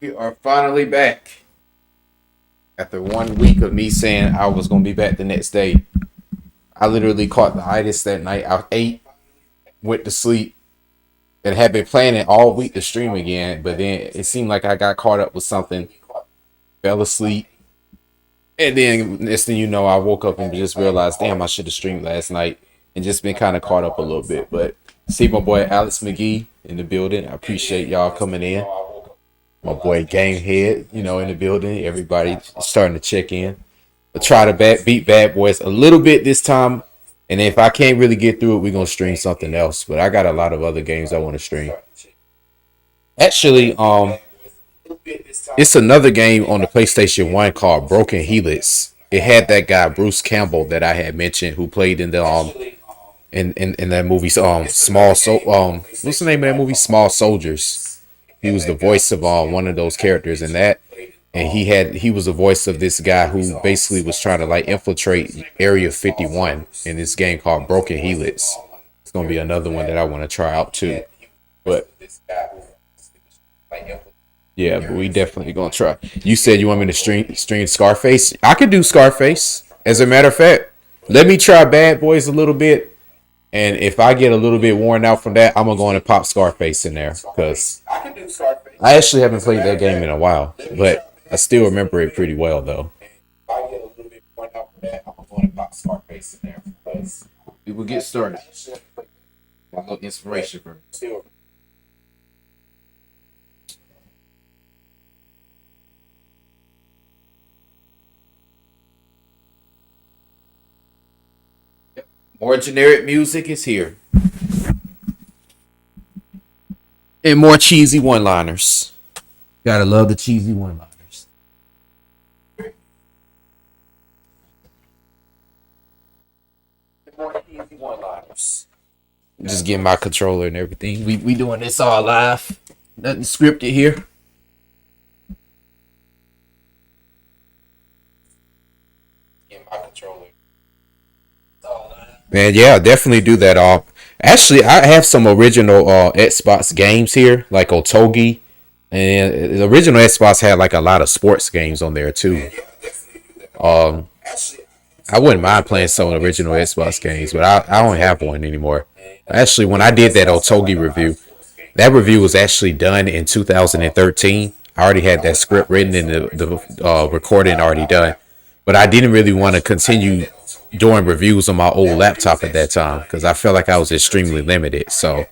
We are finally back. After 1 week of me saying I was going to be back the next day, I literally caught the itis that night. I ate, went to sleep, and had been planning all week to stream again. But then it seemed like I got caught up with something, fell asleep. And then next thing you know, I woke up and just realized, damn, I should have streamed last night and just been kind of caught up a little bit. But see my boy Alex McGee in the building. I appreciate y'all coming in. My boy Game Head, in the building. Everybody starting to check in. But try to beat Bad Boys a little bit this time. And if I can't really get through it, we're gonna stream something else. But I got a lot of other games I want to stream. Actually, it's another game on the PlayStation 1 called Broken Helix. It had that guy Bruce Campbell that I had mentioned who played in the in that movie what's the name of that movie? Small Soldiers. He was the voice of one of those characters in that. And he was the voice of this guy who basically was trying to like infiltrate Area 51 in this game called Broken Helix. It's gonna be another one that I want to try out too. But yeah, but we definitely gonna try. You said you want me to stream Scarface. I could do Scarface. As a matter of fact, let me try Bad Boys a little bit, and if I get a little bit worn out from that, I'm gonna go and pop Scarface in there because I actually haven't played that game in a while, but I still remember it pretty well though. If I get a little bit worn out from that, I'm gonna go and pop Scarface in there because we will get started. A little inspiration for me. More generic music is here. And more cheesy one-liners. Gotta love the cheesy one-liners. And more cheesy one-liners. Just getting my controller and everything. We doing this all live. Nothing scripted here. Getting my controller. Man, yeah, definitely do that. Actually, I have some original Xbox games here, like Otogi, and the original Xbox had like a lot of sports games on there too. Um, I wouldn't mind playing some original Xbox games, but I don't have one anymore. Actually, when I did that Otogi review, that review was actually done in 2013. I already had that script written and the recording already done, but I didn't really want to continue doing reviews on my old laptop at that time because I felt like I was extremely limited. So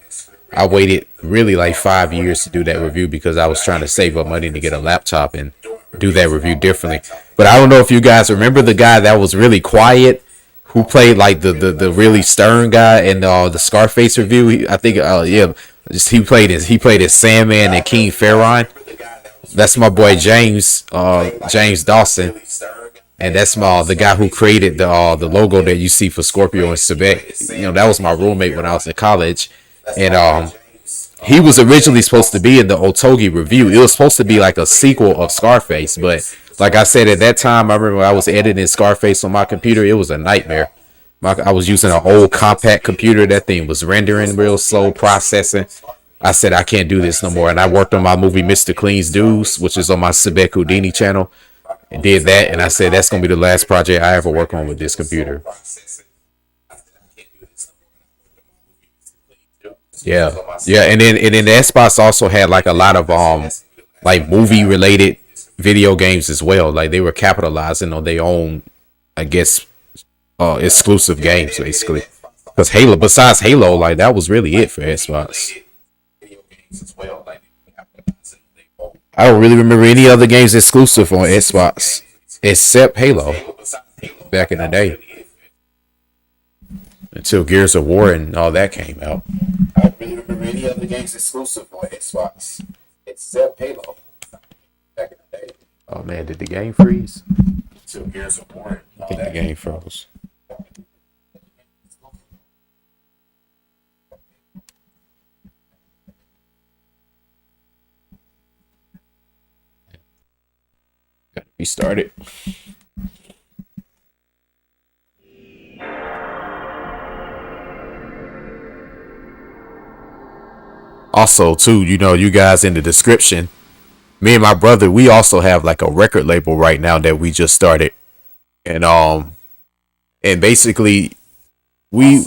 I waited really like 5 years to do that review because I was trying to save up money to get a laptop and do that review differently. But I don't know if you guys remember the guy that was really quiet who played like the really stern guy in the Scarface review. I think yeah, just he played as Sandman and King Pharaoh. That's my boy James Dawson. And that's the guy who created the logo that you see for Scorpio&Sebek. That was my roommate when I was in college, and he was originally supposed to be in the Otogi review. It was supposed to be like a sequel of Scarface, but like I said at that time, I remember I was editing Scarface on my computer. It was a nightmare. I was using an old compact computer. That thing was rendering real slow, processing. I said I can't do this no more, and I worked on my movie Mr. Clean's Dudes, which is on my Sebek Houdini channel. And did that, and I said that's gonna be the last project I ever work on with this computer. Yeah, yeah, and then the Xbox also had like a lot of like movie related video games as well. Like they were capitalizing on their own, I guess, exclusive games basically. Because besides Halo, like that was really it for Xbox. I don't really remember any other games exclusive on Xbox except Halo back in the day until Gears of War and all that came out. I don't really remember any other games exclusive on Xbox except Halo back in the day. Oh man, did the game freeze? Until Gears of War. I think the game froze. We started. Also, too, you guys in the description, Me and my brother, we also have like a record label right now that we just started, and basically we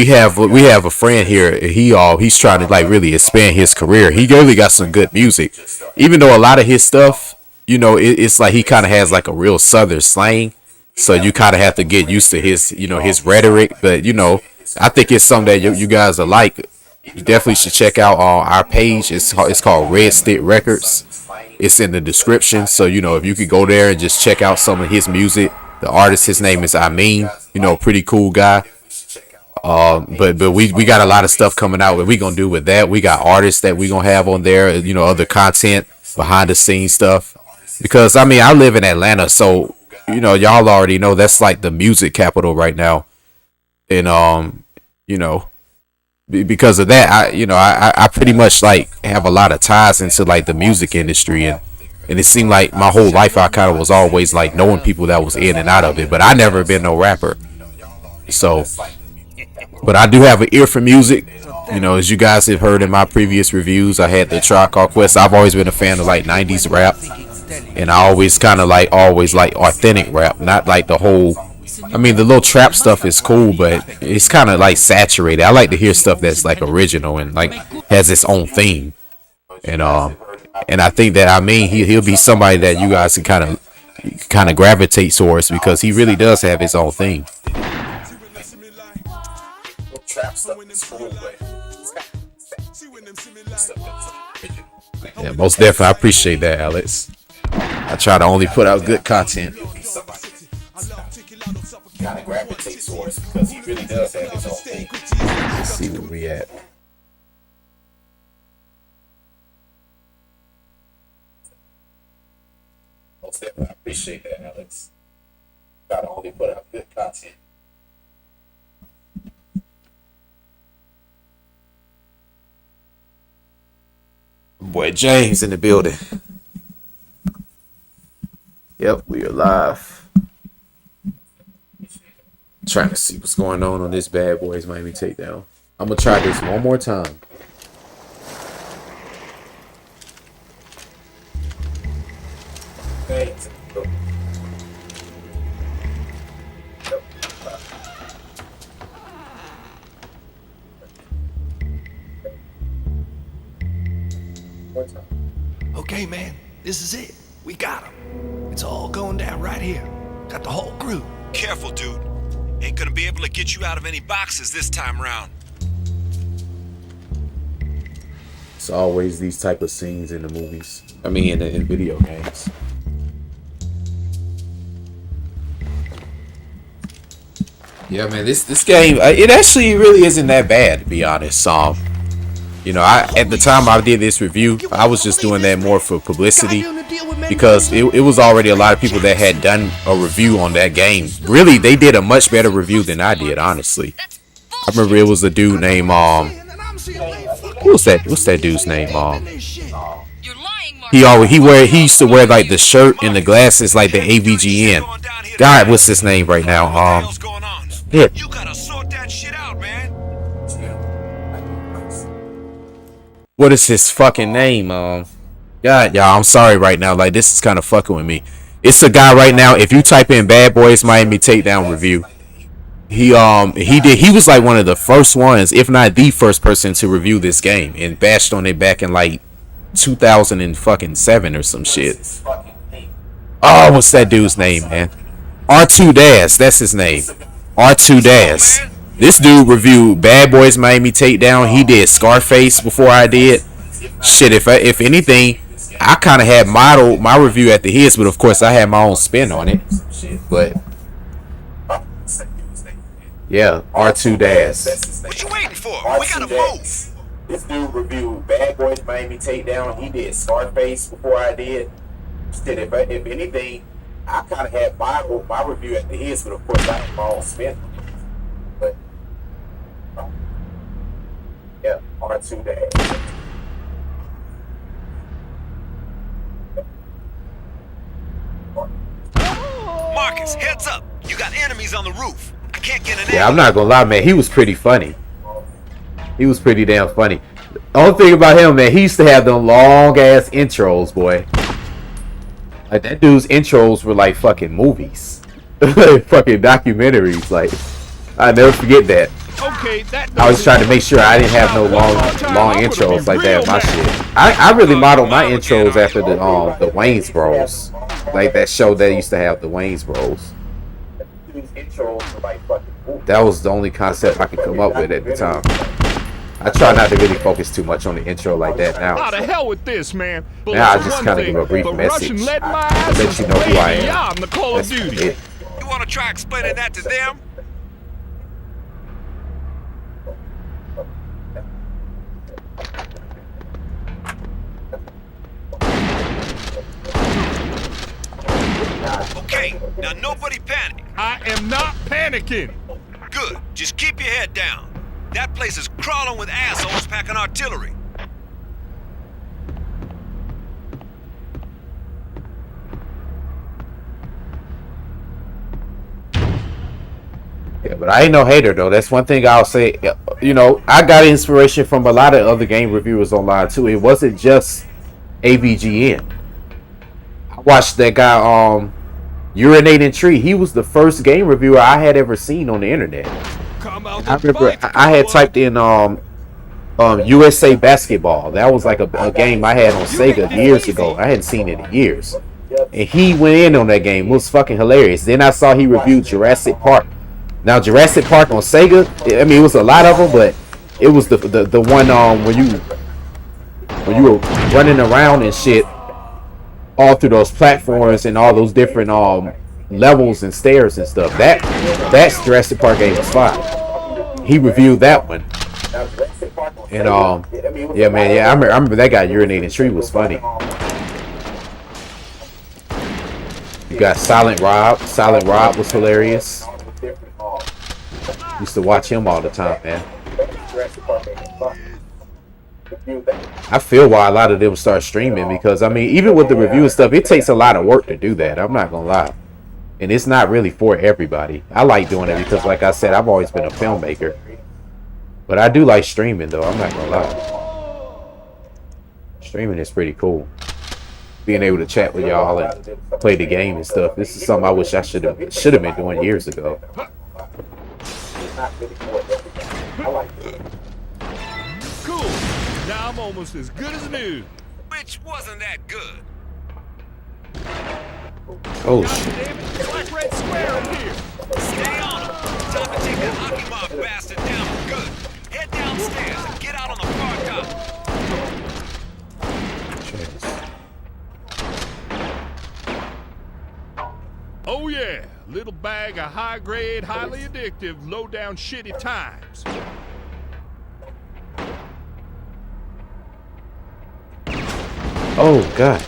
have a friend here. He's trying to like really expand his career. He really got some good music, even though a lot of his stuff, it's like he kind of has like a real southern slang, so you kind of have to get used to his rhetoric. But I think it's something that you guys are like. You definitely should check out our page. It's called Red Stick Records. It's in the description, so if you could go there and just check out some of his music. The artist, his name is pretty cool guy. But we got a lot of stuff coming out. What we gonna do with that? We got artists that we gonna have on there. Other content, behind the scenes stuff. Because I live in Atlanta, so y'all already know that's like the music capital right now. And because of that, I pretty much like have a lot of ties into like the music industry, and it seemed like my whole life I kind of was always like knowing people that was in and out of it, but I never been no rapper. So, but I do have an ear for music. As you guys have heard in my previous reviews, I had the Tribe Called Quest. I've always been a fan of like 90s rap, and I always kind of like authentic rap, not like the whole. The little trap stuff is cool, but it's kind of like saturated. I like to hear stuff that's like original and like has its own theme. And I think that he'll be somebody that you guys can kind of gravitate towards, because he really does have his own theme. Yeah, most definitely. I appreciate that, Alex. I try to only put out good content. Kind of gravitate towards, because he really does have his own thing. Let's see where we at. Most definitely, I appreciate that, Alex. Try to only put out good content. Boy, James in the building. Yep, we are live. Trying to see what's going on this Bad Boys Miami Takedown. I'm gonna try this one more time. Okay, man, this is it. We got him. It's all going down right here. Got the whole crew. Careful, dude. Ain't gonna be able to get you out of any boxes this time round. It's always these type of scenes in the movies. In video games. Yeah, man, this game, it actually really isn't that bad, to be honest. At the time I did this review, I was just doing that more for publicity, because it was already a lot of people that had done a review on that game. Really, they did a much better review than I did, honestly. I remember it was a dude named what's that dude's name? He used to wear like the shirt and the glasses like the AVGN. God, what's his name right now? You gotta sort that shit out, man. What is his fucking name? God, y'all, I'm sorry right now. Like, this is kind of fucking with me. It's a guy right now. If you type in Bad Boys Miami Takedown review, he was like one of the first ones, if not the first person to review this game, and bashed on it back in like 2007 or some shit. Oh, what's that dude's name, man? R2 Daz, that's his name. R2 Daz. This dude reviewed Bad Boys Miami Takedown. He did Scarface before I did. Shit, if anything, I kind of had modeled my review after his, but of course I had my own spin on it. But yeah, R2 Daz. What you waiting for? We gotta move. This dude reviewed Bad Boys Miami Takedown. He did Scarface before I did. Shit, if anything, I kind of had my review after his, but of course I had my own spin. But yeah, R2 Daz. Marcus, heads up. You got enemies on the roof. I can't get an Yeah, I'm not gonna lie, man. He was pretty funny. He was pretty damn funny. Only thing about him, man, he used to have them long ass intros, boy. Like that dude's intros were like fucking movies, fucking documentaries. Like I never forget that. Okay, I was trying to make sure I didn't have no long intros like that in my shit. I really modeled my intros after the Wayans Bros. Like that show that used to have the Wayans Bros. That was the only concept I could come up with at the time. I try not to really focus too much on the intro like that now. How the hell with this, man? But Now I just kind of give a brief message to let you know who I am. I'm the Call of Duty. You want to try explaining that to them? Okay, now nobody panic. I am not panicking. Good. Just keep your head down. That place is crawling with assholes packing artillery. Yeah, but I ain't no hater though. That's one thing I'll say. You know, I got inspiration from a lot of other game reviewers online too. It wasn't just AVGN. I watched that guy Urinating Tree. He was the first game reviewer I had ever seen on the internet. I remember I had typed in USA Basketball. That was like a game I had on Sega years ago. I hadn't seen it in years. And he went in on that game. It was fucking hilarious. Then I saw he reviewed Jurassic Park. Now Jurassic Park on Sega, I mean it was a lot of them, but it was the one when you were running around and shit all through those platforms and all those different levels and stairs and stuff. That Jurassic Park game was fine. He reviewed that one. And yeah man, yeah, I remember that guy Urinating Tree was funny. You got Silent Rob. Silent Rob was hilarious. Used to watch him all the time, man. I feel why a lot of them start streaming because I mean, even with the review and stuff, it takes a lot of work to do that. I'm not gonna lie, and it's not really for everybody. I like doing it because, like I said, I've always been a filmmaker, but I do like streaming though. I'm not gonna lie. Streaming is pretty cool. Being able to chat with y'all and play the game and stuff. This is something I wish I should have been doing years ago. Cool. Now I'm almost as good as new. Which wasn't that good. Oh God shit. damn it, it's like red square in here. Stay on him. Time to take that hockey mob bastard down for good. Head downstairs and get out on the far top. Oh yeah, little bag of high-grade, highly addictive, low-down shitty times. Oh god.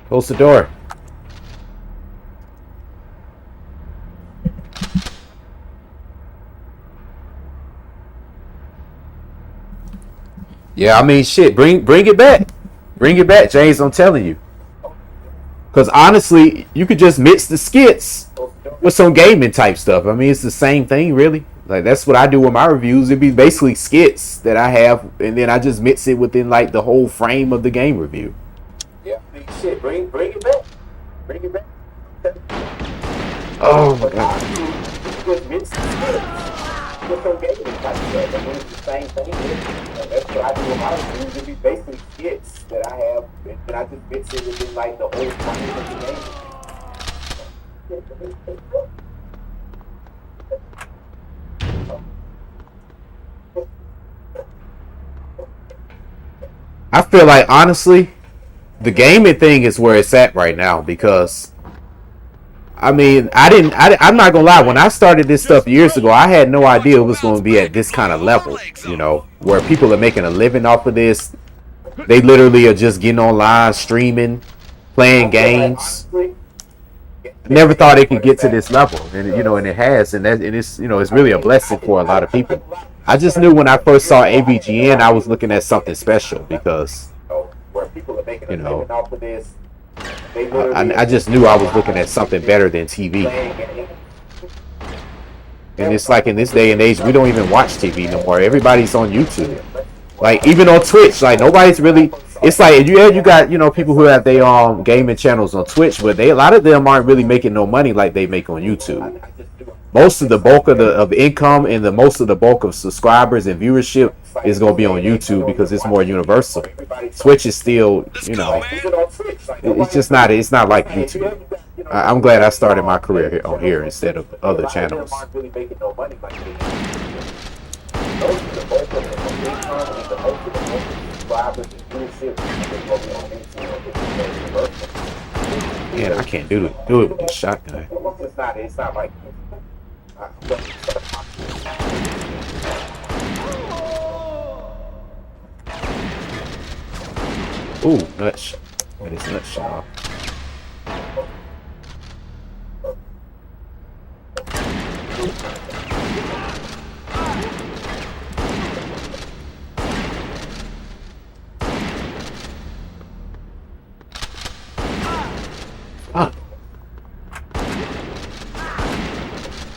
Close the door. Yeah, I mean shit, bring it back. Bring it back, James, I'm telling you. Cause honestly, you could just mix the skits with some gaming type stuff. I mean, it's the same thing, really. Like that's what I do with my reviews. It'd be basically skits that I have, and then I just mix it within like the whole frame of the game review. Yeah, I mean, shit, bring it back. Bring it back. Oh my god. Just mix the skits with some gaming type stuff. I mean, it's the same thing. That's what I do with my reviews. It'd be basically skits that I have, and I just mix it within like the whole frame of the game. I feel like honestly, the gaming thing is where it's at right now because I mean, I'm not gonna lie. When I started this stuff years ago, I had no idea it was going to be at this kind of level. You know, where people are making a living off of this. They literally are just getting online, streaming, playing games. Never thought it could get to this level, and you know, and it has, and it's you know, it's really a blessing for a lot of people. I just knew when I first saw AVGN, I was looking at something special because, you know, I just knew I was looking at something better than TV. And it's like in this day and age, we don't even watch TV no more. Everybody's on YouTube. Like even on Twitch, like nobody's really. It's like you got people who have their gaming channels on Twitch, but a lot of them aren't really making no money like they make on YouTube. Most of the bulk of income and most of the bulk of subscribers and viewership is going to be on YouTube because it's more universal. Twitch is still, it's just not. It's not like YouTube. I'm glad I started my career here instead of other channels. Man, I can't do it with the shotgun. It's not like. Ooh, nuts. That is nuts, y'all. Ah.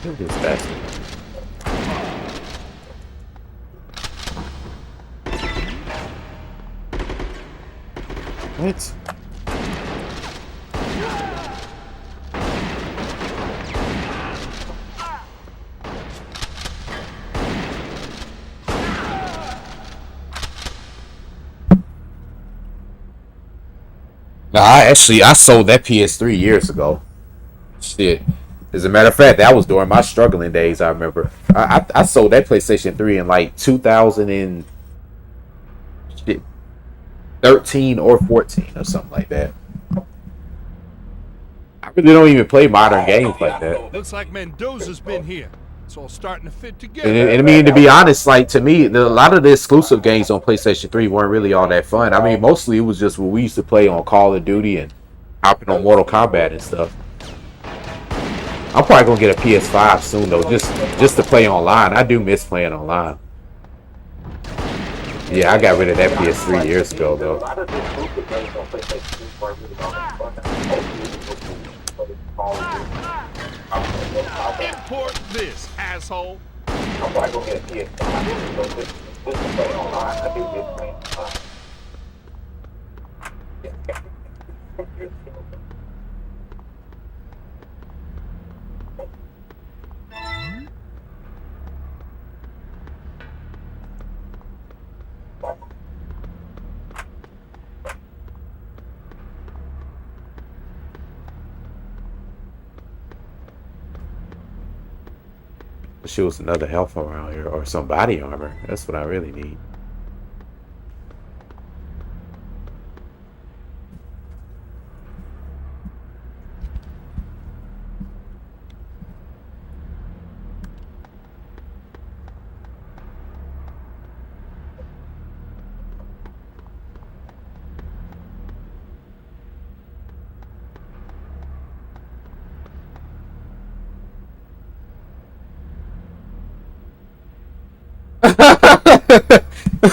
Look at this bastard. What? Nah, I sold that PS3 years ago. Shit. As a matter of fact, that was during my struggling days. I remember I sold that PlayStation 3 in like 2013 or 14 or something like that. I really don't even play modern games like that. Looks like Mendoza's been here. It's all starting to fit together. And I mean, to be honest, like to me, a lot of the exclusive games on PlayStation 3 weren't really all that fun. I mean, mostly it was just what we used to play on Call of Duty and hopping on Mortal Kombat and stuff. I'm probably gonna get a PS5 soon though, just to play online. I do miss playing online. Yeah, I got rid of that PS3 years ago though. Import this, asshole. I'm probably gonna get a PS5 just to play online. I do miss playing online. Shoot us another health around here or some body armor. That's what I really need.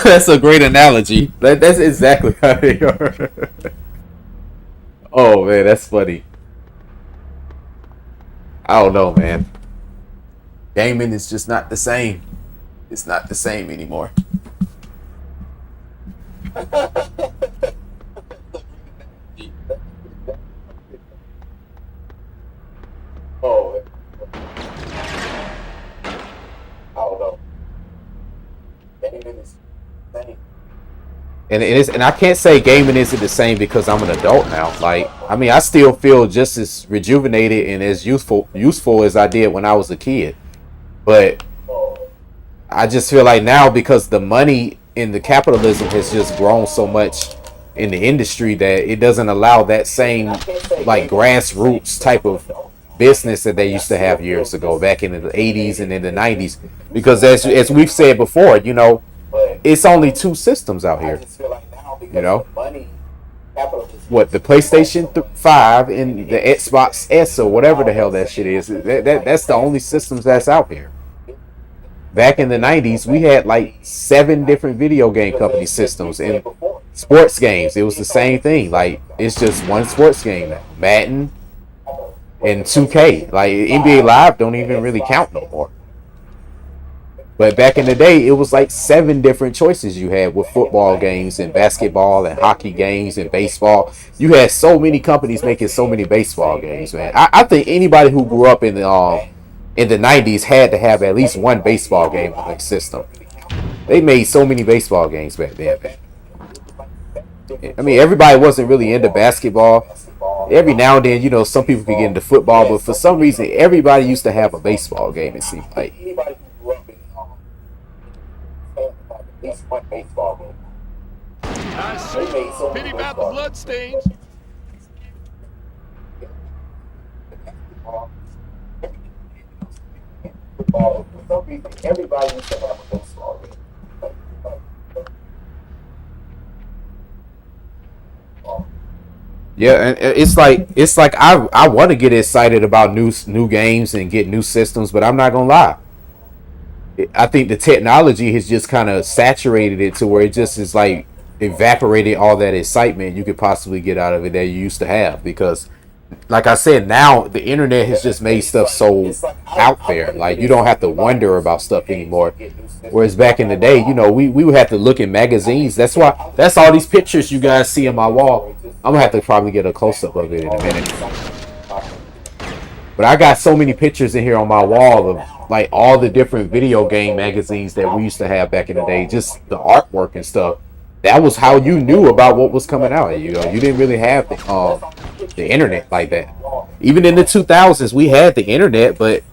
That's a great analogy. That's exactly how they are. Oh man, that's funny. I don't know, man. Gaming is just not the same. It's not the same anymore. Oh, I don't know. Gaming is the same. And I can't say gaming isn't the same because I'm an adult now. Like, I mean, I still feel just as rejuvenated and as useful as I did when I was a kid. But I just feel like now because the money in the capitalism has just grown so much in the industry that it doesn't allow that same like grassroots type of business that they used to have years ago, back in the 80s and in the 90s. Because as we've said before, you know, it's only two systems out here. You know, what the PlayStation 5 and the Xbox S or whatever the hell that shit is. That's the only systems that's out here. Back in the 90s, we had like 7 different video game company systems and sports games. It was the same thing. Like, it's just one sports game now. Madden and 2K. Like, NBA Live don't even really count no more. But back in the day, it was like 7 different choices you had with football games and basketball and hockey games and baseball. You had so many companies making so many baseball games, man. I think anybody who grew up in the 90s had to have at least one baseball game on their system. They made so many baseball games back then, man. I mean, everybody wasn't really into basketball. Every now and then, some people could get into football, but for some reason, everybody used to have a baseball game, it seemed like. I see. Pity about the bloodstains. Everybody used to have a baseball game. Yeah, and it's like I want to get excited about new games and get new systems, but I'm not gonna lie. I think the technology has just kind of saturated it to where it just is like evaporated all that excitement you could possibly get out of it that you used to have. Because, like I said, now the internet has just made stuff so out there. Like, you don't have to wonder about stuff anymore. Whereas back in the day, we would have to look in magazines. That's all these pictures you guys see on my wall. I'm gonna have to probably get a close up of it in a minute. But I got so many pictures in here on my wall of like all the different video game magazines that we used to have back in the day. Just the artwork and stuff. That was how you knew about what was coming out. You didn't really have the internet like that. Even in the 2000s, we had the internet, but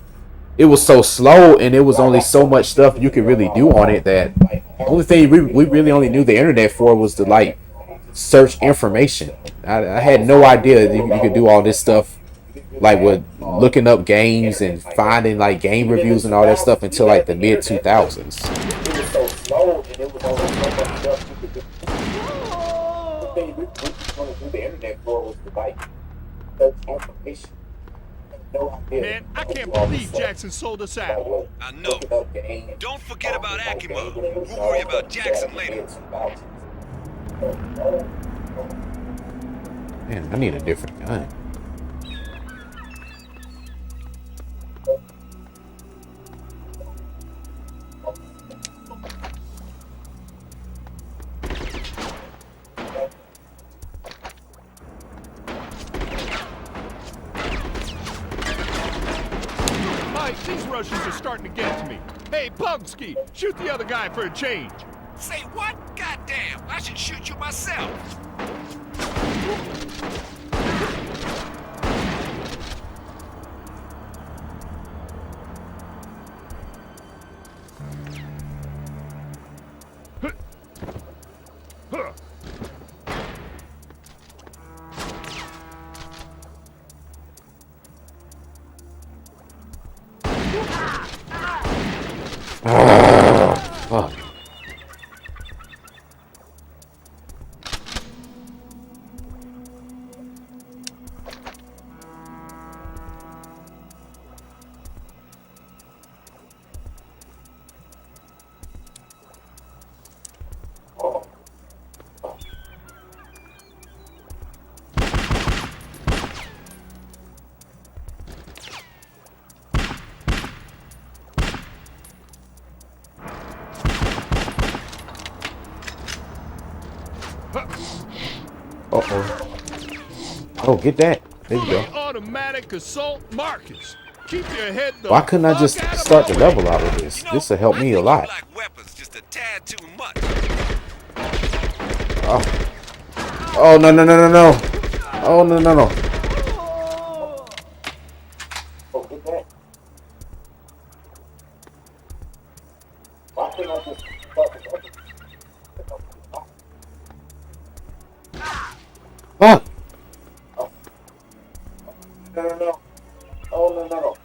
it was so slow and it was only so much stuff you could really do on it that the only thing we really only knew the internet for was to like search information. I had no idea you could do all this stuff like with looking up games and finding like game reviews and all that stuff until like the mid 2000s. It was so slow and it was only so much stuff you could do. The thing we want to do the internet for was to like search information. Man, I can't believe Jackson sold us out. I know. Don't forget about Akima. We'll worry about Jackson later. Man, I need a different gun. Mike, these Russians are starting to get to me. Hey, Pugski, shoot the other guy for a change. Say what? Goddamn, I should shoot you myself. Fuck. Uh-oh. Oh, get that. There you go. Automatic assault Marcus. Keep your head the Why couldn't I just fuck out of start my the way. level out of this? This will help I me a think lot. you like weapons just a tad too much. Oh. Oh, no, no, no, no, no. Oh, no, no, no. Oh, get that. Why couldn't I just start the level? Fuck. Oh. No, no, no. Oh, no, no, no.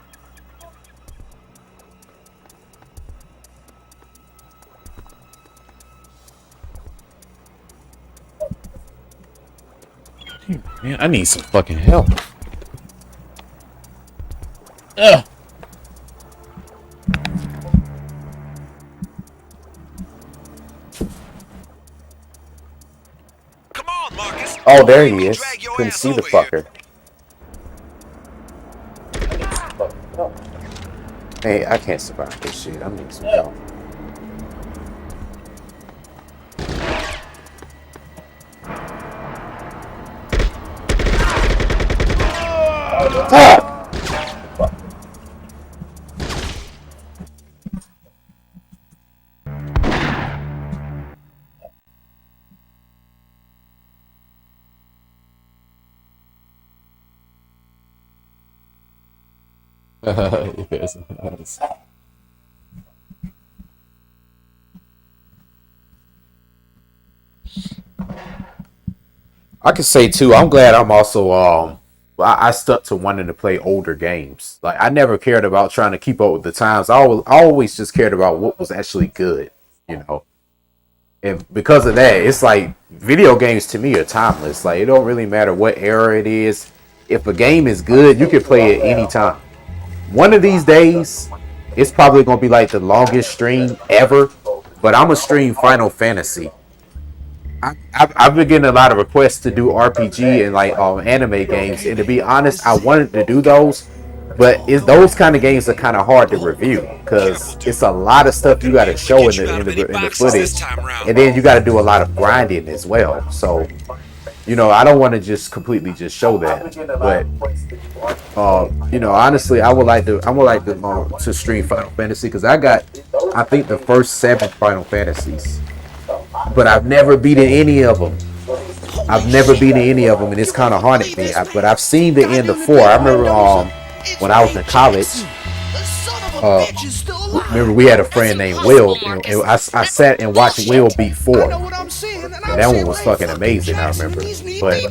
Man, I need some fucking help. Ugh. Come on, Marcus. Oh, there Make he me is. drag your Couldn't ass see the over here. fucker. Hey, I can't survive this shit. I'm getting some help. Fuck! Yes, yes. I can say too. I'm glad I'm also I stuck to wanting to play older games. Like I never cared about trying to keep up with the times. I always just cared about what was actually good, you know. And because of that, it's like video games to me are timeless. Like it don't really matter what era it is. If a game is good, you can play it anytime. One of these days, it's probably gonna be like the longest stream ever. But I'm gonna stream Final Fantasy. I've been getting a lot of requests to do RPG and like anime games, and to be honest, I wanted to do those, but those kind of games are kind of hard to review because it's a lot of stuff you got to show in the footage, and then you got to do a lot of grinding as well. So, you know, I don't want to just completely just show that, but you know, honestly, I would like to stream Final Fantasy because I think the first 7 Final Fantasies, but I've never beaten any of them. I've never beaten any of them, and it's kind of haunted me. But I've seen the end of 4. I remember when I was in college. Remember we had a friend named Will, and I sat and watched Will beat 4. And that one was fucking amazing. I remember, but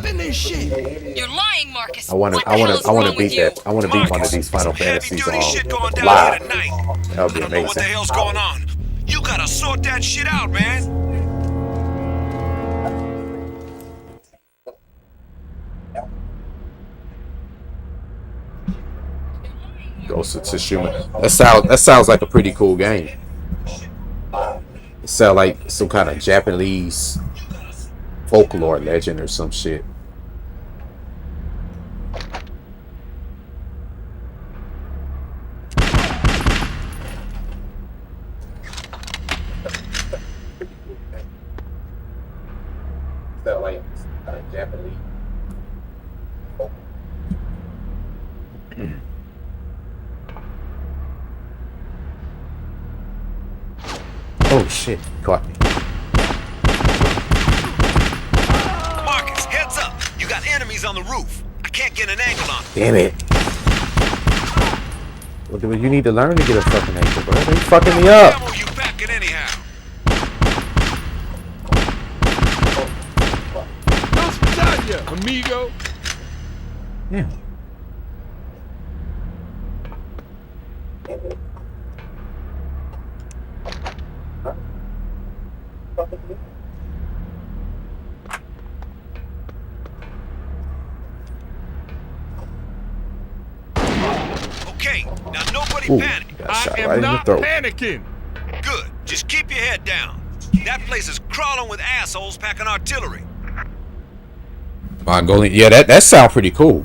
You're lying, Marcus. I want to beat that. I want to beat one of these Final Fantasies live. That would be I don't know what the amazing. hell's going on. You gotta sort that shit out, man. Ghost of Tsushima. That sounds like a pretty cool game. It sounds like some kind of Japanese folklore legend or some shit. Sound like Japanese. Oh shit, caught me. Marcus, heads up. You got enemies on the roof. I can't get an angle on. Damn it. Well, you need to learn to get a fucking angle, bro. They fucking me up. Ammo you packing anyhow? Nostalgia, amigo. Yeah. Okay, now nobody Ooh, panic. got I shot right am in the not throat. panicking. Good. Just keep your head down. That place is crawling with assholes packing artillery. Mongolian. Yeah, that sounds pretty cool.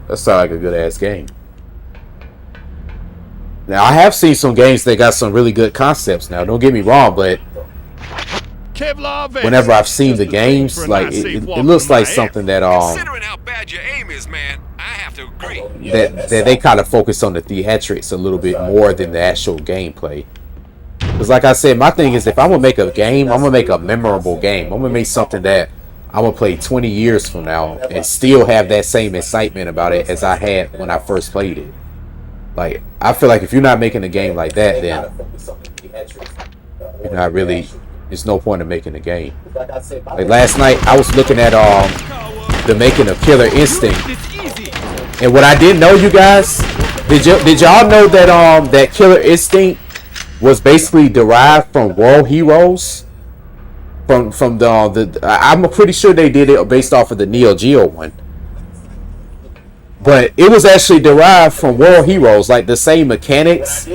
That sounds like a good ass game. Now I have seen some games that got some really good concepts. Now, don't get me wrong, but Kevlar vest. whenever I've seen the Just thing games, for a like nice safe it walk looks to like Miami. something that Considering how bad your aim is, man, I have to agree. that they kind of focus on the theatrics a little bit more than the actual gameplay. Because like I said, my thing is if I'm gonna make a game, I'm gonna make a memorable game. I'm gonna make something that I'm gonna play 20 years from now and still have that same excitement about it as I had when I first played it. Like I feel like if you're not making a game like that, then you're not really. There's no point in making a game. Like last night, I was looking at the making of Killer Instinct, and what I didn't know, you guys, did y'all know that that Killer Instinct was basically derived from World Heroes? From the I'm pretty sure they did it based off of the Neo Geo one. But it was actually derived from World Heroes, like the same mechanics,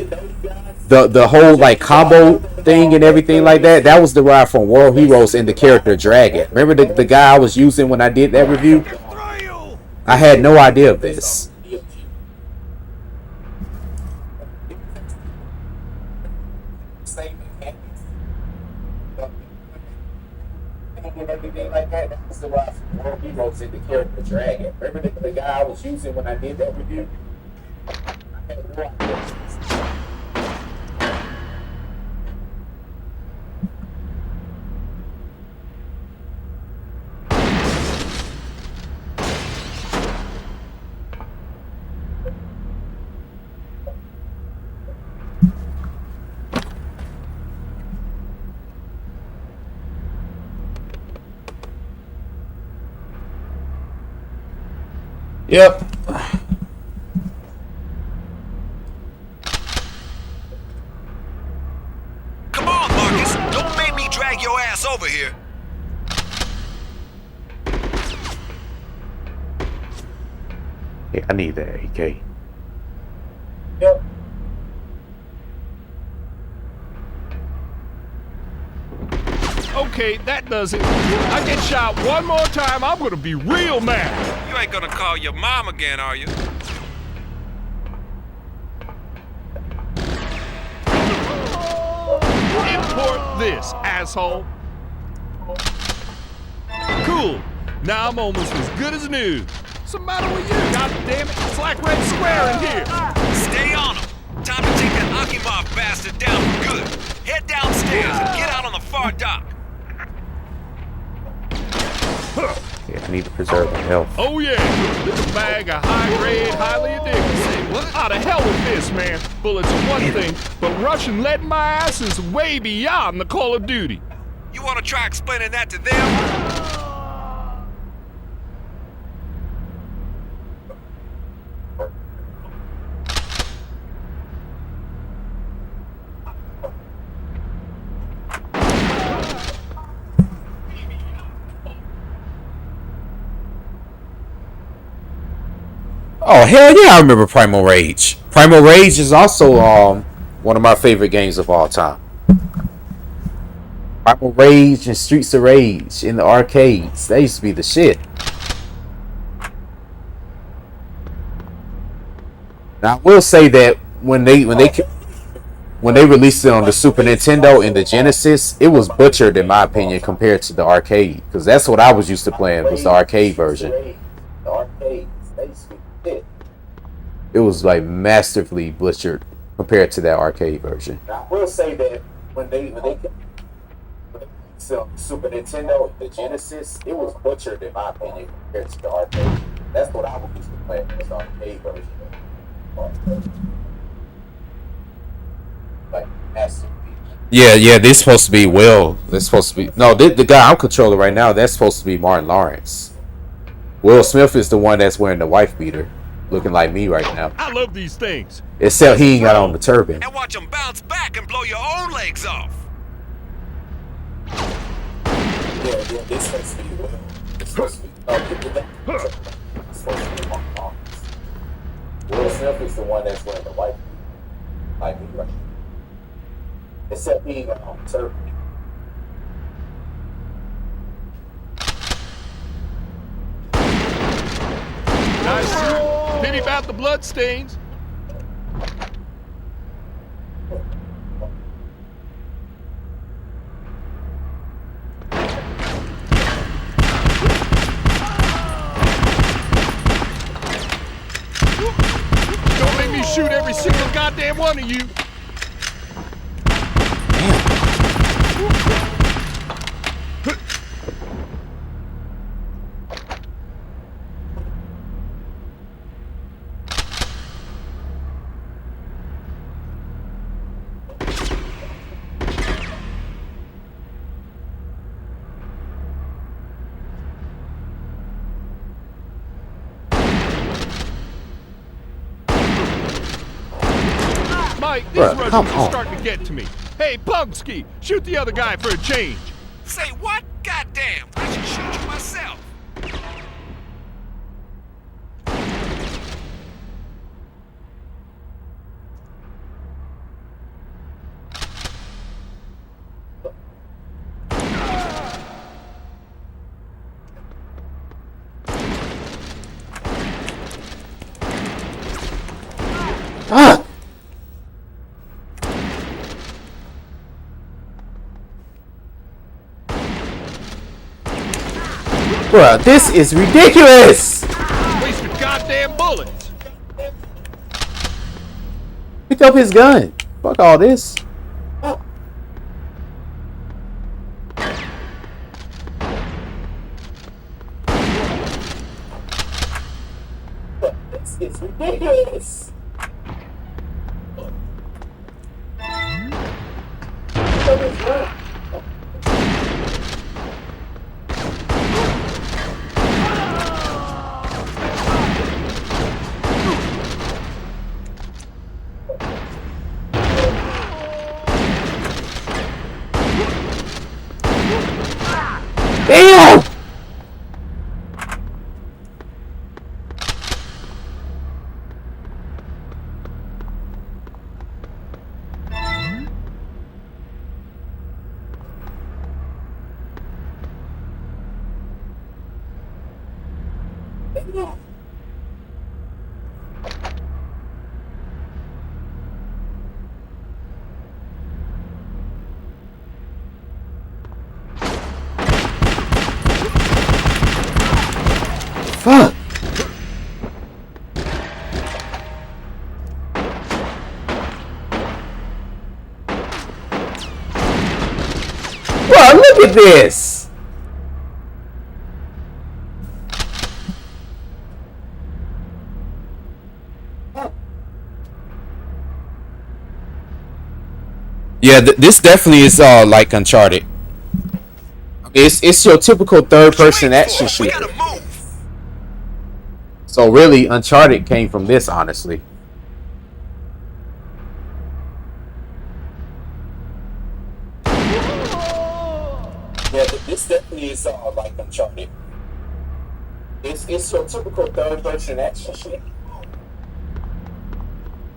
the whole like combo thing and everything like that. That was derived from World Heroes and the character Dragon. Remember the guy I was using when I did that review? I had no idea of this. And everything like that. That's the why World Heroes in the character Dragon. Remember the guy I was using when I did that review? I had no idea. Yep. Come on, Marcus. Don't make me drag your ass over here. Yeah, I need that AK. Yep. Okay, that does it. I get shot one more time, I'm gonna be real mad. You ain't gonna call your mom again, are you? Import this, asshole. Cool. Now I'm almost as good as new. What's the matter with you? God damn it, it's like Red Square in here. Stay on him. Time to take that Akimov bastard down for good. Head downstairs and get out on the far dock. Yeah, I need to preserve my health. Oh yeah, this is a bag of high-grade, highly addictive. What? How the hell with this, man? Bullets are one thing, but Russian lead in my ass is way beyond the Call of Duty. You wanna try explaining that to them? Oh hell yeah, I remember Primal Rage. Primal Rage is also one of my favorite games of all time. Primal Rage and Streets of Rage in the arcades. That used to be the shit. Now I will say that when they released it on the Super Nintendo and the Genesis, it was butchered in my opinion compared to the arcade, because that's what I was used to playing, was the arcade version. It was like masterfully butchered compared to that arcade version. Now, I will say that when they sell Super Nintendo, the Genesis, it was butchered in my opinion compared to the arcade. That's what I was used to playing, was the arcade version. Like masterpiece. Yeah, they're supposed to be They're supposed to be the guy I'm controlling right now. That's supposed to be Martin Lawrence. Will Smith is the one that's wearing the wife beater, looking like me right now. I love these things. Except he ain't got on the turban. And watch them bounce back and blow your own legs off. Yeah, this supposed to be Will. It's supposed to be. It's supposed to be Martin Lawrence. Will Smith is the one that's wearing the wife beater, like me right now. Except he ain't got on the turban. Nice suit. Pity about the blood stains. Don't make me shoot every single goddamn one of you. Mike, these Russians are starting to get to me. Hey, Punksky, shoot the other guy for a change. Say what? Goddamn, I should shoot you myself. Bruh, this is ridiculous. Waste your goddamn bullets. Pick up his gun. Fuck all this. This is ridiculous. Damn! Fuck! Bro, look at this! Yeah, this definitely is like Uncharted. It's your typical third-person action We shooter. gotta move. So really, Uncharted came from this, honestly. Yeah, this definitely is like Uncharted. It's your typical third-person action shooter.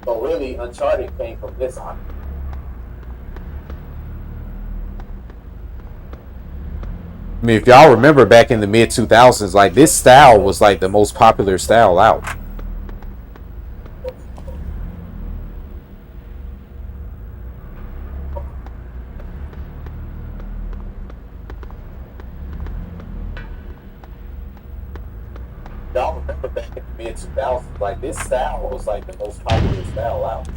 So really, Uncharted came from this, honestly. I mean, if y'all remember back in the mid 2000s, like this style was like the most popular style out. Y'all remember back in the mid 2000s, like this style was like the most popular style out.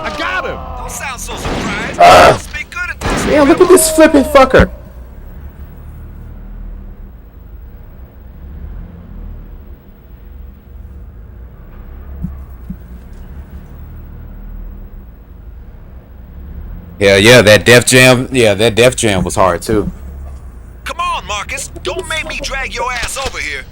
I got him. Don't sound so surprised. Must be good at this. Damn, look at this flipping fucker. Yeah, that Def Jam. Yeah, that Def Jam was hard too. Come on, Marcus. Don't make me drag your ass over here.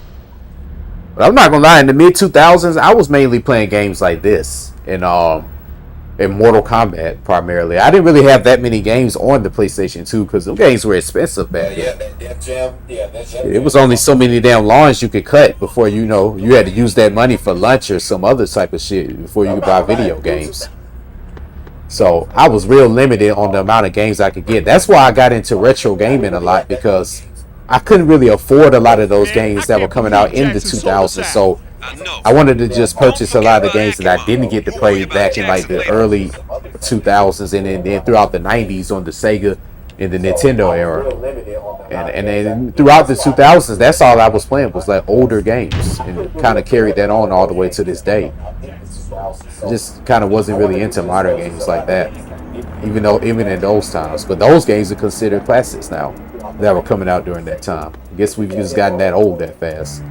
But I'm not gonna lie, in the mid 2000s, I was mainly playing games like this in Mortal Kombat primarily. I didn't really have that many games on the PlayStation 2 because the games were expensive back then. Yeah, that Def Jam. Yeah, that Def Jam. It was only so many damn lawns you could cut before you had to use that money for lunch or some other type of shit before you could buy video games. So I was real limited on the amount of games I could get. That's why I got into retro gaming a lot, because I couldn't really afford a lot of those games that were coming out in the 2000s. So I wanted to just purchase a lot of the games that I didn't get to play back in like the early 2000s and then throughout the 90s on the Sega and the Nintendo era. And then throughout the 2000s, that's all I was playing was like older games, and kind of carried that on all the way to this day. Just kind of wasn't really into modern games like that, even in those times. But those games are considered classics now that were coming out during that time. I guess we've just gotten that old that fast.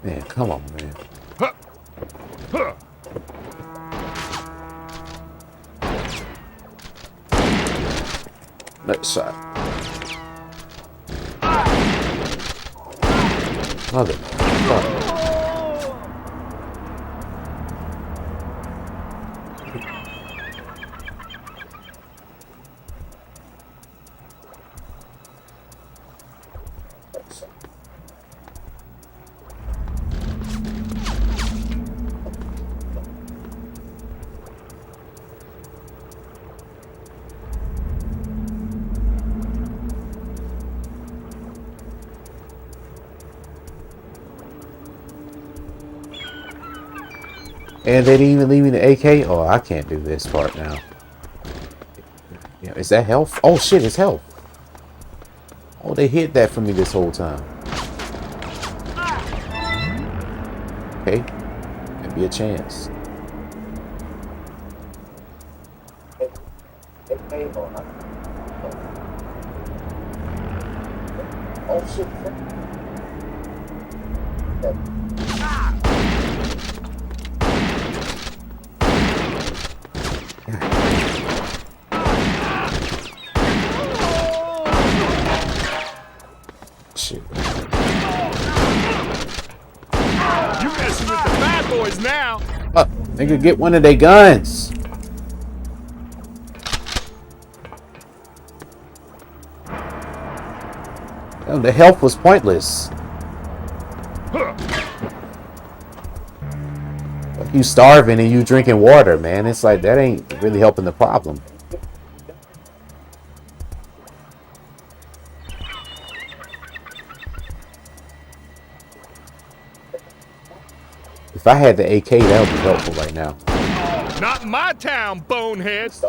Man, come on, man. Next shot. Mother. And they didn't even leave me the AK? Oh, I can't do this part now. Yeah, is that health? Oh shit, it's health. Oh, they hid that from me this whole time. Okay. Maybe be a chance. Oh shit. Shit. You messing with the Bad Boys now. Nigga, get one of their guns. Oh, the health was pointless. You starving and you drinking water, man. It's like that ain't really helping the problem. If I had the AK, that would be helpful right now. Not in my town, boneheads.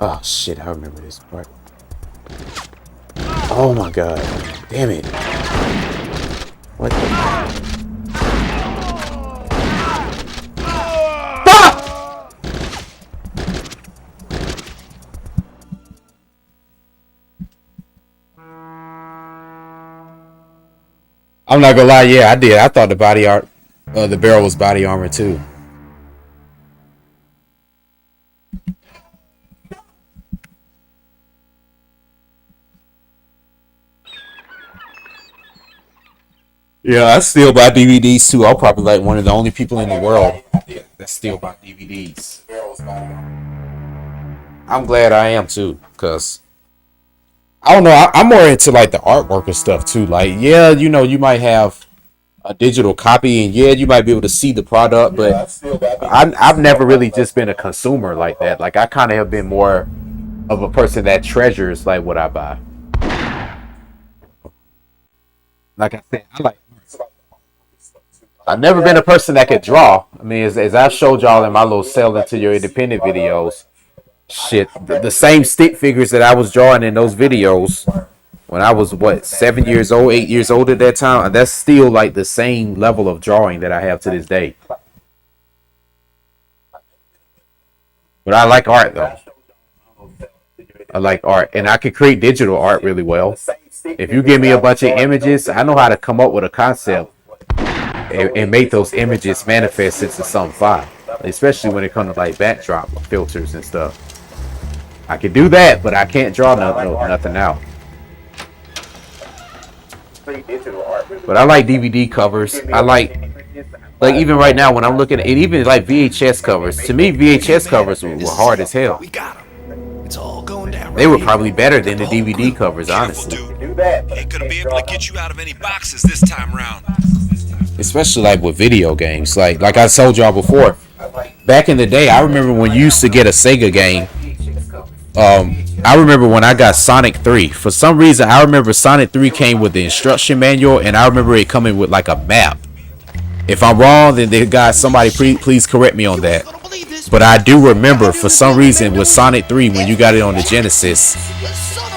Oh shit, I remember this part. Oh my god. Damn it. What the fuck? I'm not gonna lie, yeah, I did. I thought the body art the barrel was body armor too. Yeah, I still buy DVDs too. I'm probably like one of the only people in the world that still buy DVDs. I'm glad I am too, cause I don't know. I'm more into like the artwork and stuff too. Like, yeah, you know, you might have a digital copy, and yeah, you might be able to see the product, but I've never really just been a consumer like that. Like, I kind of have been more of a person that treasures like what I buy. Like I said, I've never been a person that could draw. I mean, as I showed y'all in my little Sell Into Your Independent videos, shit, the same stick figures that I was drawing in those videos when I was, what, 7 years old, 8 years old at that time, that's still like the same level of drawing that I have to this day. But I like art, though. I like art, and I can create digital art really well. If you give me a bunch of images, I know how to come up with a concept and make those images manifest into some file, especially when it comes to like backdrop filters and stuff. I can do that, but I can't draw nothing out. But I like DVD covers. I like even right now when I'm looking at it, even like VHS covers. To me, VHS covers were hard as hell. We got him. It's all going down. They were probably better than the DVD covers, honestly. Ain't gonna be able to get you out of any boxes this time around. Especially like with video games. Like I told y'all before, back in the day, I remember when you used to get a Sega game. I remember when I got Sonic 3. For some reason, I remember Sonic 3 came with the instruction manual, and I remember it coming with like a map. If I'm wrong, then somebody please correct me on that. But I do remember for some reason with Sonic 3, when you got it on the Genesis,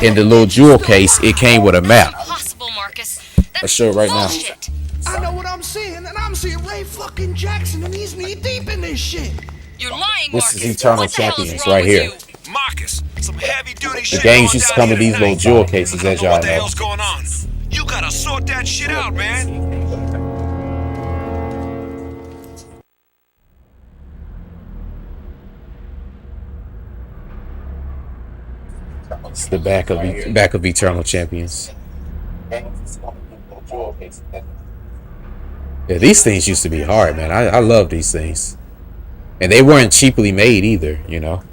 in the little jewel case, it came with a map. Impossible, Marcus. Let's show it right now. Bullshit. I know what I'm seeing, and I'm seeing Ray fucking Jackson, and he's knee deep in this shit. You're lying, This Marcus. is Eternal What the hell is Champions wrong right with here. you? Marcus, some heavy duty shit. games going used to down come with here these little tonight. jewel cases, I as don't know y'all what the know. hell's going on. You gotta sort that shit out, man. It's the back of Eternal Champions. Yeah, these things used to be hard, man. I love these things. And they weren't cheaply made either, you know.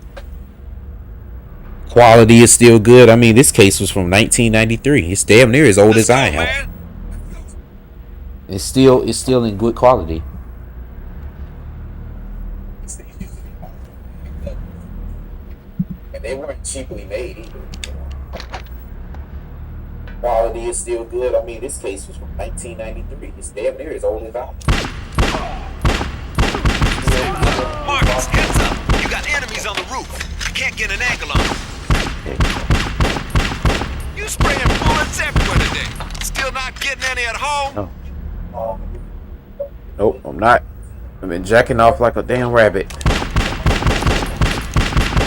Quality is still good. I mean, this case was from 1993. It's damn near as old as I am. Man. It's still in good quality. And they weren't cheaply made either. Quality is still good. I mean, this case was from 1993. It's damn near as old as I am. Marcus, heads up. You got enemies on the roof. I can't get an angle on them. You spraying bullets everywhere today. Still not getting any at home? Nope, I'm not. I've been jacking off like a damn rabbit.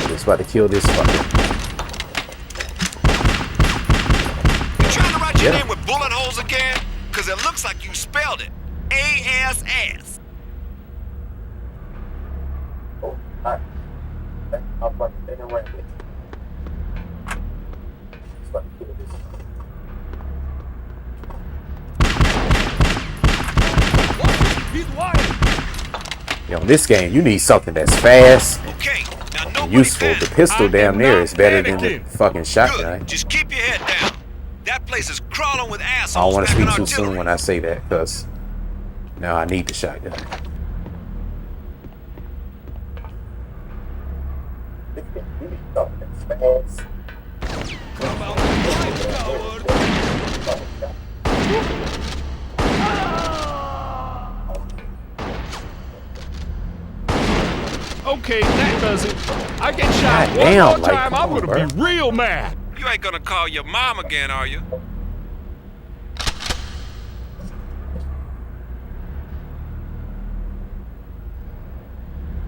Just about to kill this fucker. You trying to write your name with bullet holes again? Cause it looks like you spelled it. A-S-S. Off like a damn rabbit. Just about to kill this. He's lying. Yo, in this game, you need something that's fast Okay, now and nobody useful. said The pistol I damn am near not is better than the panicking. fucking shotgun. good. Just keep your head down. That place is crawling with I don't assholes want to packing speak too artillery. soon when I say that, because now I need the shotgun. Okay, that does it. I get shot God one damn, more like, time, come I'm on, gonna be bro. real mad. You ain't gonna call your mom again, are you?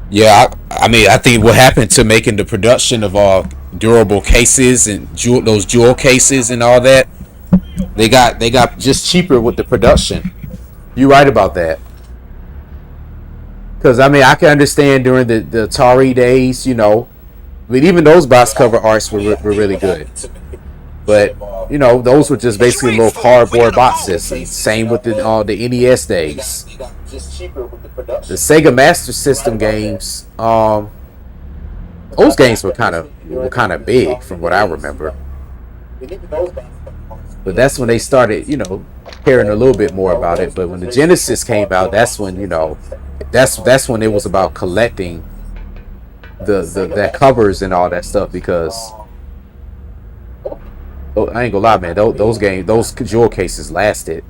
Yeah, I mean, I think what happened to making the production of all durable cases and those jewel cases and all that, they got just cheaper with the production. You're right about that. Because I mean, I can understand during the Atari days, you know, but even those box cover arts were really good. But you know, those were just basically little cardboard boxes. And same with the NES days. The Sega Master System games, those games were kind of big from what I remember. But that's when they started, you know, caring a little bit more about it. But when the Genesis came out, that's when, you know, that's when it was about collecting the covers and all that stuff. Because I ain't gonna lie, man, those jewel cases lasted.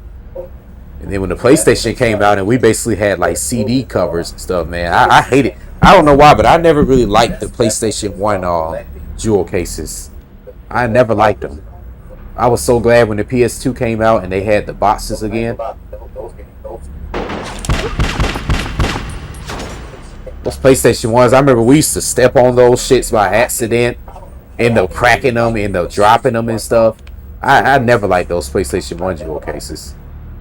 And then when the PlayStation came out and we basically had like CD covers and stuff, man, I hate it. I don't know why, but I never really liked the PlayStation 1 jewel cases. I never liked them. I was so glad when the PS2 came out and they had the boxes again. Those PlayStation 1s, I remember we used to step on those shits by accident, end up cracking them, end up dropping them and stuff. I never liked those PlayStation 1 jewel cases.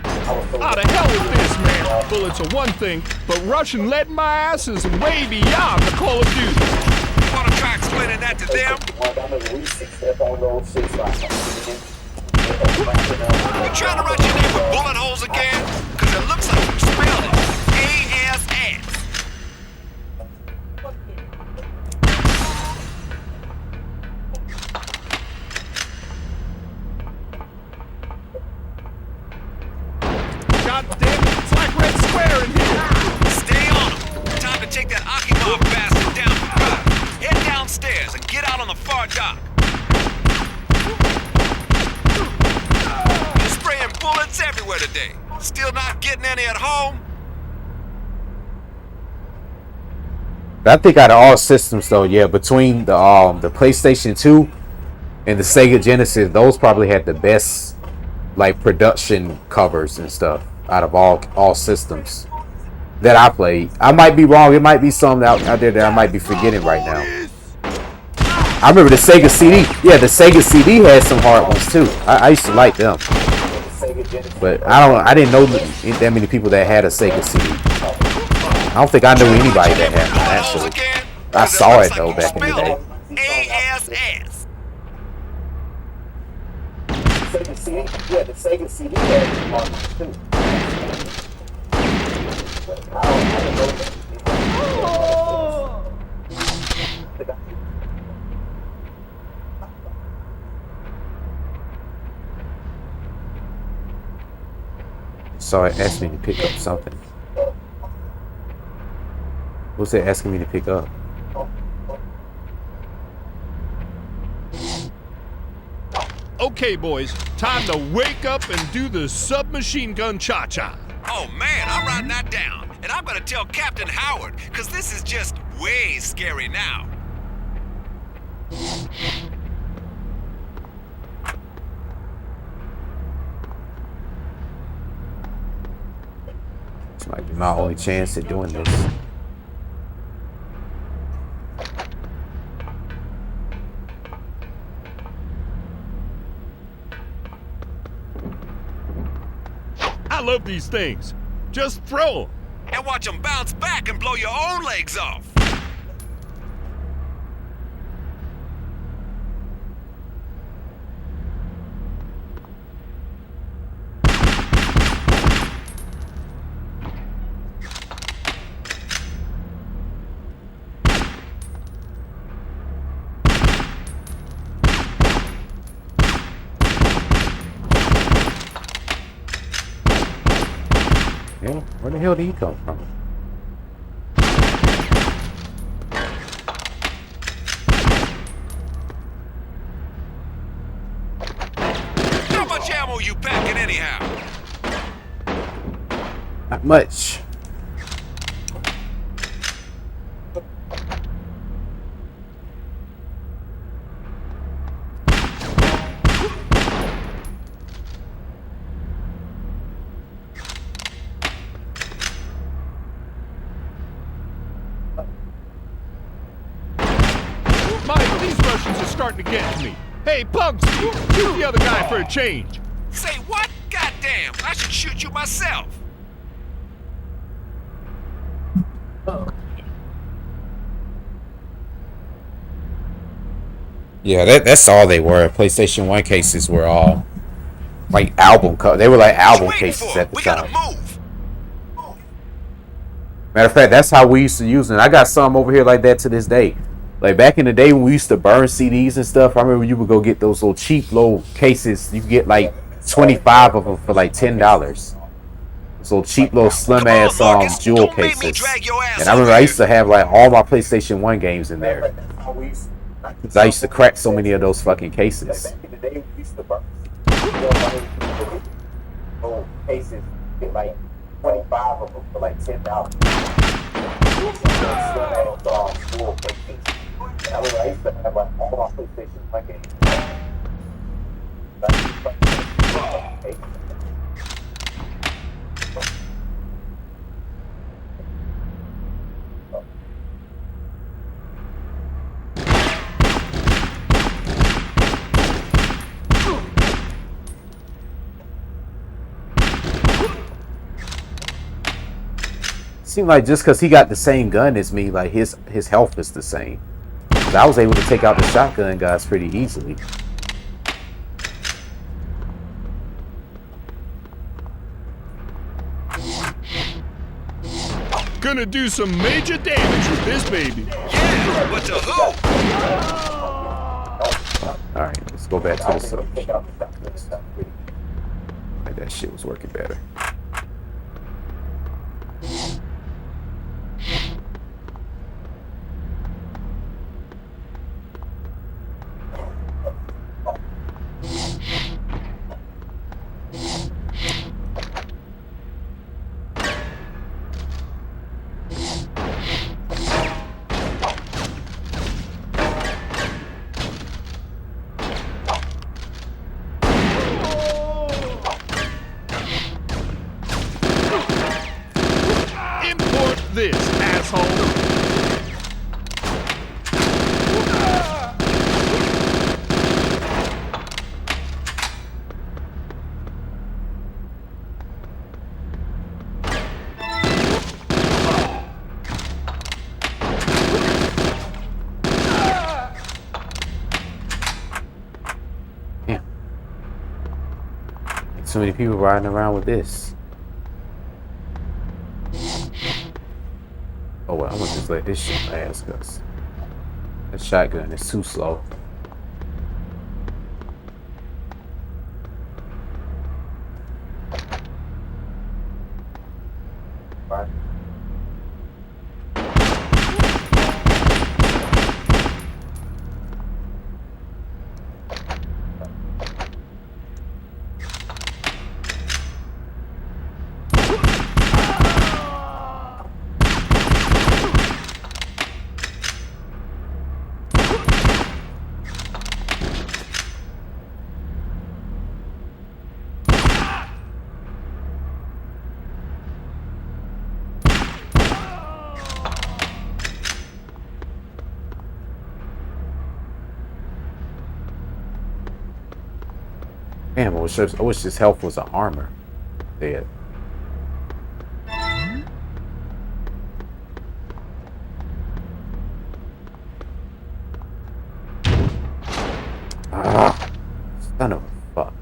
How the hell is this, man? Bullets are one thing, but Russian lead in my ass is way beyond the Call of Duty. You wanna try explaining that to them? You trying to write your name with bullet holes again? Cause it looks like you spelled it. A-S-S. God damn it, it's like Red Square in here. Stay on him. Time to take that Akimov bastard down for good. Head downstairs and get out on the far dock. You're spraying bullets everywhere today. Still not getting any at home? I think out of all systems though, yeah, between the PlayStation 2 and the Sega Genesis, those probably had the best like production covers and stuff out of all systems that I played. I might be wrong. It might be some out there that I might be forgetting right now. I remember the Sega CD. Yeah, the Sega CD had some hard ones too. I used to like them, but I didn't know that many people that had a Sega CD. I don't think I knew anybody that had one actually. I saw it though back in the day. ASS. Sega CD. Yeah, the Sega CD had some hard ones too. So it asked me to pick up something. What's it asking me to pick up? Okay, boys, time to wake up and do the submachine gun cha-cha. Oh man, I'm writing that down. And I'm gonna tell Captain Howard, because this is just way scary now. This might be my only chance at doing this. I love these things. Just throw them. And watch them bounce back and blow your own legs off. Yeah, where the hell did he come from? How much ammo you packing anyhow? Not much. Mike, these Russians are starting to get to me. Hey, Pugsy, shoot the other guy for a change. Say what? Goddamn, I should shoot you myself. Yeah, that's all they were. PlayStation 1 cases were all like album they were like album cases at the We time. gotta move. Matter of fact, that's how we used to use it. I got some over here like that to this day. Like back in the day when we used to burn CDs and stuff, I remember you would go get those little cheap little cases. You could get like 25 of them for like $10. Those little cheap little slim ass Marcus. jewel Don't make me cases. drag your ass And I remember over I used to have like all my PlayStation 1 games in there. 'Cause I used to crack so many of those fucking cases. Cases, get like 25 of them for like $10. I used to have like all my PlayStation 1 games. Seemed like just because he got the same gun as me, like his health is the same. I was able to take out the shotgun guys pretty easily. Gonna do some major damage with this baby. Yeah, but to who? Alright, let's go back to the subject. Like that shit was working better. So many people riding around with this. Oh well, I'm gonna just let this shit pass because that shotgun is too slow. Damn, I wish this health was an armor. Dead. Ah, son of a fuck.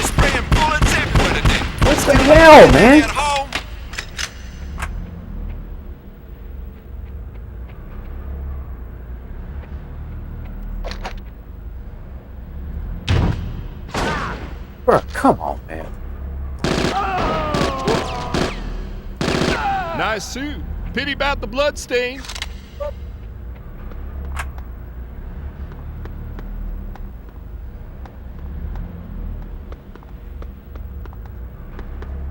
Spraying bullets everywhere today. What the hell, man? At home. Bro, come on, man. Nice suit. Pity about the blood stain.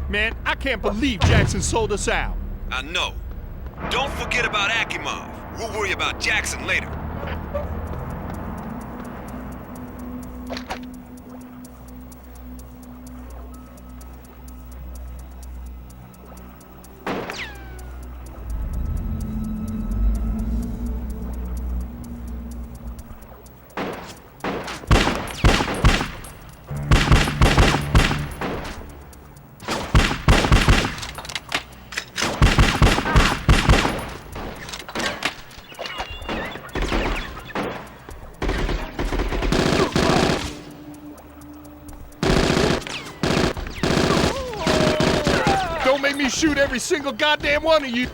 Man, I can't believe Jackson sold us out. I know. Don't forget about Akimov. We'll worry about Jackson later. Don't make me shoot every single goddamn one of you.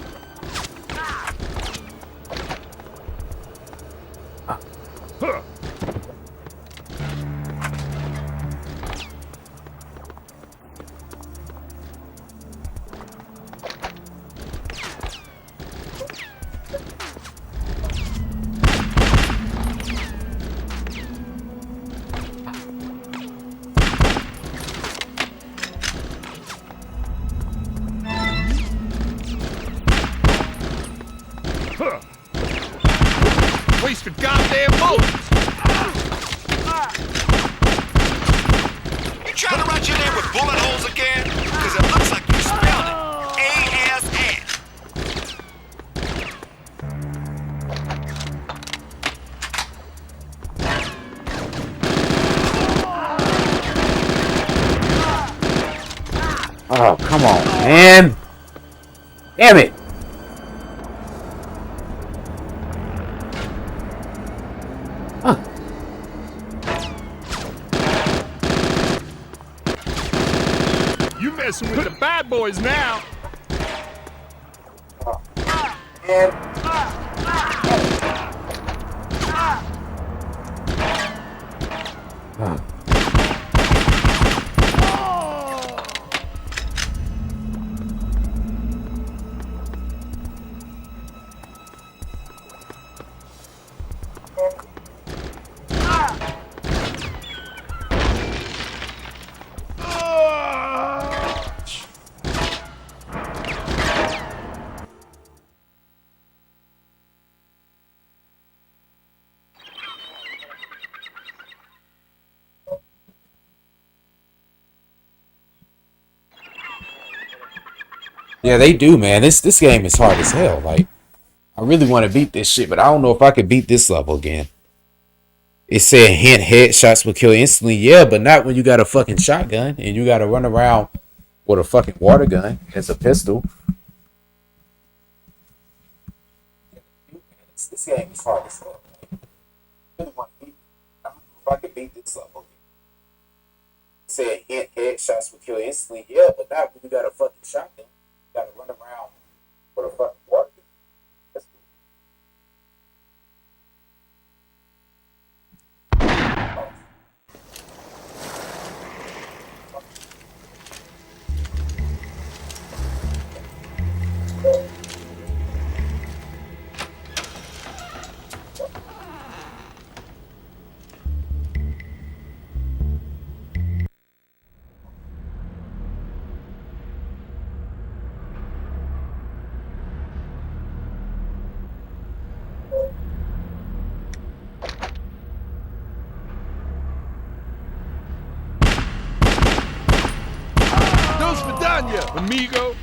Huh. Huh. Wasted goddamn bullets. You trying to write your name with bullet holes again? Because it looks like you spelled it. A-S-S. Oh, come on, man. Damn it. Huh. You messing with the bad boys now. Yeah, they do, man. This game is hard as hell. Like, I really want to beat this shit, but I don't know if I could beat this level again. It said hint headshots will kill instantly. Yeah, but not when you got a fucking shotgun and you got to run around with a fucking water gun as a pistol. This game is hard as hell. I really want to beat it. I don't know if I could beat this level. It said hint headshots will kill instantly. Yeah, but not when you got a fucking shotgun. You got to run around with a fucking water gun. That's cool. Dos vidania, amigo.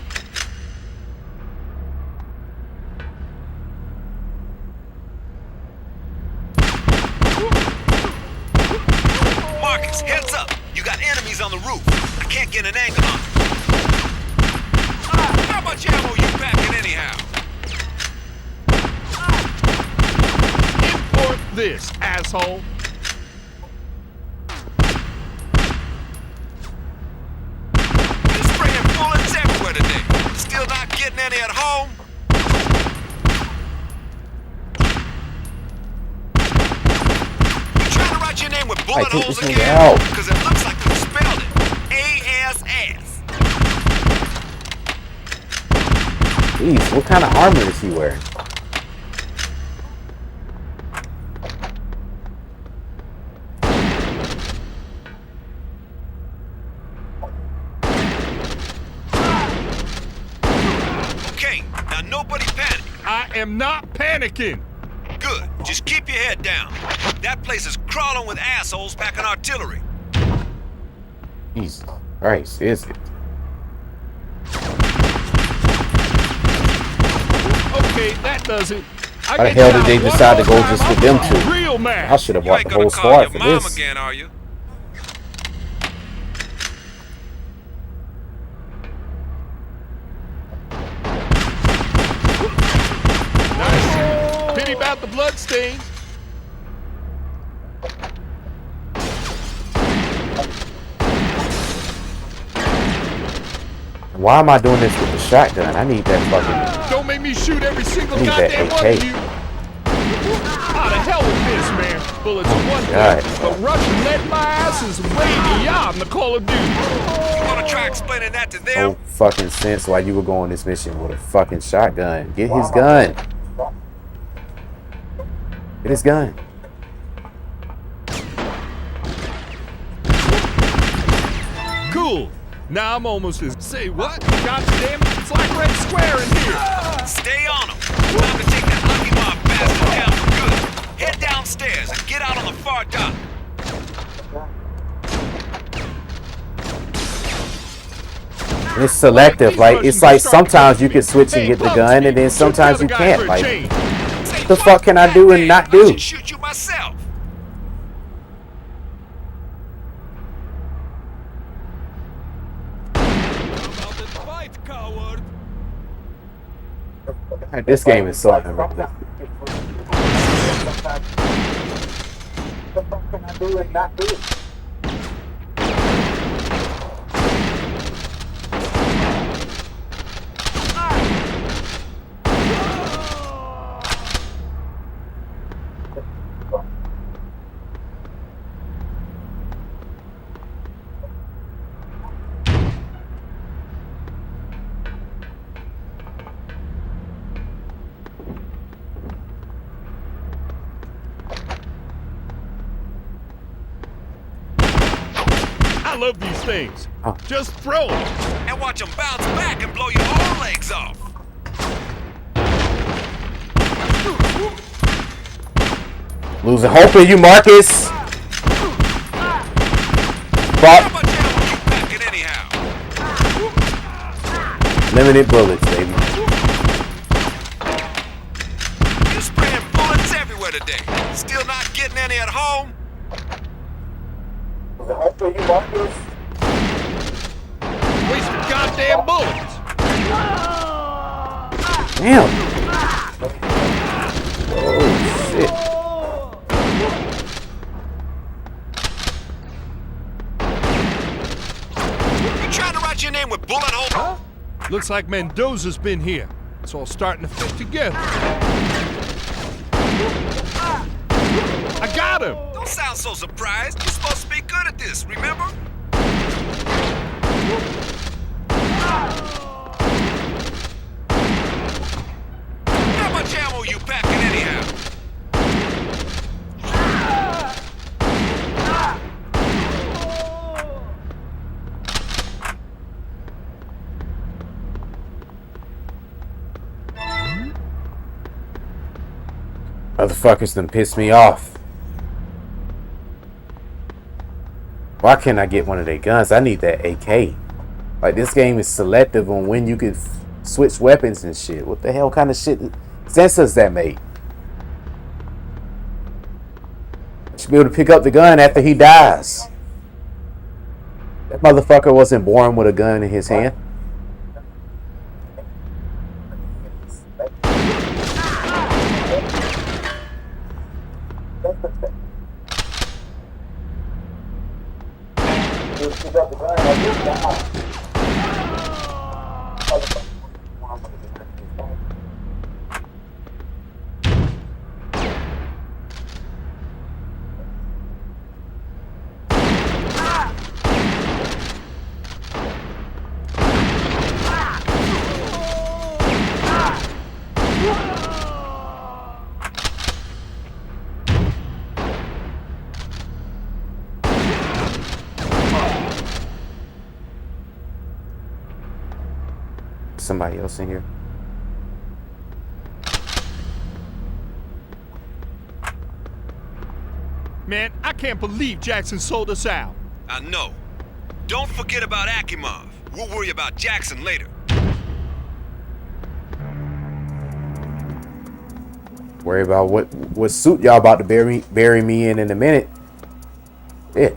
Marcus, heads up. You got enemies on the roof. I can't get an angle on them. How much ammo you packing anyhow? Import this, asshole. You're spraying bullets everywhere today. Still not getting any at home? You trying to write your name with bullet take holes this nigga again? out. Because it looks like you spelled it. A-S-S. Jeez, what kind of armor is he wearing? Okay, now nobody panic. I am not panicking. Good. Just keep your head down. That place is crawling with assholes packing artillery. Jesus Christ, is it? Okay, that does it. Why the hell did they decide to go just with them two? Real man. I should have You bought ain't the gonna whole call squad your for mom this. again, are you? Nice. Pity about the blood stain. Why am I doing this with the shotgun? I need that fucking. Don't make me shoot every single Need that goddamn one AK. of you. How the hell with this, man? Bullets are one God. thing, but Russian lead my ass is way beyond the Call of Duty. You wanna try explaining that to them? No fucking sense why you would go on this mission with a fucking shotgun. Get his gun. Get his gun. Cool. Now I'm almost as... Say what? God damn it, it's like Red Square in here. Stay on them. Time to take that lucky mob bastard down for good. Head downstairs and get out on the far dock. It's selective. Like, it's like sometimes you can switch and get the gun, and then sometimes you can't. Like, what the fuck can I do and not I do? should shoot you myself. This game is so unreal. I love these things. Oh. Just throw them. And watch them bounce back and blow your own legs off. Losing hope in you, Marcus. How Fuck. much ammo you packing anyhow? Limited bullets, baby. You spraying bullets everywhere today. Still not getting any at home? Wasting goddamn bullets. Damn. Oh shit. You trying to write your name with bullet holes? Looks like Mendoza's been here. It's all starting to fit together. I got him! Don't sound so surprised. You're supposed to be good at this, remember? How much ammo you packing anyhow? Motherfuckers done pissed me off. Why can't I get one of their guns? I need that AK. Like, this game is selective on when you can switch weapons and shit. What the hell kind of shit sense does that make? I should be able to pick up the gun after he dies. That motherfucker wasn't born with a gun in his hand. Somebody else in here. Man, I can't believe Jackson sold us out. I know. Don't forget about Akimov. We'll worry about Jackson later. Worry about what suit y'all about to bury me in a minute. Yeah.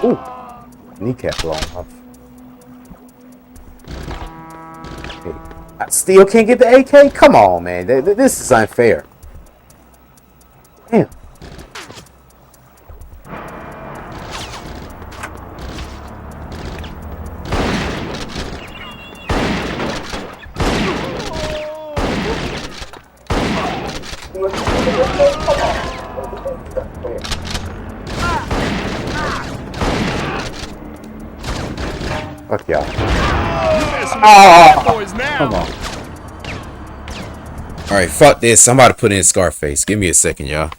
Ooh, kneecap blown off. Hey, I still can't get the AK? Come on, man. This is unfair. Damn. Fuck y'all. Bad Boys now. Come on. Alright, fuck this. Somebody put in Scarface. Give me a second, y'all.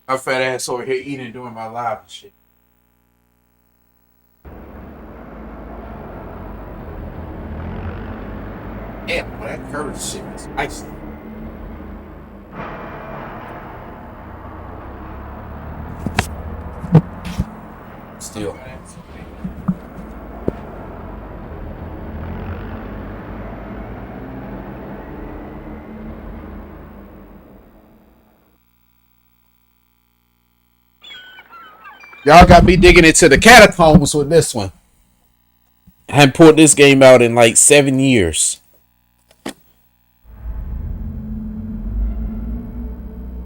My fat ass over here eating during my live and shit. Yeah, boy, that curry shit is spicy. Still. Y'all got me digging into the catacombs with this one. I haven't pulled this game out in like 7 years.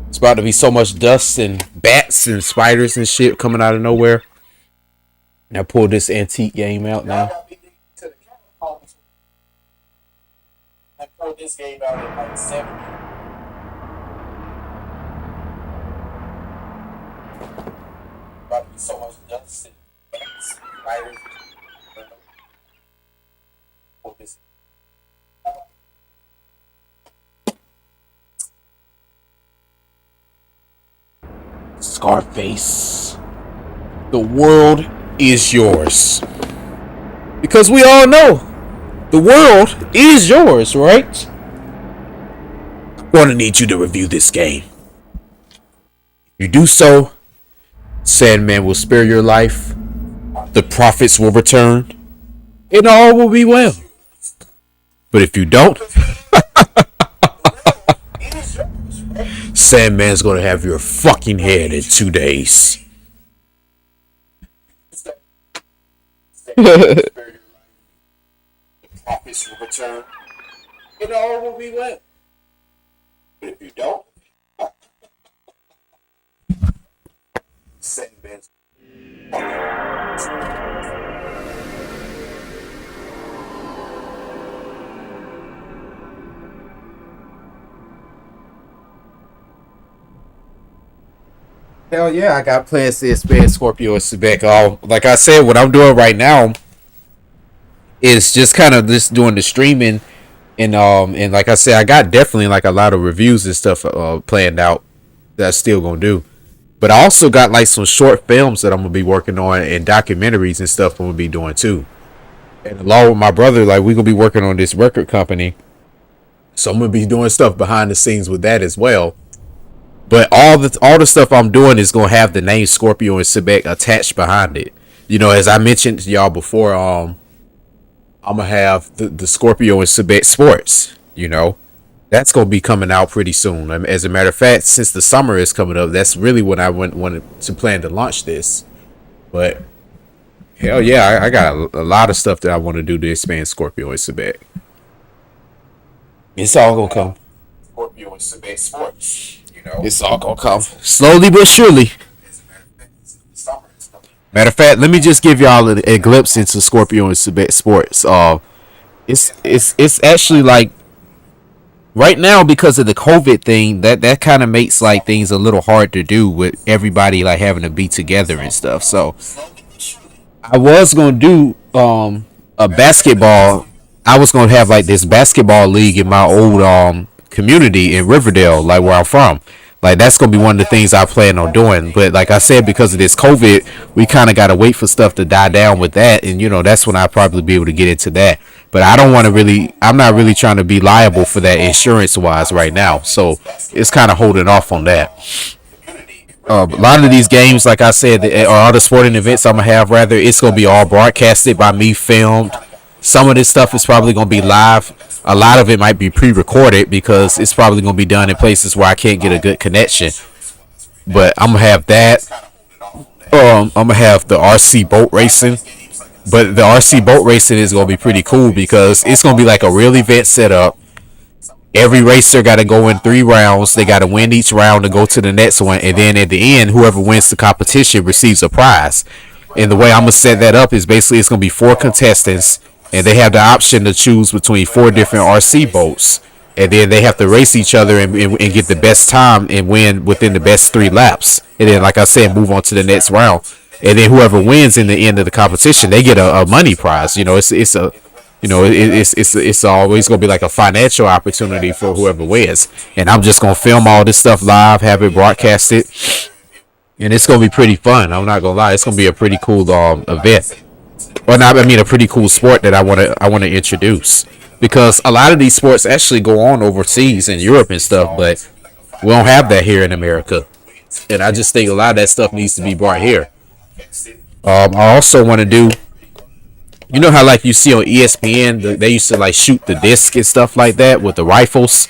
It's about to be so much dust and bats and spiders and shit coming out of nowhere. I pulled this antique game out now. I pulled this game out in like 7 years. About to be so much dust and bats and spiders. This. Scarface. The world is yours. Because we all know the world is yours, right? I'm going to need you to review this game. If you do so, Sandman will spare your life. The profits will return. And all will be well. But if you don't, Sandman's gonna have your fucking head in 2 days. The profits will return. It all will be well. But if you don't, Sandman's. Hell yeah, I got plans to expand Scorpio&Sebek. Like I said, what I'm doing right now is just kind of just doing the streaming, and like I said, I got definitely like a lot of reviews and stuff planned out that I still gonna do. But I also got like some short films that I'm gonna be working on and documentaries and stuff I'm gonna be doing too. And along with my brother, like we're gonna be working on this record company, so I'm gonna be doing stuff behind the scenes with that as well. But all the stuff I'm doing is gonna have the name Scorpio&Sebek attached behind it. You know, as I mentioned to y'all before, I'm gonna have the Scorpio&Sebek Sports. You know, that's gonna be coming out pretty soon. As a matter of fact, since the summer is coming up, that's really when I wanted to plan to launch this. But hell yeah, I got a lot of stuff that I want to do to expand Scorpio&Sebek. It's all gonna come. Scorpio&Sebek Sports. It's all gonna come slowly but surely. Matter of fact, let me just give y'all a glimpse into Scorpio&Sebek Sports. It's actually like right now because of the COVID thing that kind of makes like things a little hard to do with everybody like having to be together and stuff. So I was gonna do a basketball. I was gonna have like this basketball league in my old community in Riverdale, like where I'm from. Like that's gonna be one of the things I plan on doing. But like I said, because of this COVID, we kind of gotta wait for stuff to die down with that, and you know that's when I'll probably be able to get into that. But I don't want to really. I'm not really trying to be liable for that insurance wise right now, so it's kind of holding off on that. A lot of these games, like I said, or all the sporting events I'm gonna have, rather, it's gonna be all broadcasted by me, filmed. Some of this stuff is probably gonna be live. A lot of it might be pre-recorded because it's probably gonna be done in places where I can't get a good connection. But I'm gonna have that. I'm gonna have the RC boat racing. But the RC boat racing is gonna be pretty cool because it's gonna be like a real event setup. Every racer got to go in 3 rounds. They got to win each round to go to the next one, and then at the end, whoever wins the competition receives a prize. And the way I'm gonna set that up is basically it's gonna be 4 contestants, and they have the option to choose between 4 different RC boats, and then they have to race each other and get the best time and win within the best 3 laps. And then, like I said, move on to the next round. And then whoever wins in the end of the competition, they get a money prize. You know, it's It's always gonna be like a financial opportunity for whoever wins, and I'm just gonna film all this stuff live, have it broadcasted, and it's gonna be pretty fun. I'm not gonna lie, it's gonna be a pretty cool event, or not. I mean, a pretty cool sport that I wanna introduce, because a lot of these sports actually go on overseas in Europe and stuff, but we don't have that here in America, and I just think a lot of that stuff needs to be brought here. I also want to do, how like you see on ESPN, they used to like shoot the disc and stuff like that with the rifles.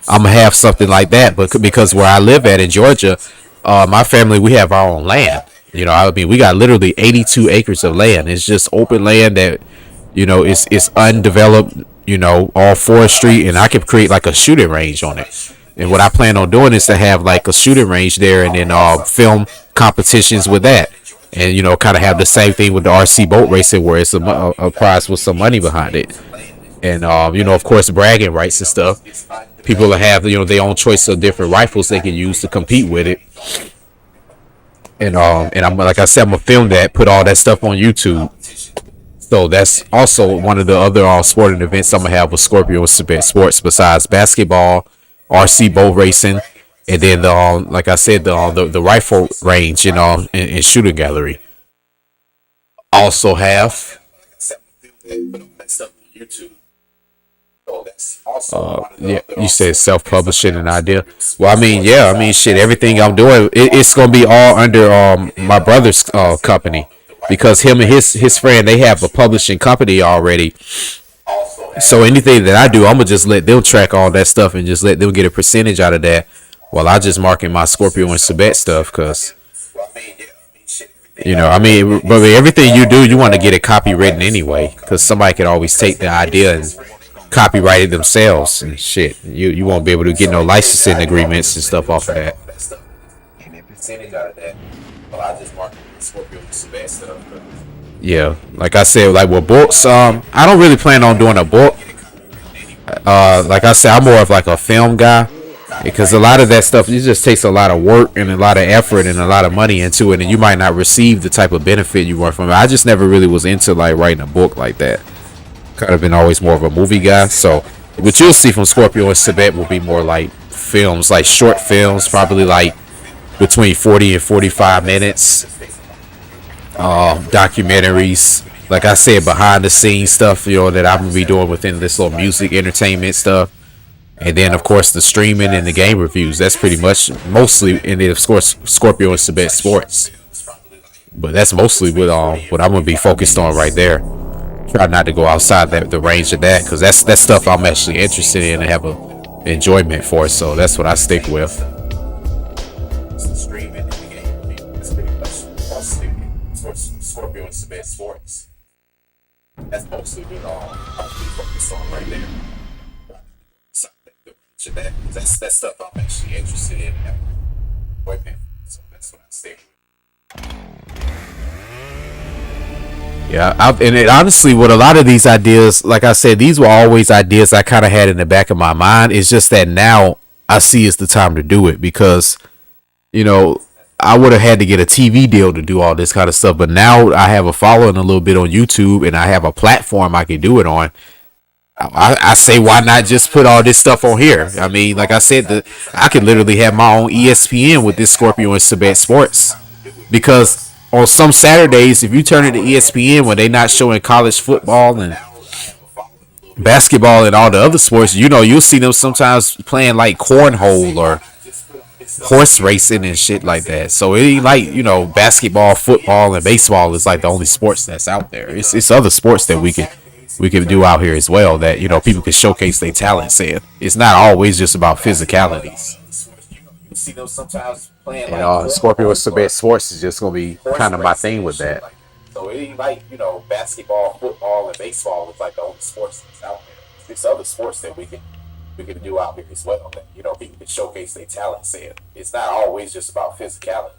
I'm gonna have something like that, but because where I live at in Georgia, my family, we have our own land. I mean, we got literally 82 acres of land. It's just open land that, it's undeveloped. All forestry, and I could create like a shooting range on it. And what I plan on doing is to have like a shooting range there, and then film competitions with that, and kind of have the same thing with the RC boat racing, where it's a prize with some money behind it, and of course, bragging rights and stuff. People that have their own choice of different rifles they can use to compete with it, and I'm like I said, I'm gonna film that, put all that stuff on YouTube. So that's also one of the other sporting events I'm gonna have with Scorpio&Sebek Sports, besides basketball, RC boat racing, and then like I said, the rifle range, and shooting gallery. Also have yeah, you said self-publishing an idea. Well, I mean, yeah, I mean, shit, everything I'm doing, it's gonna be all under my brother's company, because him and his friend, they have a publishing company already. So anything that I do, I'm gonna just let them track all that stuff and just let them get a percentage out of that, while I just market my Scorpio&Sebek stuff, because I mean, but everything you do, you want to get it copywritten anyway, because somebody could always take the idea and copyright it themselves and shit. You won't be able to get no licensing agreements and stuff off of that. Yeah, like I said, like with books, I don't really plan on doing a book. Like I said, I'm more of like a film guy, because a lot of that stuff, it just takes a lot of work and a lot of effort and a lot of money into it, and you might not receive the type of benefit you want from it. I just never really was into like writing a book like that. Kind of been always more of a movie guy. So what you'll see from Scorpio&Sebek will be more like films, like short films, probably like between 40 and 45 minutes. Documentaries, like I said, behind the scenes stuff, that I'm gonna be doing within this little music entertainment stuff. And then of course the streaming and the game reviews. That's pretty much mostly in the, of course, Scorpio&Sebek Sports. But that's mostly what I'm gonna be focused on right there. Try not to go outside the range of that, because that's stuff I'm actually interested in and have a enjoyment for. So that's what I stick with. Scorpio&Sebek Sports. That's mostly what I'm focused on right there. That's stuff I'm actually interested in. So that's what I stick with. Yeah, and it, honestly, with a lot of these ideas, like I said, these were always ideas I kind of had in the back of my mind. It's just that now I see it's the time to do it, because, I would have had to get a TV deal to do all this kind of stuff. But now I have a following a little bit on YouTube, and I have a platform I can do it on. I say, why not just put all this stuff on here? I mean, like I said, I could literally have my own ESPN with this Scorpio&Sebek Sports, because on some Saturdays, if you turn it to ESPN when they not showing college football and basketball and all the other sports, you'll see them sometimes playing like cornhole or horse racing and shit like that. So it ain't like, basketball, football, and baseball is like the only sports that's out there. It's other sports that we can do out here as well, that people can showcase their talents in. It's not always just about physicalities. You see them sometimes playing, and Scorpio&Sebek Sports is just gonna be kind of my thing with that. So it ain't like, basketball, football, and baseball is like the only sports that's out there. It's other sports that we can do out here as well, that people can showcase their talents in. It's not always just about physicality.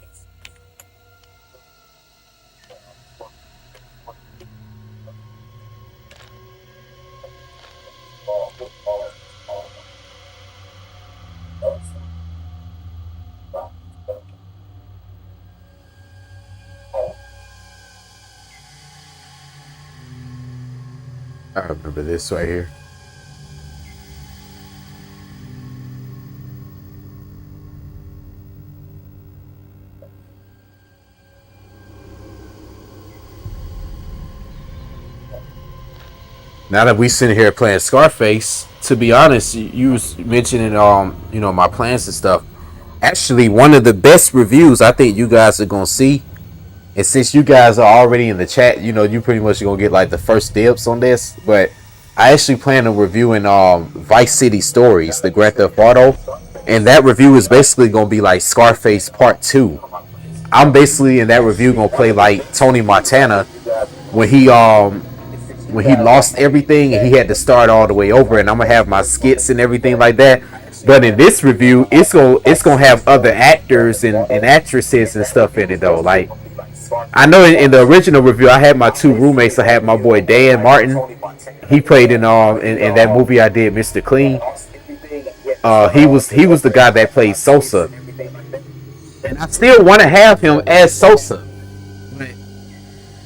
I remember this right here. Now that we sitting here playing Scarface, to be honest, you was mentioning you know, my plans and stuff. Actually, one of the best reviews I think you guys are gonna see, and since you guys are already in the chat, you know, you pretty much gonna get like the first dibs on this. But I actually plan on reviewing Vice City Stories, the Grand Theft Auto, and that review is basically gonna be like Scarface Part 2. I'm basically in that review gonna play like Tony Montana when he lost everything and he had to start all the way over, and I'm gonna have my skits and everything like that. But in this review, it's gonna have other actors and actresses and stuff in it though. Like I know in the original review, I had my two roommates. I had my boy Dan Martin. He played in that movie I did, Mr. Clean. He was the guy that played Sosa, and I still want to have him as Sosa.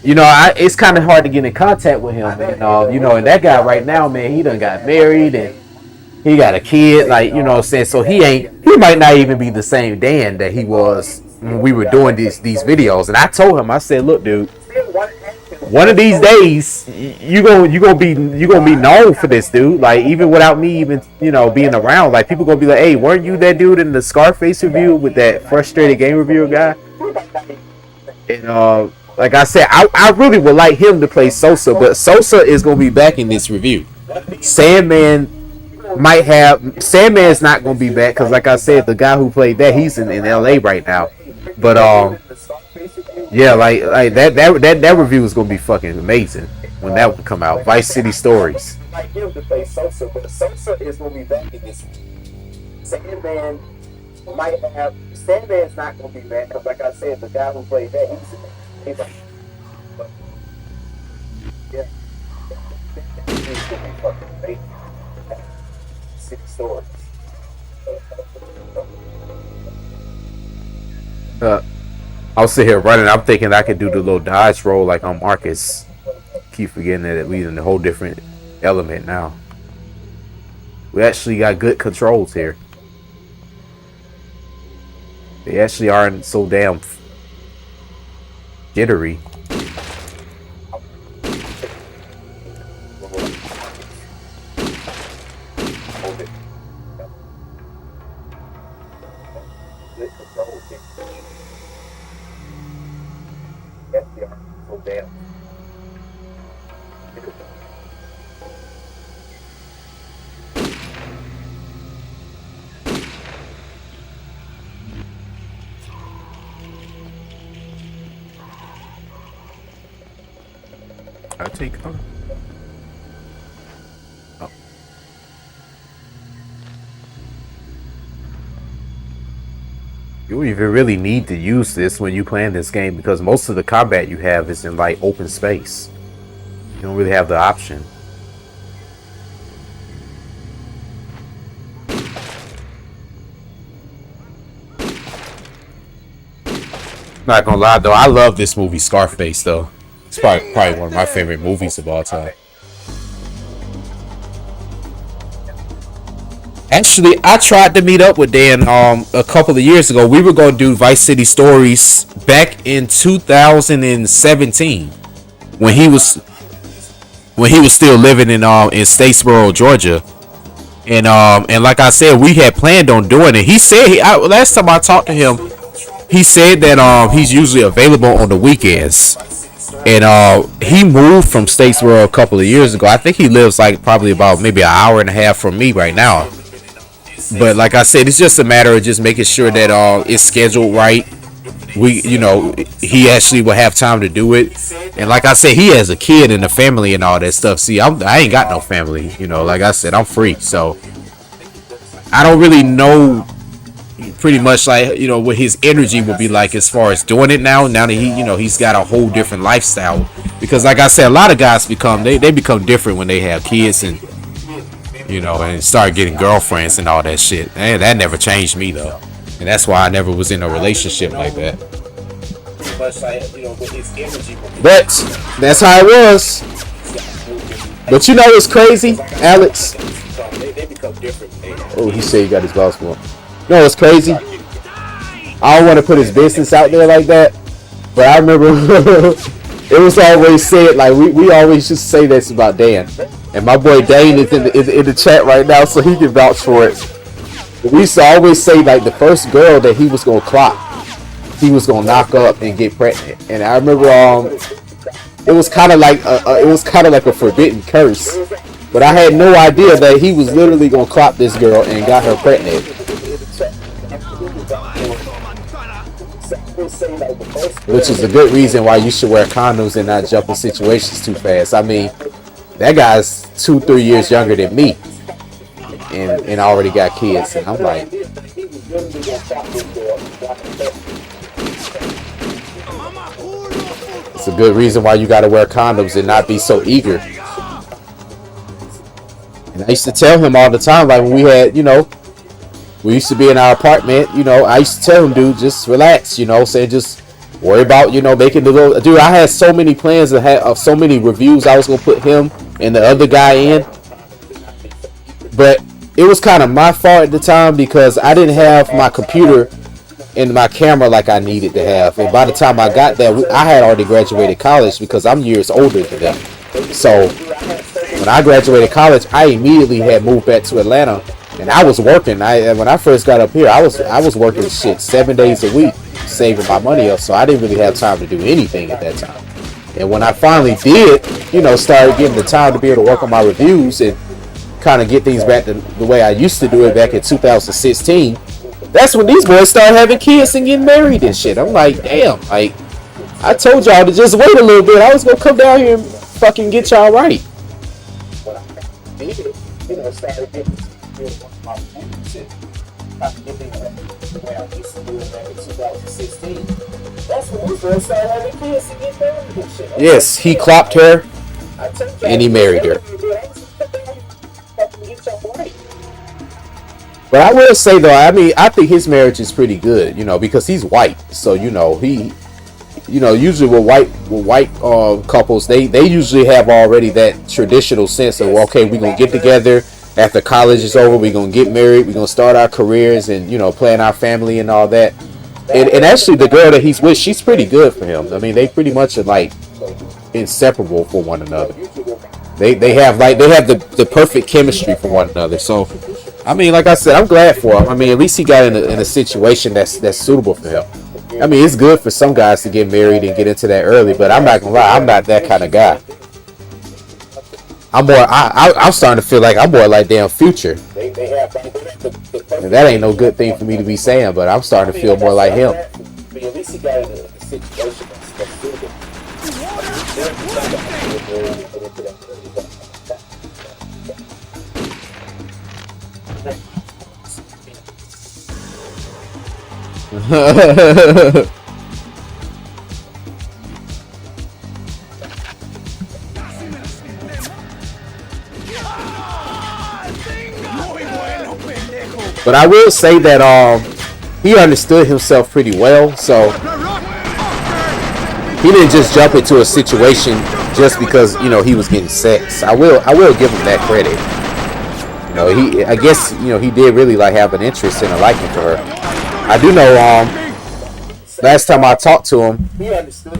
You know, it's kind of hard to get in contact with him, and you know, and that guy right now, man, he done got married and he got a kid, like, you know what I'm saying. So he might not even be the same Dan that he was when we were doing these videos. And I told him, I said, look, dude, one of these days you gonna be known for this, dude. Like, even without me even, you know, being around, like, people gonna be like, hey, weren't you that dude in the Scarface review with that frustrated game reviewer guy? And like I said, I really would like him to play Sosa, but Sosa is gonna be back in this review. Sandman's not gonna be back because, like I said, the guy who played that, he's in LA right now. But yeah, like that review is gonna be fucking amazing when that one come out. Vice City Stories. Like him to play Sosa, but Sosa is gonna be back in this. Sandman's not gonna be back because, like I said, the guy who played that, he's in. But, yeah. City Stories. I'll sit here running. I'm thinking I could do the little dodge roll like on Marcus. Keep forgetting that we in a whole different element now. We actually got good controls here. They actually aren't so damn jittery. I take oh. You don't even really need to use this when you playing this game because most of the combat you have is in like open space. You don't really have the option. Not gonna lie though, I love this movie Scarface though. It's probably one of my favorite movies of all time. Actually, I tried to meet up with Dan a couple of years ago. We were going to do Vice City Stories back in 2017 when he was still living in Statesboro, Georgia. And like I said, we had planned on doing it. He said last time I talked to him, he said that he's usually available on the weekends. And he moved from Statesboro a couple of years ago. I think he lives like probably about maybe an hour and a half from me right now. But like I said, it's just a matter of just making sure that it's scheduled right. He actually will have time to do it. And like I said, he has a kid and a family and all that stuff. See, I ain't got no family. Like I said, I'm free. So I don't really know pretty much like, what his energy will be like as far as doing it now that he's got a whole different lifestyle. Because like I said, a lot of guys become different when they have kids and and start getting girlfriends and all that shit. And that never changed me though. And that's why I never was in a relationship like that. But that's how it was. But you know what's crazy, Alex? Oh, he said he got his boss for him. You know what's crazy? I don't want to put his business out there like that, but I remember it was always said, like, we always just say this about Dan. And my boy Dane is in the chat right now, so he can vouch for it. But we used to always say, like, the first girl that he was going to clock, he was going to knock up and get pregnant. And I remember it was kind of like a forbidden curse. But I had no idea that he was literally going to clock this girl and got her pregnant. Which is a good reason why you should wear condoms and not jump in situations too fast. I mean, that guy's 2-3 years younger than me, and already got kids, and I'm like, it's a good reason why you got to wear condoms and not be so eager. And I used to tell him all the time, like when we had, we used to be in our apartment, I used to tell him, dude, just relax, say just worry about, making the little, dude, I had so many plans of so many reviews I was going to put him and the other guy in, but it was kind of my fault at the time because I didn't have my computer and my camera like I needed to have, and by the time I got there, I had already graduated college because I'm years older than them. So when I graduated college, I immediately had moved back to Atlanta, and I was working. When I first got up here, I was working 7 days a week, saving my money up, so I didn't really have time to do anything at that time. And when I finally did, started getting the time to be able to work on my reviews and kind of get things back to the way I used to do it back in 2016, that's when these boys started having kids and getting married and shit. I'm like, damn, like, I told y'all to just wait a little bit. I was gonna come down here and fucking get y'all right. Started getting my reviews and the way I used to do it back in 2016. That's when we first started having kids and get married and shit. Yes, he clocked her and he married her. But I will say though, I mean, I think his marriage is pretty good, because he's white. So, he, usually with white couples, they usually have already that traditional sense of, okay, we're going to get together after college is over. We're going to get married. We're going to start our careers and, plan our family and all that. And actually the girl that he's with, she's pretty good for him. I mean, they pretty much are like inseparable for one another. They have the perfect chemistry for one another. So, I mean, like I said, I'm glad for him. I mean, at least he got in a situation that's suitable for him. I mean, it's good for some guys to get married and get into that early, but I'm not gonna lie, I'm not that kind of guy. I'm starting to feel like I'm more like damn Future. And that ain't no good thing for me to be saying, but I'm starting to feel more like him. At least he got in a situation that's suitable. But I will say that he understood himself pretty well, so he didn't just jump into a situation just because he was getting sex. I will give him that credit. I guess he did really like have an interest and a liking for her. I do know last time I talked to him,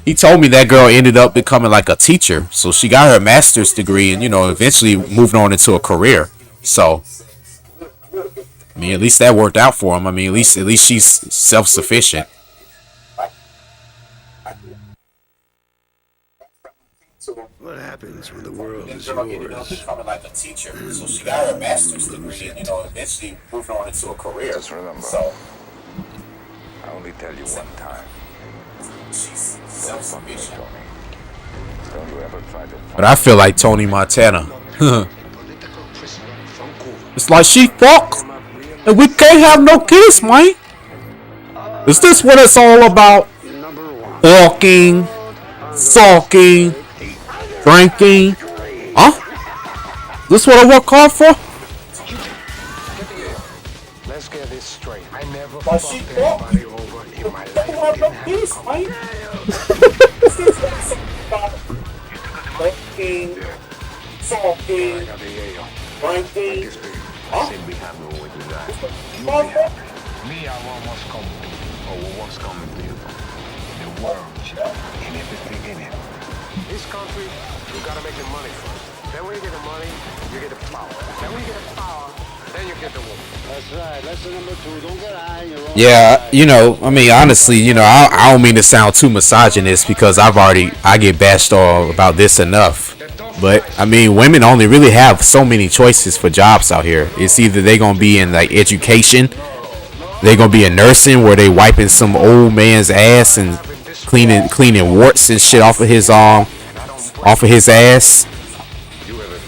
he told me that girl ended up becoming like a teacher. So she got her master's degree and eventually moved on into a career. So I mean, at least that worked out for him. I mean, at least she's self-sufficient. What happens when the world is yours? Becoming like a teacher, so she got her master's degree and eventually moved on into a career. Just remember, so I only tell you one time. She's self-sufficient. Don't you ever try to find But I feel like Tony Montana. It's like she fuck, and we can't have no kids, man. Is this what it's all about? Fucking, sulking, drinking, huh? This what I work hard for? Let's get this straight. I never fucked anybody over in my life. I got the Yale. Like this big. I said be happy with what you got. You be happy. Me, I want what's coming. Or what's coming to you. The world, and everything in it. This country, you gotta make the money first. Then when you get the money, you get the power. Then when you get the power, then you get the woman. That's right. Lesson number 2. Don't get high in your own. Yeah, you know, I mean, honestly, you know, I don't mean to sound too misogynist because I get bashed all about this enough. But I mean, women only really have so many choices for jobs out here. It's either they gonna be in like education, they gonna be in nursing where they wiping some old man's ass and cleaning warts and shit off of his ass,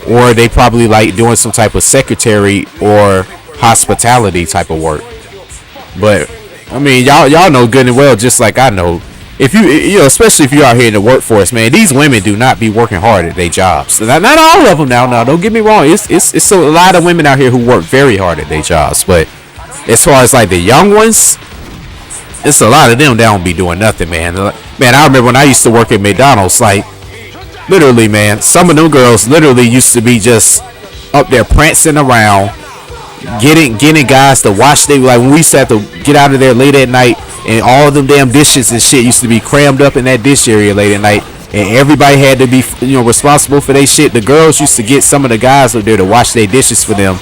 or they probably like doing some type of secretary or hospitality type of work. But I mean, y'all know good and well, just like I know. If you know, especially if you're out here in the workforce, man, these women do not be working hard at their jobs. Not all of them now. Now, don't get me wrong. It's a lot of women out here who work very hard at their jobs. But as far as like the young ones, it's a lot of them that don't be doing nothing, man. Man, I remember when I used to work at McDonald's, like literally, man, some of them girls literally used to be just up there prancing around, getting guys to wash their, like when we used to have to get out of there late at night. And all of them damn dishes and shit used to be crammed up in that dish area late at night. And everybody had to be, you know, responsible for their shit. The girls used to get some of the guys up there to wash their dishes for them.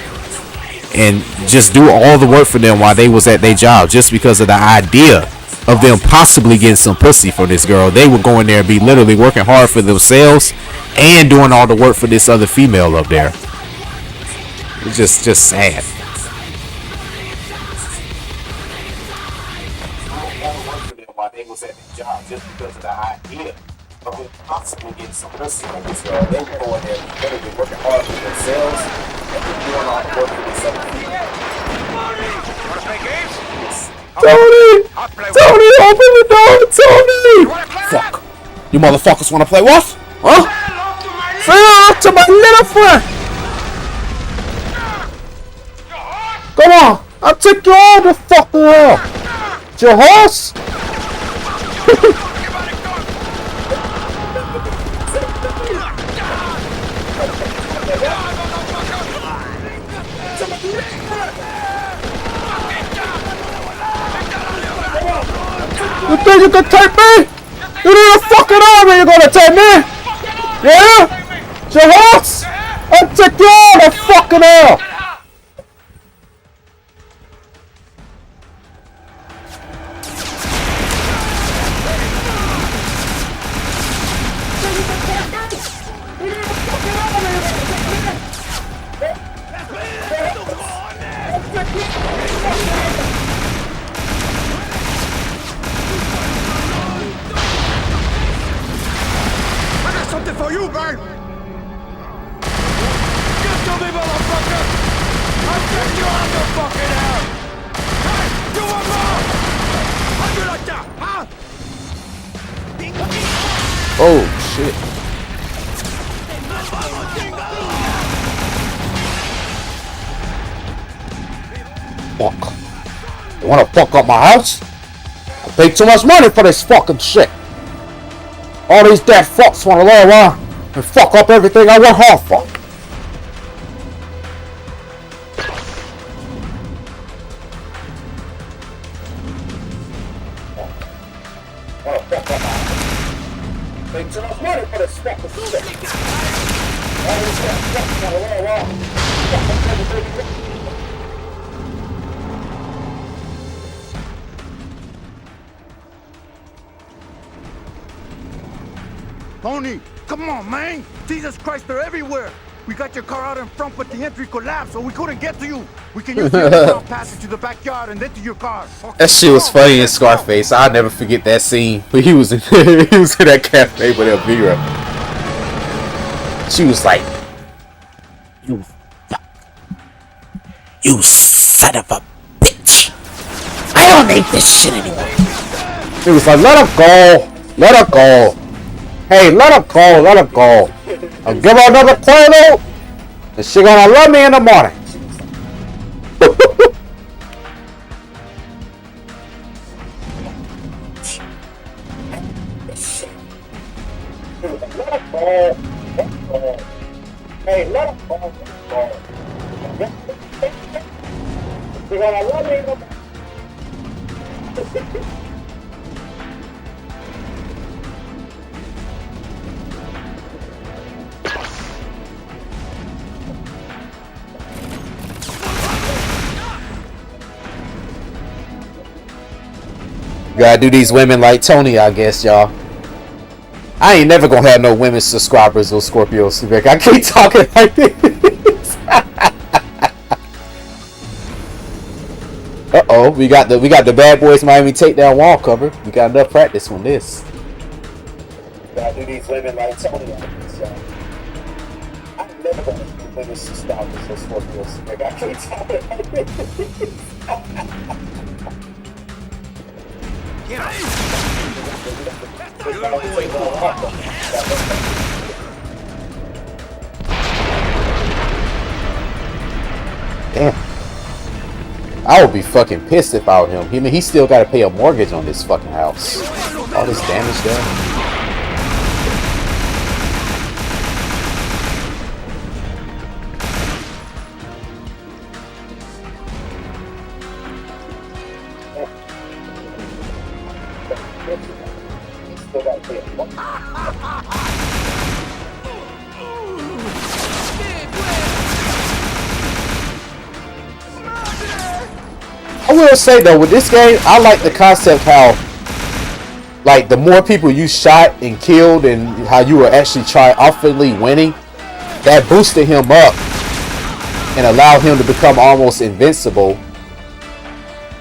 And just do all the work for them while they was at their job. Just because of the idea of them possibly getting some pussy for this girl. They would go in there and be literally working hard for themselves. And doing all the work for this other female up there. It's just sad. While they was at the job, just because of the idea of them possibly getting some pussy on this girl. They were going there, they were working hard for themselves and they're doing all the work for this other female. Wanna play games? Tony, open the door, Tony! Fuck. You motherfuckers wanna play what? Huh? Say hello to my little friend! Come on, I'll take you all the fucking hell! Your horse? You think you can take me? You need a fucking army, you're gonna take me? Yeah? Your horse? I'll take you all the fucking hell! Something for you, man! Give to me, motherfucker! I'll take you out the fucking hell! Hey, you want more? How'd you like that, huh? Oh, shit. Fuck. You wanna fuck up my house? I paid too much money for this fucking shit. All these dead fucks wanna lay around and fuck up everything I work hard for. Wanna fuck up my house? Paid too much money for this fucking shit. All these dead fucks wanna lay around and fuck up everything. Tony, come on, man. Jesus Christ, they're everywhere. We got your car out in front, but the entry collapsed, so we couldn't get to you. We can use the underground passage to the backyard and then to your car. That shit was funny in Scarface. I'll never forget that scene. But he was in that cafe with Elvira. She was like, You son of a bitch. I don't need this shit anymore. He was like, let her go. Let her go. Hey, let her go. Let her go. I'll give her another Quaalude, and she gonna love me in the morning. Hey, let him go. Because I love him. Gotta do these women like Tony, I guess, y'all. I ain't never gonna have no women subscribers on Scorpio&Sebek. I keep talking like this. Uh-oh, we got the Bad Boys Miami Takedown wall cover. We got enough practice on this. Gotta do these women like Tony, I guess, y'all. I'm never gonna have women subscribers on Scorpio&Sebek. I keep talking like this. Damn. I would be fucking pissed if I were him. I mean, he still got to pay a mortgage on this fucking house. All this damage there. I will say though, with this game, I like the concept how, like, the more people you shot and killed and how you were actually triumphantly winning, that boosted him up and allowed him to become almost invincible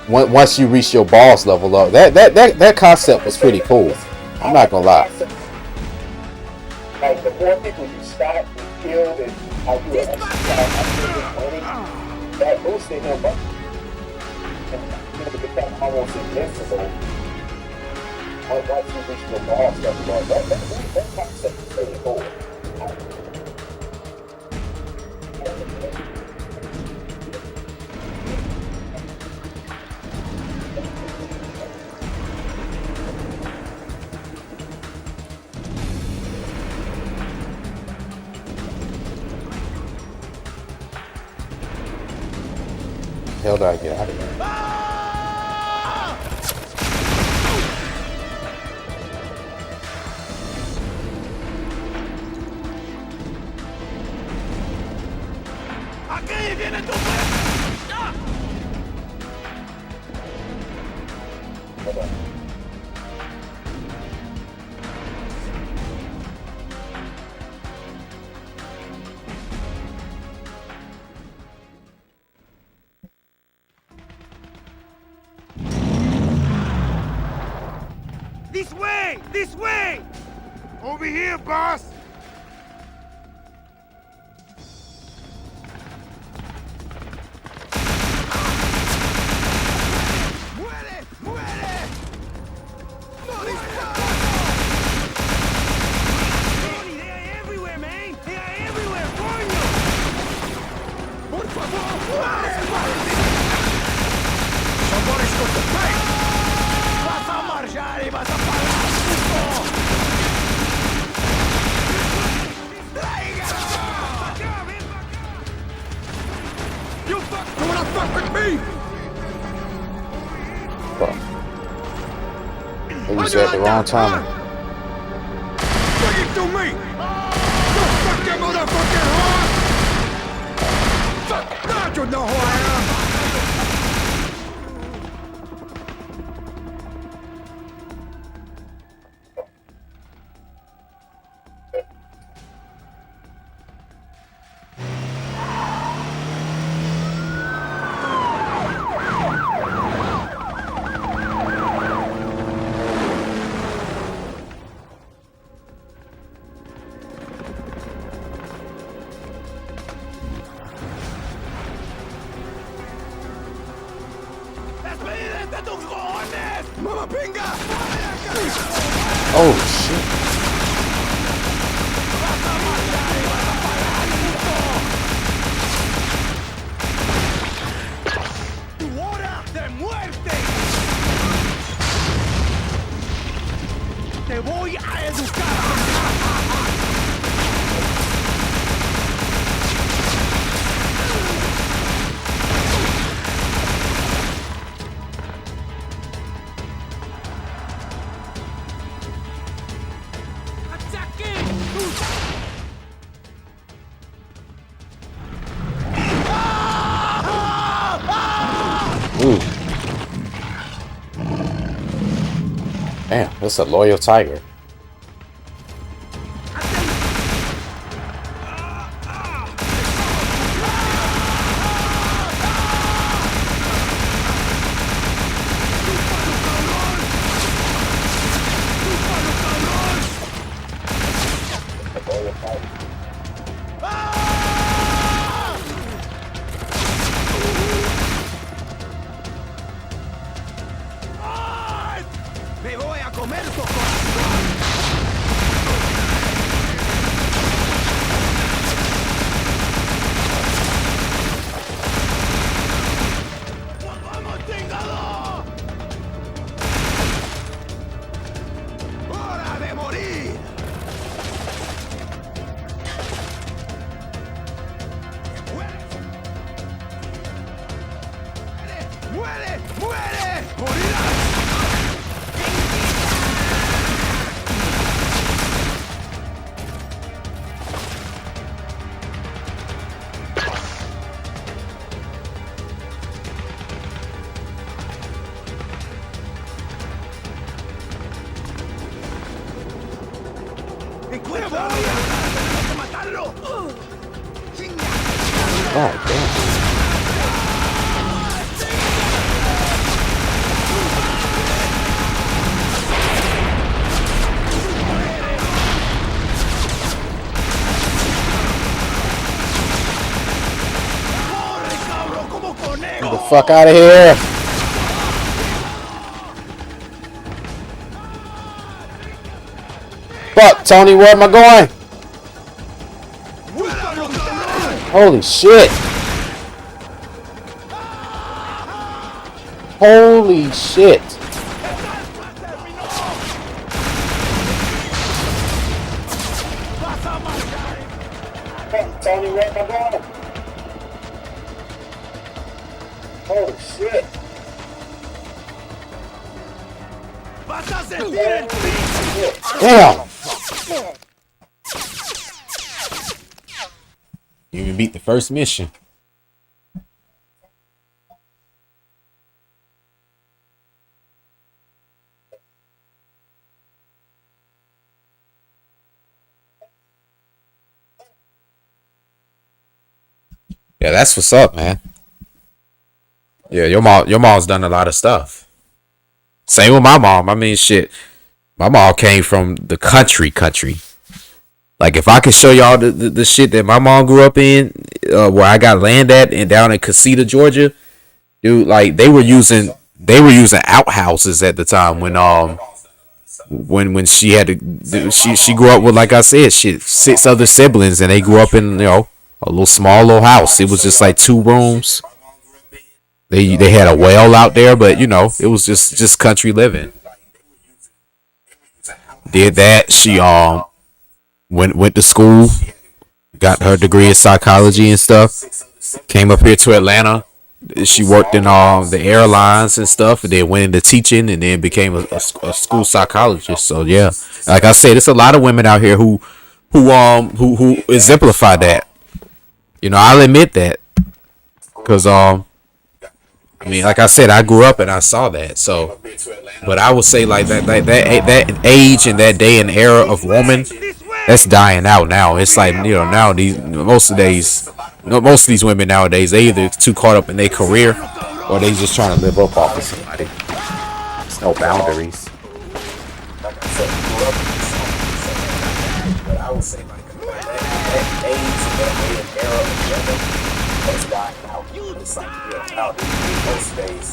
once you reach your boss level up. That concept was pretty cool. I'm not gonna lie. Like, the more people you shot and killed and how you were actually triumphantly winning, that boosted him up. And to become almost invincible once you reach the boss level. That concept is really cool. Hell, do I get out of here? This way! This way! Over here, boss! ¡Muere! ¡Muere! ¡No dispares! Tony, they are everywhere, man! They are everywhere! ¡Coño! ¡Por favor! Somebody's got the pain! ¡Vas a marchar y vas a pagar, puto! You wanna fuck with me? Fuck. It was at the wrong time. Bring it to me! You fucking motherfucking whore! Fuck! Now you know who I am! ¡Mama pinga! Oh shit. ¡Tu hora de muerte! ¡Te voy a educar! That's a loyal tiger. Me voy a comer tu ¡Vamos, chingado! ¡Hora de morir! ¡Muere! ¡Muere! ¡Morirás! ¡Encuentra! ¡Tenemos que matarlo! Oh, damn. ¡Corre, cabrón, como conejo! Get the fuck out of here. Fuck, Tony, where am I going? ¡Búscalo, cabrón! Holy shit. Holy shit. Tony, where am I going? Oh shit. ¡Vas a sentir el pinche! Damn. You even beat the first mission. Yeah, that's what's up, man. Yeah, your mom's done a lot of stuff. Same with my mom. I mean, shit. My mom came from the country. Like, if I could show y'all the shit that my mom grew up in, where I got land at and down in Casita, Georgia, dude, like they were using outhouses at the time when she had to she grew up with, like I said, shit, 6 other siblings, and they grew up in, you know, a little small house. It was just like 2 rooms. They had a well out there, but you know, it was just country living. Did that. She went to school, got her degree in psychology and stuff. Came up here to Atlanta. She worked in the airlines and stuff, and then went into teaching, and then became a school psychologist. So yeah, like I said, there's a lot of women out here who exemplify that. You know, I'll admit that, because I mean, like I said, I grew up and I saw that. So, but I would say like that age and that day and era of woman, that's dying out now. It's like, you know, now most of these women nowadays, they either too caught up in their career or they just trying to live up off of somebody. There's no boundaries. But I would say like that age and that day and era of women has dying out. It's like, you know, nowadays, most days,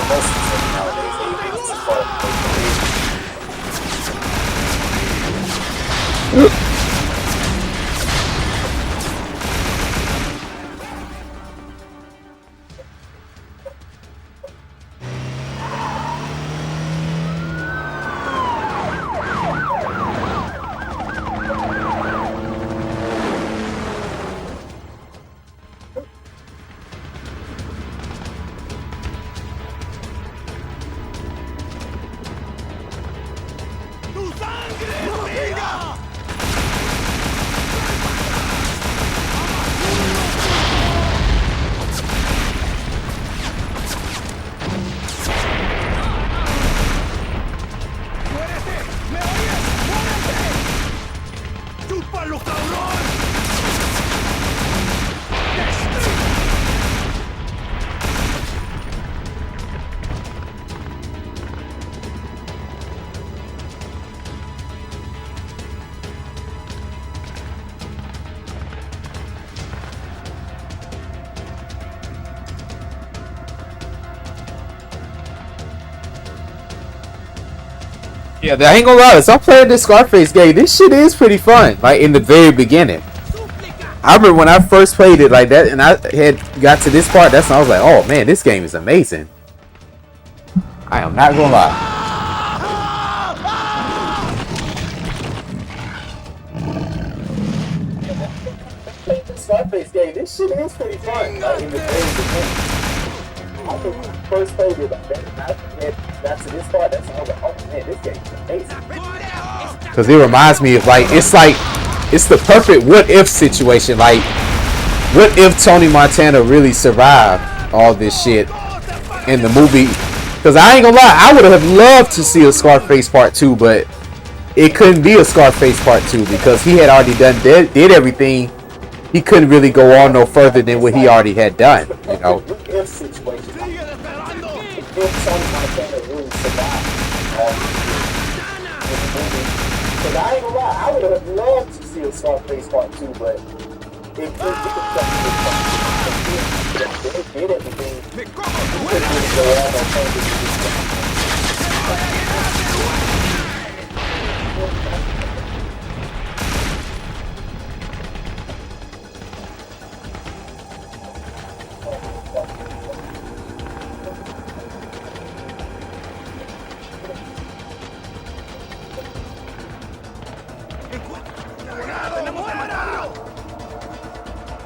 most of the nowadays, they just caught up in their career. ¡Tu sangre es vida! Yeah, I ain't gonna lie. As I'm playing this Scarface game, this shit is pretty fun. Like in the very beginning, I remember when I first played it like that, and I had got to this part. That's when I was like, "Oh man, this game is amazing." I am not gonna lie. Scarface game, this shit is pretty fun. Like in the very beginning, I think when I first played it like that, and I had got to this part. That's when I was like, "Oh man, this game is amazing." Because it reminds me of it's the perfect what if situation. Like, what if Tony Montana really survived all this shit in the movie? Because I ain't gonna lie, I would have loved to see a Scarface Part 2, but it couldn't be a Scarface Part 2 because he had already did everything. He couldn't really go on no further than what he already had done, you know. What if situation? If Tony Montana really survived all this shit in the movie? Because I ain't gonna lie, I would have loved to see a Scarface Part 2, but it did everything. He couldn't really go on no further than this.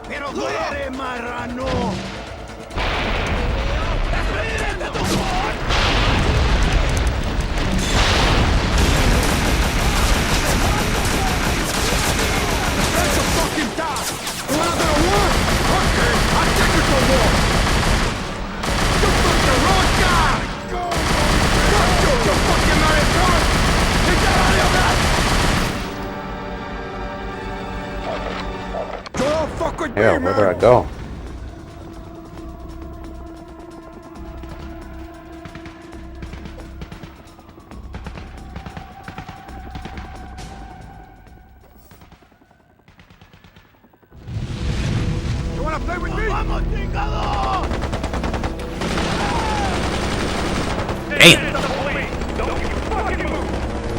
Pero muere, marrano. Yeah, where do I go? You wanna play with me? Damn!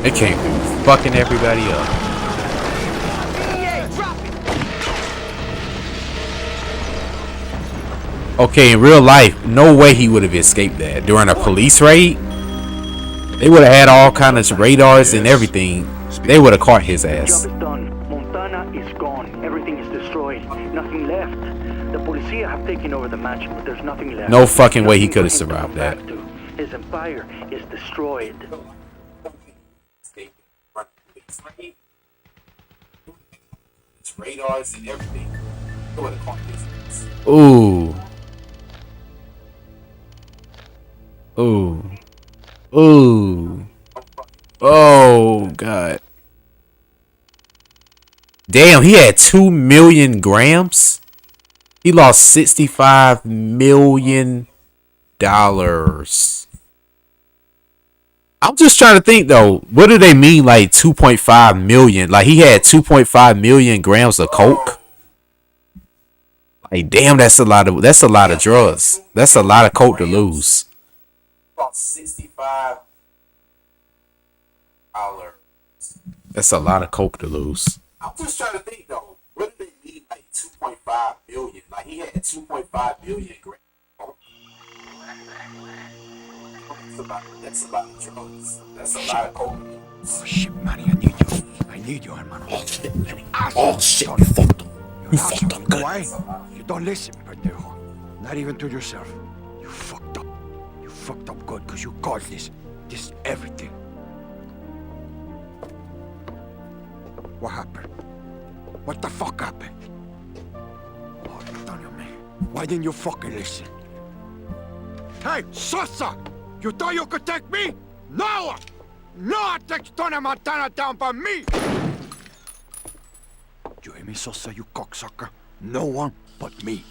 It came fucking everybody up. Okay, in real life, no way he would have escaped that. During a police raid, they would have had all kinds of radars and everything. They would have caught his ass. The job is done. Montana is gone. Everything is destroyed. Nothing left. The policia have taken over the mansion, but there's nothing left. No fucking way he could have survived that. His empire is destroyed. Radars and everything. They would have caught his ass. Ooh. Ooh. Ooh. Oh, God. Damn, he had 2 million grams? He lost $65 million. I'm just trying to think, though. What do they mean, like, 2.5 million? Like, he had 2.5 million grams of coke? Like, damn, that's a lot of drugs. That's a lot of coke to lose. About $65. That's a lot of coke to lose. I'm just trying to think though. What do they mean like 2.5 billion? Like he had 2.5 billion grams. That's a lot of drugs. That's a lot of coke. Oh shit, Manny, I need you, hermano. Oh shit, Manny. Oh shit, you fucked him. You fucked him good. Why? You don't listen, pendejo. Not even to yourself. You fucked up. You fucked up good because you caused this everything. What happened? What the fuck happened? Oh, Antonio, man. Why didn't you fucking listen? Hey, Sosa! You thought you could take me? No! No, I take Tony Montana down by me! me, Sosa, you cocksucker? No one but me.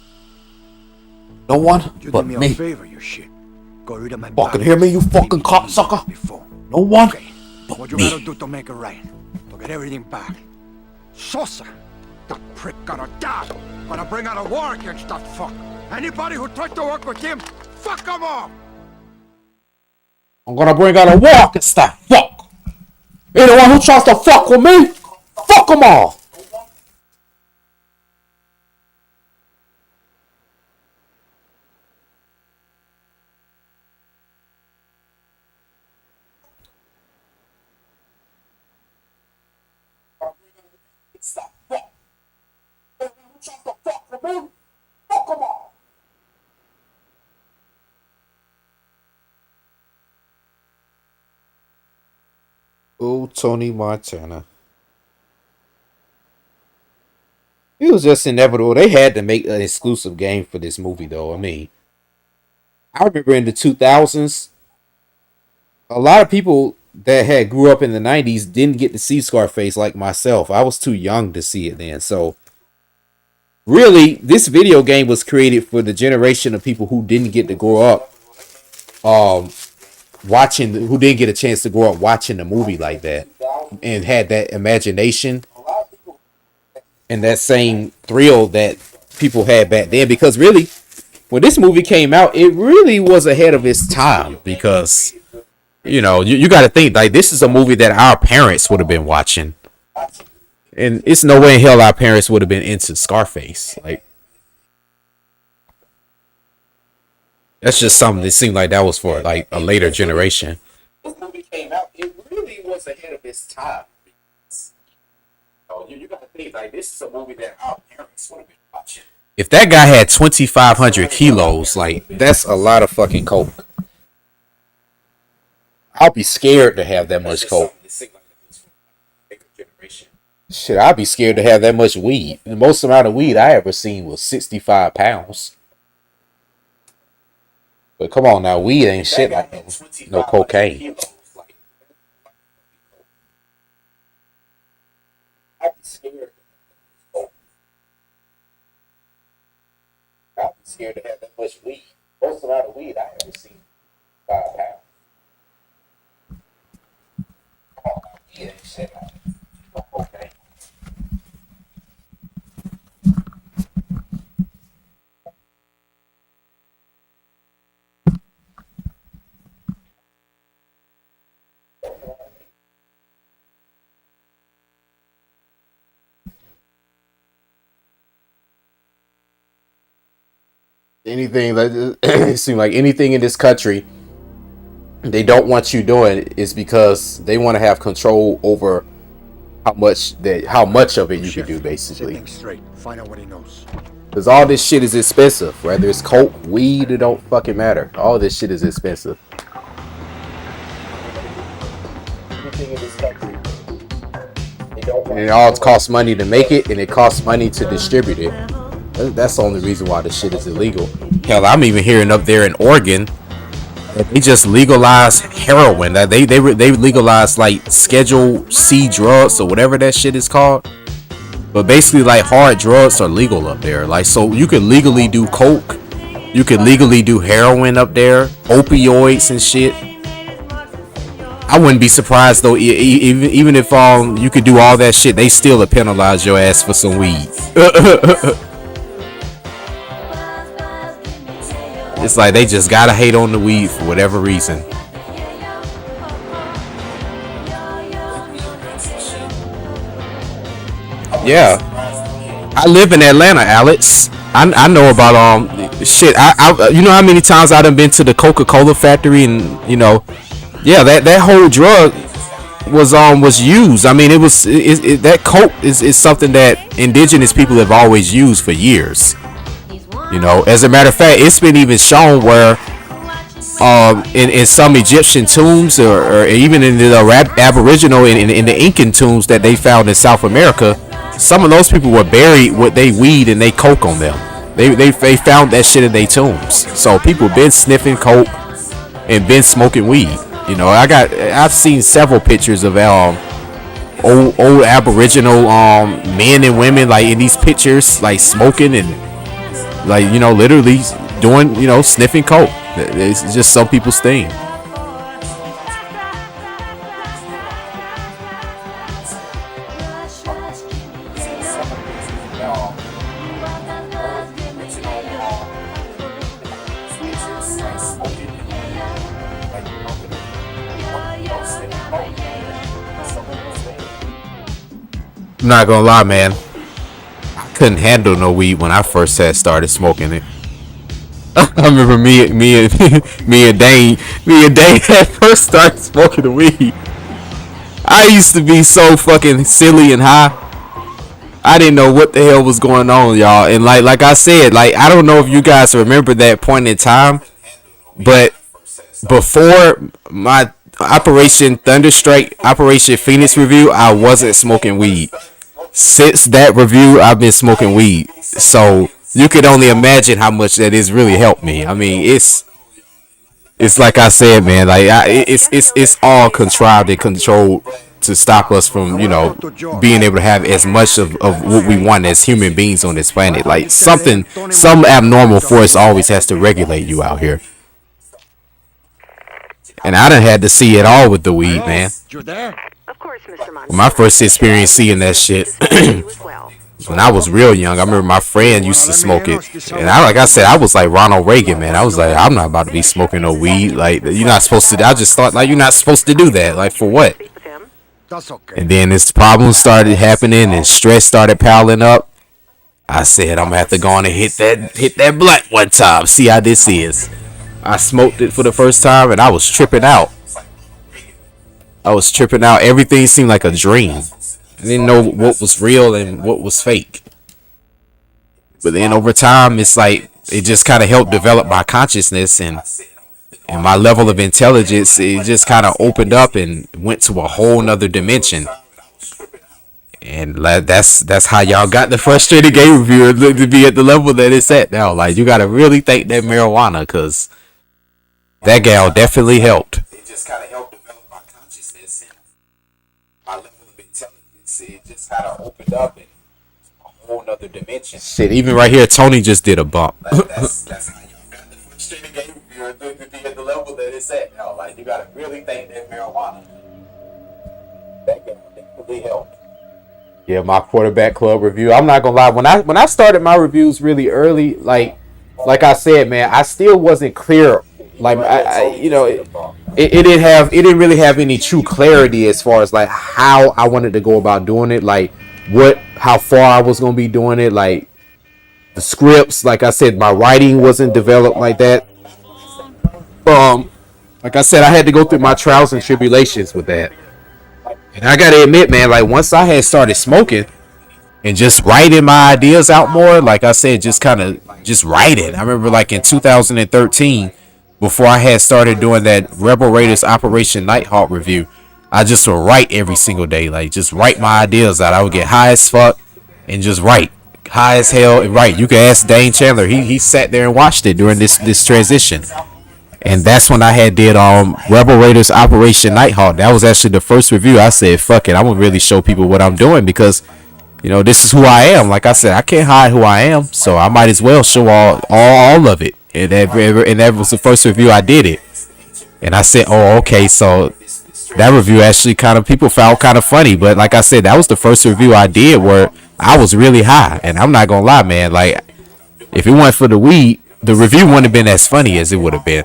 No one You but did me a me. favor, you shit. Got rid of my Fucking back. hear me, you fucking cocksucker? Before. No one Okay. but What you me. gotta do to make it right? To get everything back. Sosa, that prick gonna die. Gonna bring out a war against that fuck. Anybody who tried to work with him, fuck them all. I'm gonna bring out a walk and stuff. Fuck. Anyone who tries to fuck with me, fuck them all. Oh, Tony Montana. It was just inevitable. They had to make an exclusive game for this movie, though. I mean, I remember in the 2000s, a lot of people that had grew up in the 90s didn't get to see Scarface like myself. I was too young to see it then. So, really, this video game was created for the generation of people who didn't get to grow up who didn't get a chance to grow up watching the movie like that and had that imagination and that same thrill that people had back then. Because really, when this movie came out, it really was ahead of its time. Because you got to think, like, this is a movie that our parents would have been watching, and it's no way in hell our parents would have been into Scarface. Like, that's just something that seemed like that was for like a later generation. This movie came out, it really was ahead of its time. You got to think, like, this is a movie that our parents would have been watching. If that guy had 2,500 kilos, like, that's a lot of fucking coke. I'll be scared to have that much coke. Shit, I'd be scared to have that much weed. The most amount of weed I ever seen was 65 pounds. But come on now, weed ain't shit like no cocaine. I'd be scared. I'd be scared to have that much weed. Most amount of weed I ever seen 5 pounds. Come on now, weed ain't shit like no cocaine. Anything that it seems like anything in this country they don't want you doing is because they want to have control over how much of it you can do, basically. Straight. Find out what he knows. Because all this shit is expensive. Whether it's coke, weed, it don't fucking matter. All this shit is expensive. Anything in this country, and it all costs money to make it, and it costs money to distribute it. That's the only reason why this shit is illegal. Hell, I'm even hearing up there in Oregon that they just legalized heroin. That they legalized like Schedule C drugs or whatever that shit is called. But basically, like, hard drugs are legal up there. Like, so you could legally do coke, you could legally do heroin up there, opioids and shit. I wouldn't be surprised though, even if you could do all that shit, they still would penalize your ass for some weed. It's like they just gotta hate on the weed for whatever reason. Yeah, I live in Atlanta, Alex. I know about shit. I you know how many times I done been to the Coca-Cola factory, and yeah, that whole drug was used. I mean, that coke is something that indigenous people have always used for years. As a matter of fact, it's been even shown where in some Egyptian tombs or even in the Aboriginal in the Incan tombs that they found in South America, some of those people were buried with they weed and they coke on them. They found that shit in their tombs. So people been sniffing coke and been smoking weed. I've seen several pictures of old Aboriginal men and women like in these pictures, like smoking and like literally doing sniffing coke. It's just some people's thing. I'm not gonna lie, man. I couldn't handle no weed when I first had started smoking it. I remember me and Dane had first started smoking the weed. I used to be so fucking silly and high. I didn't know what the hell was going on, y'all. And like I said, like I don't know if you guys remember that point in time, but before my Operation Thunderstrike, Operation Phoenix review, I wasn't smoking weed. Since that review, I've been smoking weed. So you could only imagine how much that has really helped me. I mean, it's like I said, man. Like it's all contrived and controlled to stop us from being able to have as much of what we want as human beings on this planet. Like some abnormal force always has to regulate you out here. And I done had to see it all with the weed, man. Of course, Mr. My first experience seeing that shit when I was real young. I remember my friend used to smoke it, and like I said, I was like Ronald Reagan, man. I was like, I'm not about to be smoking no weed. Like you're not supposed to. I just thought like you're not supposed to do that. Like for what? And then this problem started happening, and stress started piling up. I said I'm gonna have to go on and hit that blunt one time. See how this is. I smoked it for the first time, and I was tripping out. Everything seemed like a dream. I didn't know what was real and what was fake. But then over time, it's like it just kind of helped develop my consciousness and my level of intelligence. It just kind of opened up and went to a whole nother dimension. And that's how y'all got the frustrated game reviewer to be at the level that it's at now. Like you gotta really thank that marijuana, because that gal definitely helped. It just kind of helped develop my consciousness and my level of intelligence. It just kind of opened up in a whole nother dimension. Shit, even right here, Tony just did a bump. That's how y'all got the frustrated game reviewer to be at the level that it's at now. Like you gotta really thank that marijuana. That gal definitely helped. Yeah, my quarterback club review. I'm not gonna lie. When I started my reviews really early, like I said, man, I still wasn't clear. Like it didn't really have any true clarity as far as like how I wanted to go about doing it. Like how far I was gonna be doing it. Like the scripts. Like I said, my writing wasn't developed like that. Like I said, I had to go through my trials and tribulations with that. And I gotta admit, man, like once I had started smoking and just writing my ideas out more, like I said, just writing. I remember like in 2013, before I had started doing that Rebel Raiders Operation Nighthawk review, I just would write every single day, like just write my ideas out. I would get high as fuck and just write, high as hell and write. You can ask Dane Chandler. He sat there and watched it during this transition. And that's when I had did Rebel Raiders Operation Nighthawk. That was actually the first review. I said, fuck it, I'm gonna really show people what I'm doing, because this is who I am. Like I said, I can't hide who I am, so I might as well show all of it. And that was the first review I did it. And I said, oh, okay, so that review actually people found kind of funny. But like I said, that was the first review I did where I was really high. And I'm not gonna lie, man, like if it weren't for the weed, the review wouldn't have been as funny as it would have been.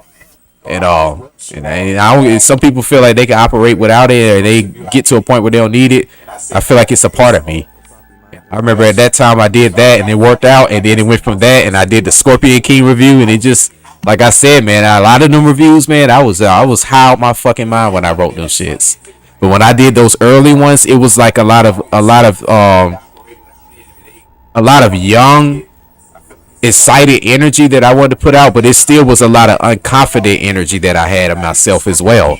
And some people feel like they can operate without it, or they get to a point where they don't need it. I feel like it's a part of me. I remember at that time I did that and it worked out, and then it went from that and I did the Scorpion King review, and it just, like I said, man, a lot of them reviews, man, I was high out my fucking mind when I wrote those shits. But when I did those early ones, it was like a lot of young, excited energy that I wanted to put out, but it still was a lot of unconfident energy that I had of myself as well.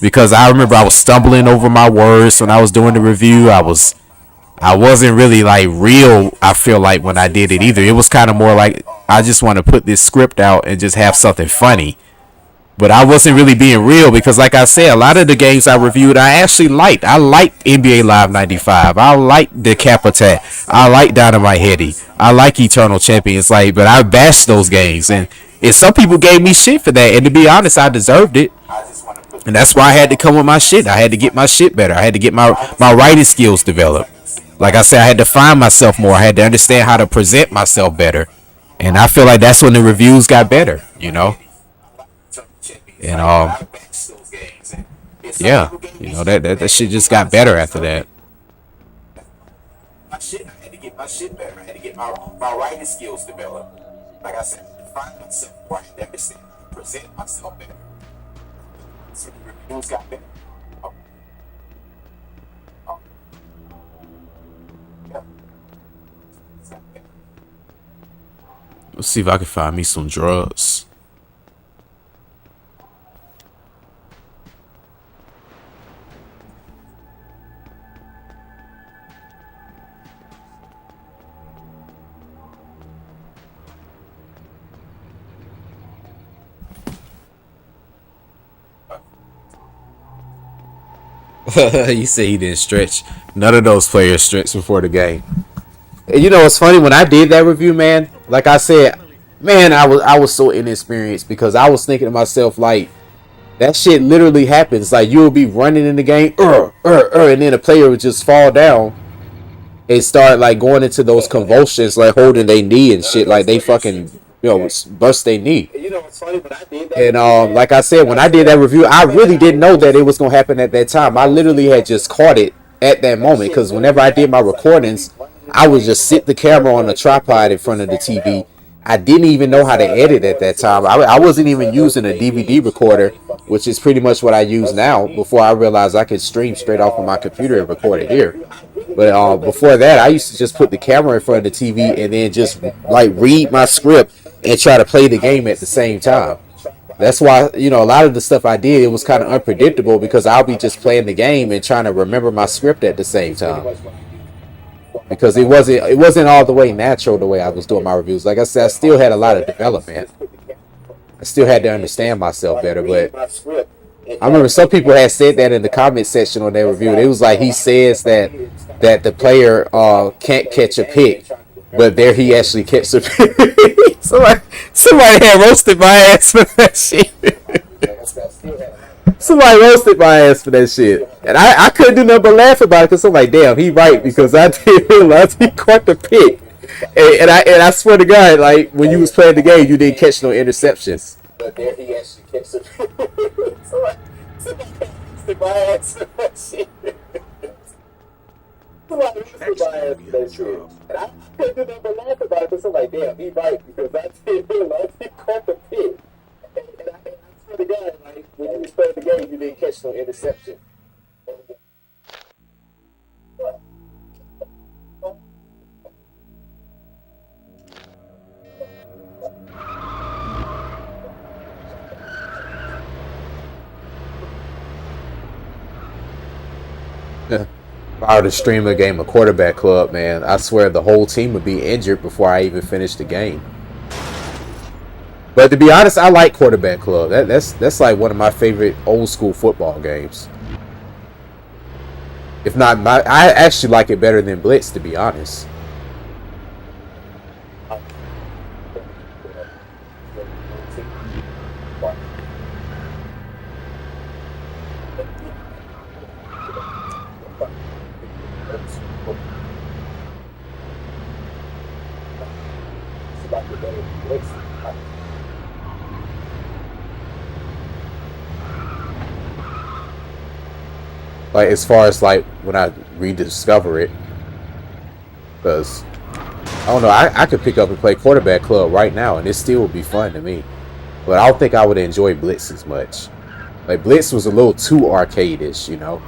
Because I remember I was stumbling over my words when I was doing the review. I wasn't really like real, I feel like, when I did it either. It was kind of more like I just want to put this script out and just have something funny. But I wasn't really being real because, like I said, a lot of the games I reviewed, I actually liked. I liked NBA Live 95. I liked the Cap Attack. I like Dynamite Heady. I like Eternal Champions. Like, but I bashed those games, and some people gave me shit for that. And to be honest, I deserved it. And that's why I had to come with my shit. I had to get my shit better. I had to get my writing skills developed. Like I said, I had to find myself more. I had to understand how to present myself better. And I feel like that's when the reviews got better, you know? And yeah, you know, that shit just got better after that. I had to get my shit better. I had to get my writing skills developed. Like I said, find myself more. I had to understand, present myself better. So the reviews got better. Yeah. Let's see if I can find me some drugs. You say he didn't stretch. None of those players stretched before the game. And you know what's funny? When I did that review, man, like I said, man, I was so inexperienced because I was thinking to myself, like, that shit literally happens. Like, you'll be running in the game, and then a player would just fall down and start like going into those convulsions, like holding their knee and shit, like they fucking, you know, bust their knee. You know what's funny? When I did that, And like I said, when I did that review, I really didn't know that it was gonna happen at that time. I literally had just caught it at that moment because whenever I did my recordings, I would just sit the camera on a tripod in front of the TV. I didn't even know how to edit at that time. I wasn't even using a DVD recorder, which is pretty much what I use now. Before I realized I could stream straight off of my computer and record it here. But before that, I used to just put the camera in front of the TV and then just like read my script and try to play the game at the same time. That's why, you know, a lot of the stuff I did, it was kind of unpredictable because I'll be just playing the game and trying to remember my script at the same time. Because it wasn't all the way natural the way I was doing my reviews. Like I said, I still had a lot of development. I still had to understand myself better. But I remember some people had said that in the comment section on their review. It was like he says that the player can't catch a pick, but there he actually catches a pick. somebody had roasted my ass for that shit. Somebody roasted my ass for that shit. And I couldn't do nothing but laugh about it because I'm like, damn, he right, because I didn't realize he caught the pick. And I swear to God, like, when you was playing the game, you didn't catch no interceptions. But there he actually catches a pick. Somebody roasted my ass for that shit. Somebody roasted my ass for that shit. And I couldn't do nothing but laugh about it because I'm like, damn, he right, because I didn't realize he caught the pick. And I swear to God, like, when you was playing the game, you didn't catch no interception. If I were to stream a game of Quarterback Club, man, I swear the whole team would be injured before I even finished the game. But to be honest, I like Quarterback Club. That's like one of my favorite old school football games. If not, I actually like it better than Blitz, to be honest. Like, as far as like when I rediscover it, because I don't know, I could pick up and play Quarterback Club right now and it still would be fun to me. But I don't think I would enjoy Blitz as much. Like, Blitz was a little too arcade-ish, you know.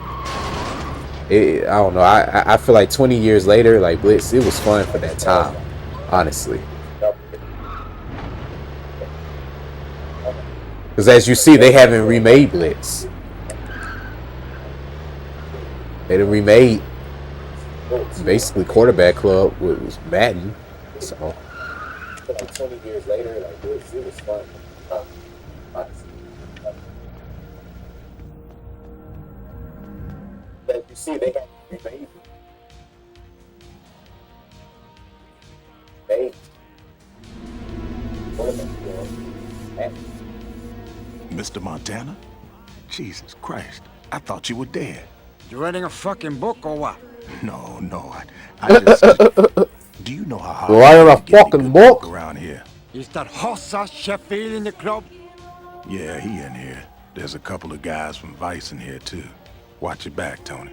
I don't know. I feel like 20 years later, like, Blitz, it was fun for that time, honestly. Because as you see, they haven't remade Blitz. They done remade basically Quarterback Club with Madden. So Like 20 years later, like, it was fun. Honestly. But you see, they got 3 babies. Babies. What am I doing? Mr. Montana? Jesus Christ. I thought you were dead. You writing a fucking book or what? No, I just... Do you know how hard Writing a it is to get fucking good book? around here? Is that Hossa Sheffield in the club? Yeah, he in here. There's a couple of guys from Vice in here, too. Watch your back, Tony.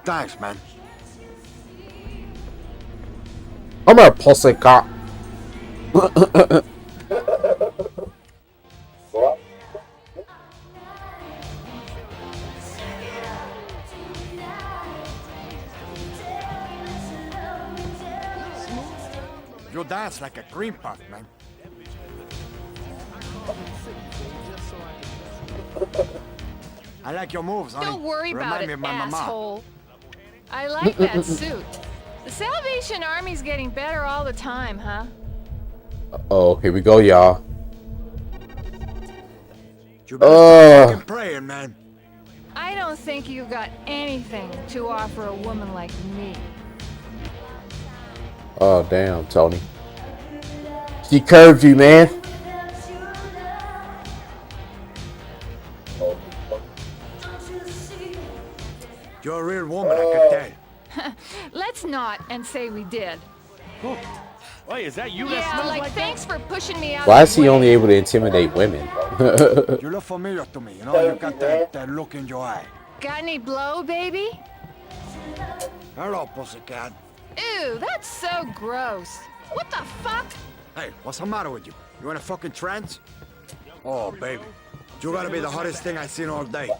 Thanks, man. I'm a pussycat. You dance like a cream puff, man. I like your moves, honey. Don't worry Remind about me it, of my mama. asshole. I like that suit. The Salvation Army's getting better all the time, huh? Oh, here we go, y'all. You better stop fucking praying, man. I don't think you got anything to offer a woman like me. Oh, damn, Tony. She curved you, man. You're a real woman, I can tell. Let's not and say we did. Wait, is that you that Yeah, smells like like thanks for pushing me out. Why of is the he way. only able to intimidate women? You look familiar to me, you know? You got that look in your eye. Got any blow, baby? Hello, pussycat. Ew, that's so gross. What the fuck? Hey, what's the matter with you? You in a fucking trance? Oh, baby. You gotta be the hottest thing I've seen all day.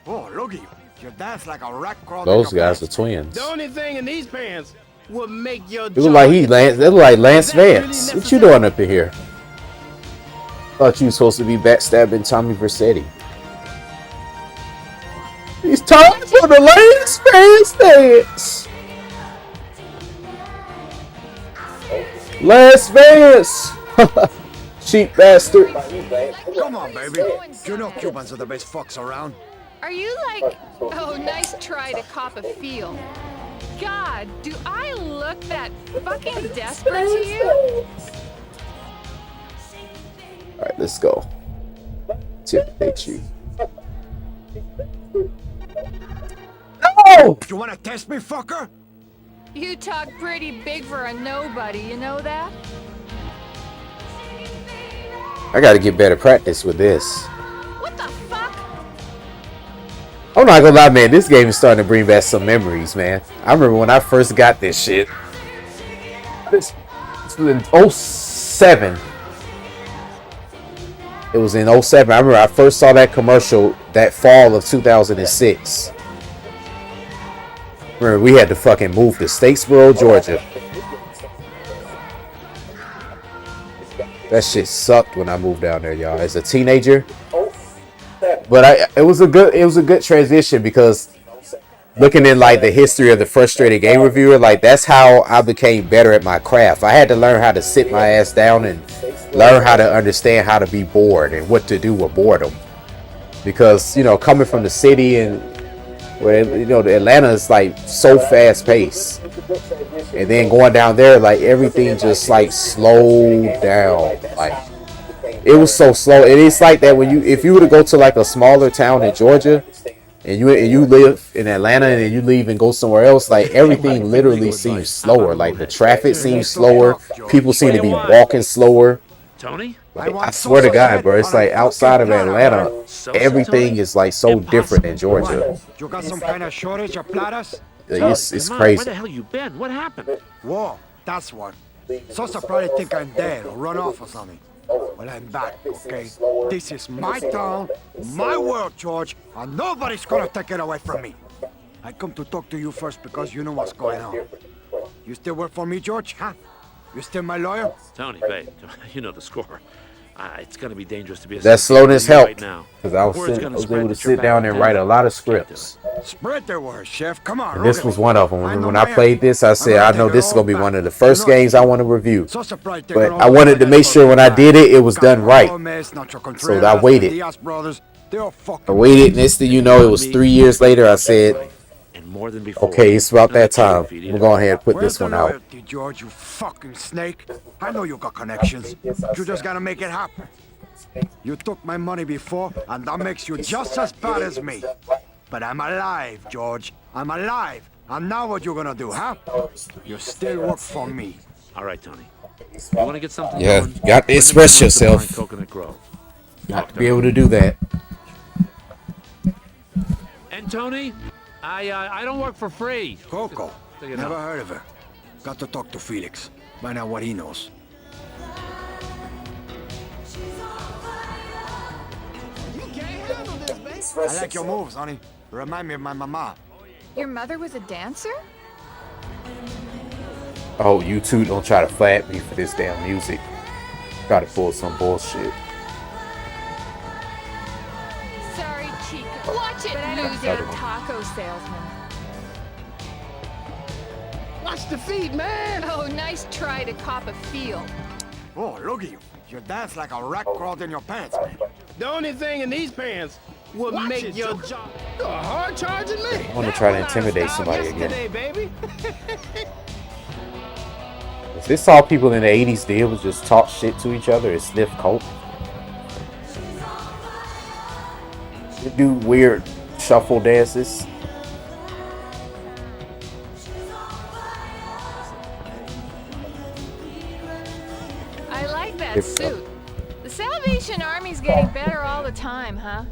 Oh, look at you. You dance like a rat crawling. Those guys are twins. The only thing in these pants will make your They look like they look like Lance Vance. What you doing up in here? Thought you was supposed to be backstabbing Tommy Vercetti. It's time for the Lance Vance dance. Lance Vance. Cheap bastard. Come on, baby. You know Cubans are the best fucks around. Are you like, oh, nice try to cop a feel. God, do I look that fucking desperate to you? Alright, let's go. Intimidate you. No! You wanna test me, fucker? You talk pretty big for a nobody, you know that? I gotta get better practice with this. What the fuck? I'm not gonna lie, man. This game is starting to bring back some memories, man. I remember when I first got this shit. This was in 07. It was in 07. I remember I first saw that commercial that fall of 2006. Remember, we had to fucking move to Statesboro, Georgia. That shit sucked when I moved down there, y'all. As a teenager. But it was a good transition because looking in like the history of the frustrated game reviewer, like that's how I became better at my craft. I had to learn how to sit my ass down and learn how to understand how to be bored and what to do with boredom. Because, you know, coming from the city and where, you know, Atlanta is like so fast paced. And then going down there, like everything just like slowed down. Like it was so slow. And it's like that when if you were to go to like a smaller town in Georgia and you live in Atlanta and then you leave and go somewhere else, like everything literally seems slower. Like the traffic seems slower. People seem to be walking slower. Tony? Like, I swear to God, bro, it's like outside of Atlanta, everything is like so different in Georgia. You got some kind of shortage of platters? It's Where crazy. the hell you been? What happened? Whoa, that's what. Sosa probably think I'm dead or run off or something. Well, I'm back, okay? This is my town, my world, George, and nobody's gonna take it away from me. I come to talk to you first because you know what's going on. You still work for me, George, huh? You still my lawyer? Tony, babe, you know the score. It's gonna be dangerous to be. That slowness helped right now. because I was able to sit down and write a lot of scripts. Spread the word, chef. Come on. And this was one of them. When I played this, I said, I know this is gonna be one of the first games I want to review. But I wanted to make sure when I did it, it was done right. So I waited. They're fucking. I waited, next thing you know, it was 3 years later. I said, And more than before. okay, it's about that Not time. defeated. We'll go ahead and put Where's this the one out. loyalty, George, you fucking snake? I know you got connections. You just gotta make it happen. You took my money before, and that makes you just as bad as me. But I'm alive, George. I'm alive. And now what you gonna do, huh? You still work for me. All right, Tony. You want to get something Yeah, going? you got to Bring them express to yourself. Coconut Grove. Got to be able to do that. And Tony, I don't work for free. Coco. So you Never know. heard of her. Got to talk to Felix. Find out what he knows. I like your moves, honey. Remind me of my mama. Your mother was a dancer? Oh, you two don't try to flat me for this damn music. Try to pull some bullshit. Sorry, Chica. Watch it, loser taco salesman. Watch the feet, man. Oh, nice try to cop a feel. Oh, look at you. You dance like a rat crawled in your pants, man. The only thing in these pants will make your job. You're hard charging me. I want to try to intimidate somebody again. Baby. Is this all people in the 80s did was just talk shit to each other and sniff coke? They do weird shuffle dances. I like that suit. The Salvation Army's getting better all the time, huh?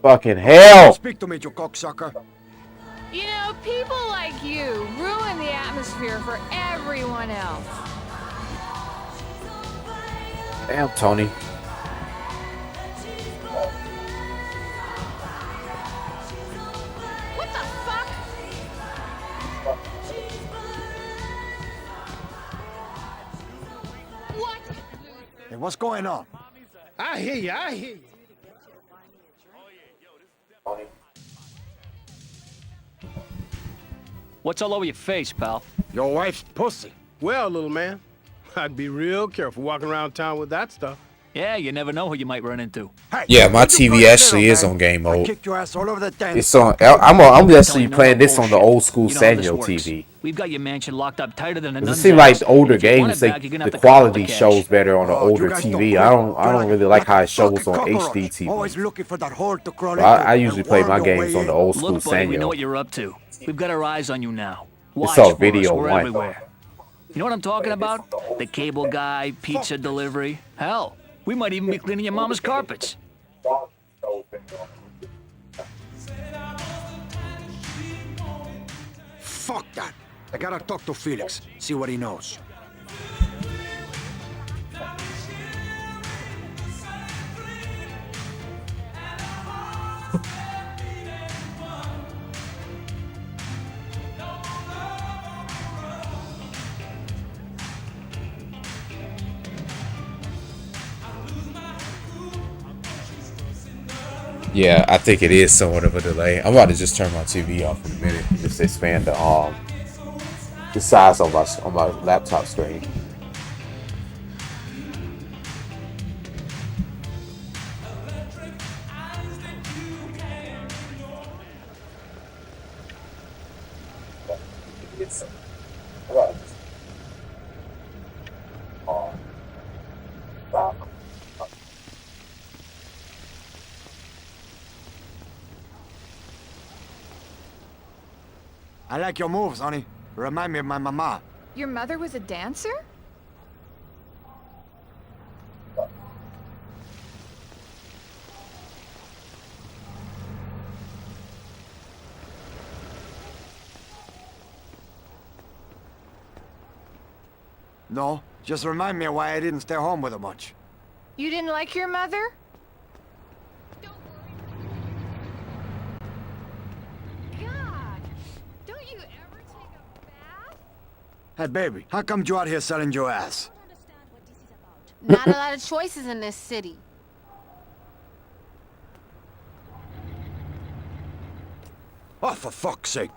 Fucking hell! Speak to me, you cocksucker. You know, people like you ruin the atmosphere for everyone else. Damn, Tony. What the fuck? What? Hey, what's going on? I hear you. I hear you. What's all over your face, pal? Your wife's pussy. Well, little man, I'd be real careful walking around town with that stuff. Yeah, you never know who you might run into. Hey, Yeah, my where'd you put TV it actually there, is man? on game I mode. kicked your ass all over the dance. It's on. I'm actually playing this on the old school You know how this Sanyo works. TV. We've got your mansion locked up tighter than a It nun's seems like ass. older If you want games, it back, you're gonna the have to call quality the cash. shows better on the Oh, you older guys TV. don't I quit. don't You're really like how a it shows fucking on cockroach. HD Always TV. looking for that hole to crawl But into I usually and play worm my your games way on the in. old school Look, buddy, we know Sanyo. what you're up to. We've got our eyes on you now. Watch all for video us. We're one. everywhere. You know what I'm talking about? The cable guy, pizza delivery. Hell, we might even be cleaning your mama's carpets. Fuck that. I gotta talk to Felix, see what he knows. Yeah, I think it is somewhat of a delay. I'm about to just turn my TV off in a minute. Just expand the size on my laptop screen. I like your moves, honey. Remind me of my mama. Your mother was a dancer? No, just remind me why I didn't stay home with her much. You didn't like your mother? God, don't you ever take a bath? Hey, baby, how come you out here selling your ass? Not a lot of choices in this city. Oh, for fuck's sake.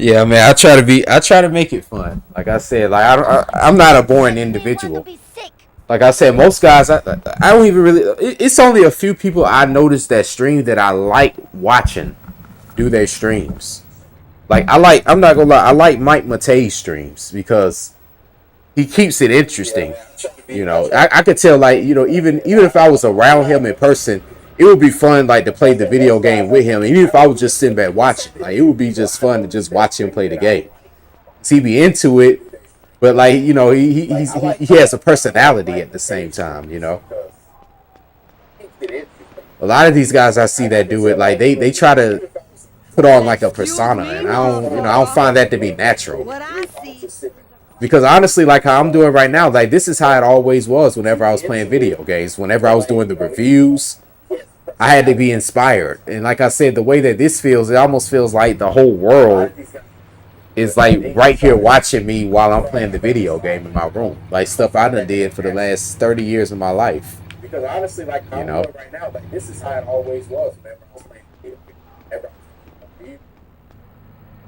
Yeah, man. I try to make it fun. Like I said, like I'm not a boring individual. Like I said, most guys, I don't even really. It's only a few people I noticed that stream that I like watching do their streams. Like I'm not gonna lie, I like Mike Matei's streams because he keeps it interesting. You know, I could tell, like, you know, even if I was around him in person, it would be fun, like, to play the video game with him. Even if I was just sitting back watching, like, it would be just fun to just watch him play the game. So he be into it, but, like, you know, he has a personality at the same time. You know, a lot of these guys I see that do it, like, they try to put on like a persona, and I don't find that to be natural. Because honestly, like how I'm doing right now, like this is how it always was whenever I was playing video games. Whenever I was doing the reviews, I had to be inspired. And like I said, the way that this feels, it almost feels like the whole world is like right here watching me while I'm playing the video game in my room. Like stuff I done did for the last 30 years of my life. Because honestly, like how I'm doing right now, like this is how it always was whenever I was playing video games. Whenever I was doing the reviews,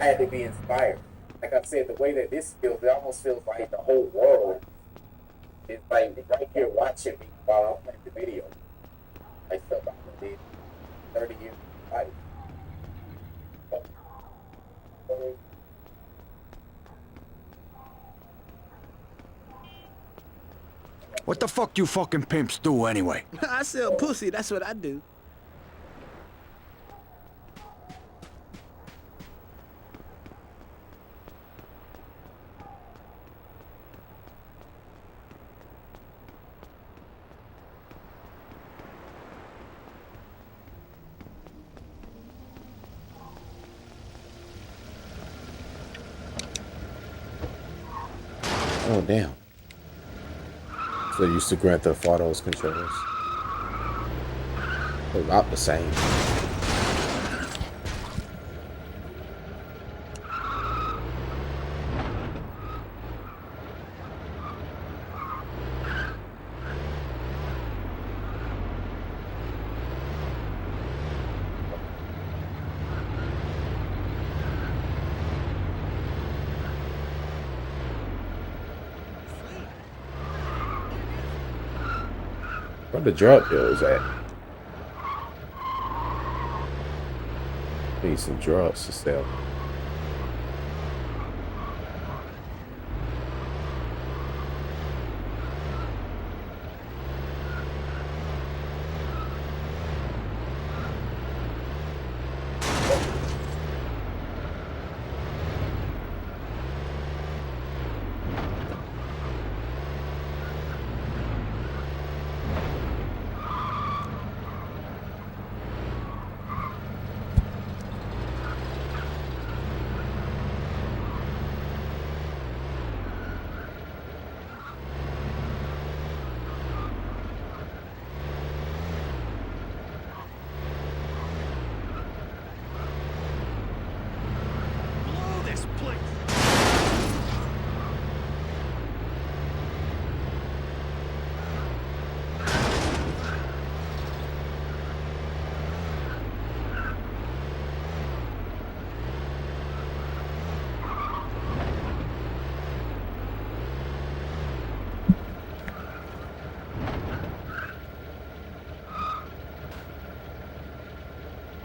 I had to be inspired. Like I said, the way that this feels, it almost feels like the whole world is like right here watching me while I'm playing the video. Like stuff I did 30 years of life. What the fuck you fucking pimps do anyway? I sell pussy, that's what I do. Oh damn! So they used to Grand Theft Auto's controllers. They're about the same. Where the drug dealers at? Need some drugs to sell.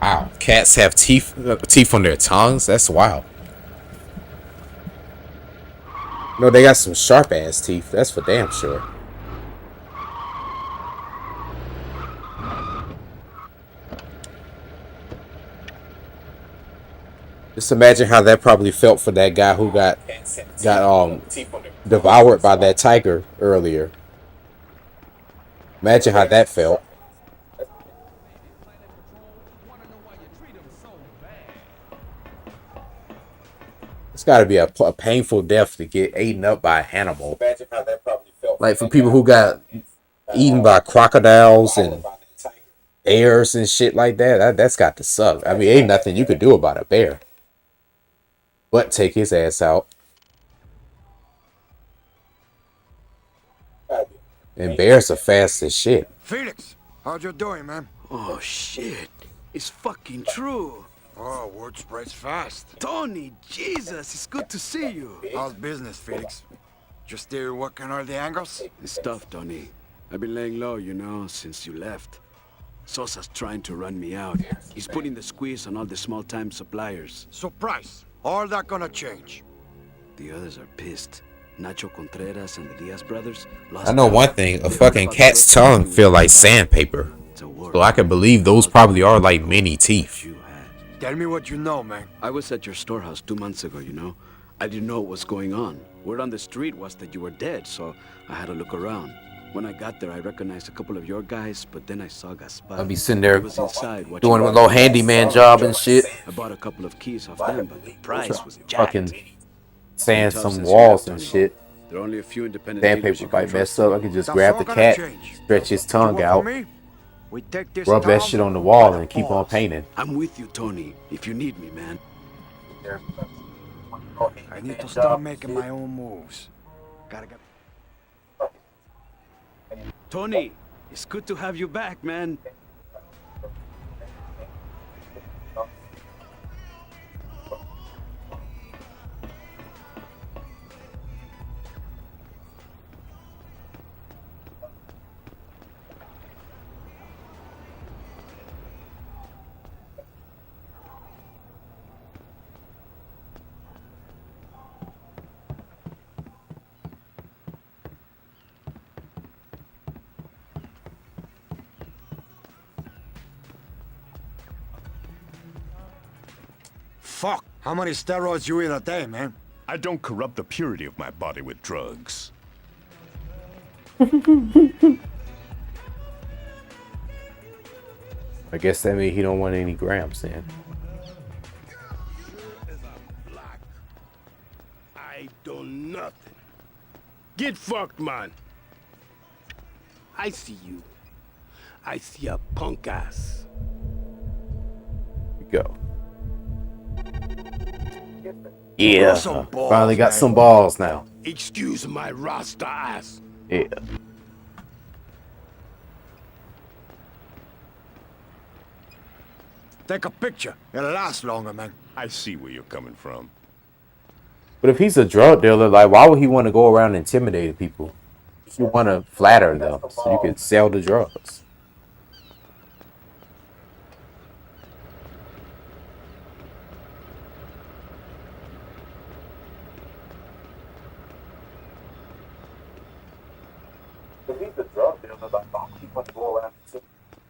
Wow, cats have teeth on their tongues. That's wild. No, they got some sharp ass teeth. That's for damn sure. Just imagine how that probably felt for that guy who got devoured by that tiger earlier. Imagine how that felt. It's got to be a painful death to get eaten up by an animal. Imagine how that probably felt. Like for people who got eaten by crocodiles and bears and shit like that. That's got to suck. I mean, ain't nothing you could do about a bear. But take his ass out. And bears are fast as shit. Felix, how's you doing, man? Oh shit, it's fucking true. Oh, word spreads fast. Tony, Jesus, it's good to see you. How's business, Felix? Just still working all the angles? It's tough, Tony. I've been laying low, you know, since you left. Sosa's trying to run me out. He's putting the squeeze on all the small-time suppliers. Surprise! All that gonna change. The others are pissed. Nacho Contreras and the Diaz brothers lost. I know one thing, a fucking cat's tongue feel like sandpaper. So I can believe those probably are like mini teeth. Tell me what you know, man. I was at your storehouse 2 months ago, you know. I didn't know what was going on. Word on the street was that you were dead, so I had to look around. When I got there, I recognized a couple of your guys, but then I saw Gaspar. I'll be sitting there He was inside watching doing a little handyman job and shit. I bought a couple of keys off them, but the price was jacked. Fucking sand some walls and shit. There are only a few independent dealers Sandpaper you can might mess trust. up. I can just grab the cat, stretch his tongue out, rub that shit on the wall, and keep on painting. I'm with you, Tony, if you need me, man. I need to start making my own moves. Gotta get... Tony, it's good to have you back, man. Fuck! How many steroids you eat a day, man? I don't corrupt the purity of my body with drugs. I guess that means he don't want any grams then. I don't nothing. Get fucked, man. I see you. I see a punk ass. Go. Yeah, finally got some balls now. Excuse my Rasta ass. Yeah. Take a picture. It'll last longer, man. I see where you're coming from. But if he's a drug dealer, like, why would he want to go around intimidating people? You want to flatter them so you can sell the drugs.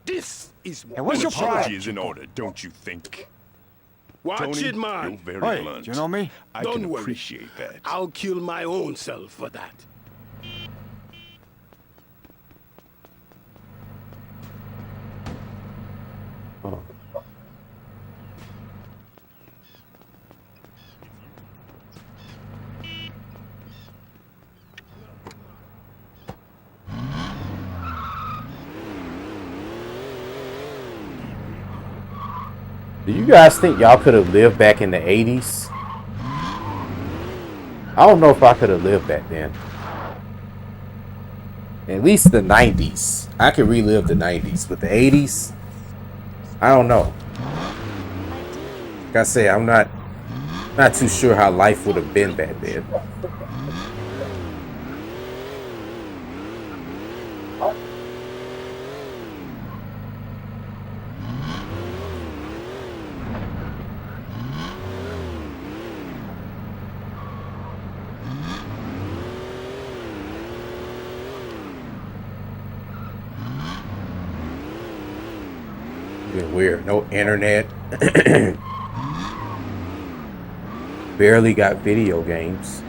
This is Hey, what's your Apology is problem? in order, don't you think? Watch Tony, it, man. you're very Hey, blunt. you know me? I Don't can worry. appreciate that. I'll kill my own self for that. Oh. Do you guys think y'all could have lived back in the 80s? I don't know if I could have lived back then. At least the 90s. I could relive the 90s, but the 80s, I don't know. Like I say, I'm not too sure how life would have been back then. Been weird. No internet. Barely got video games.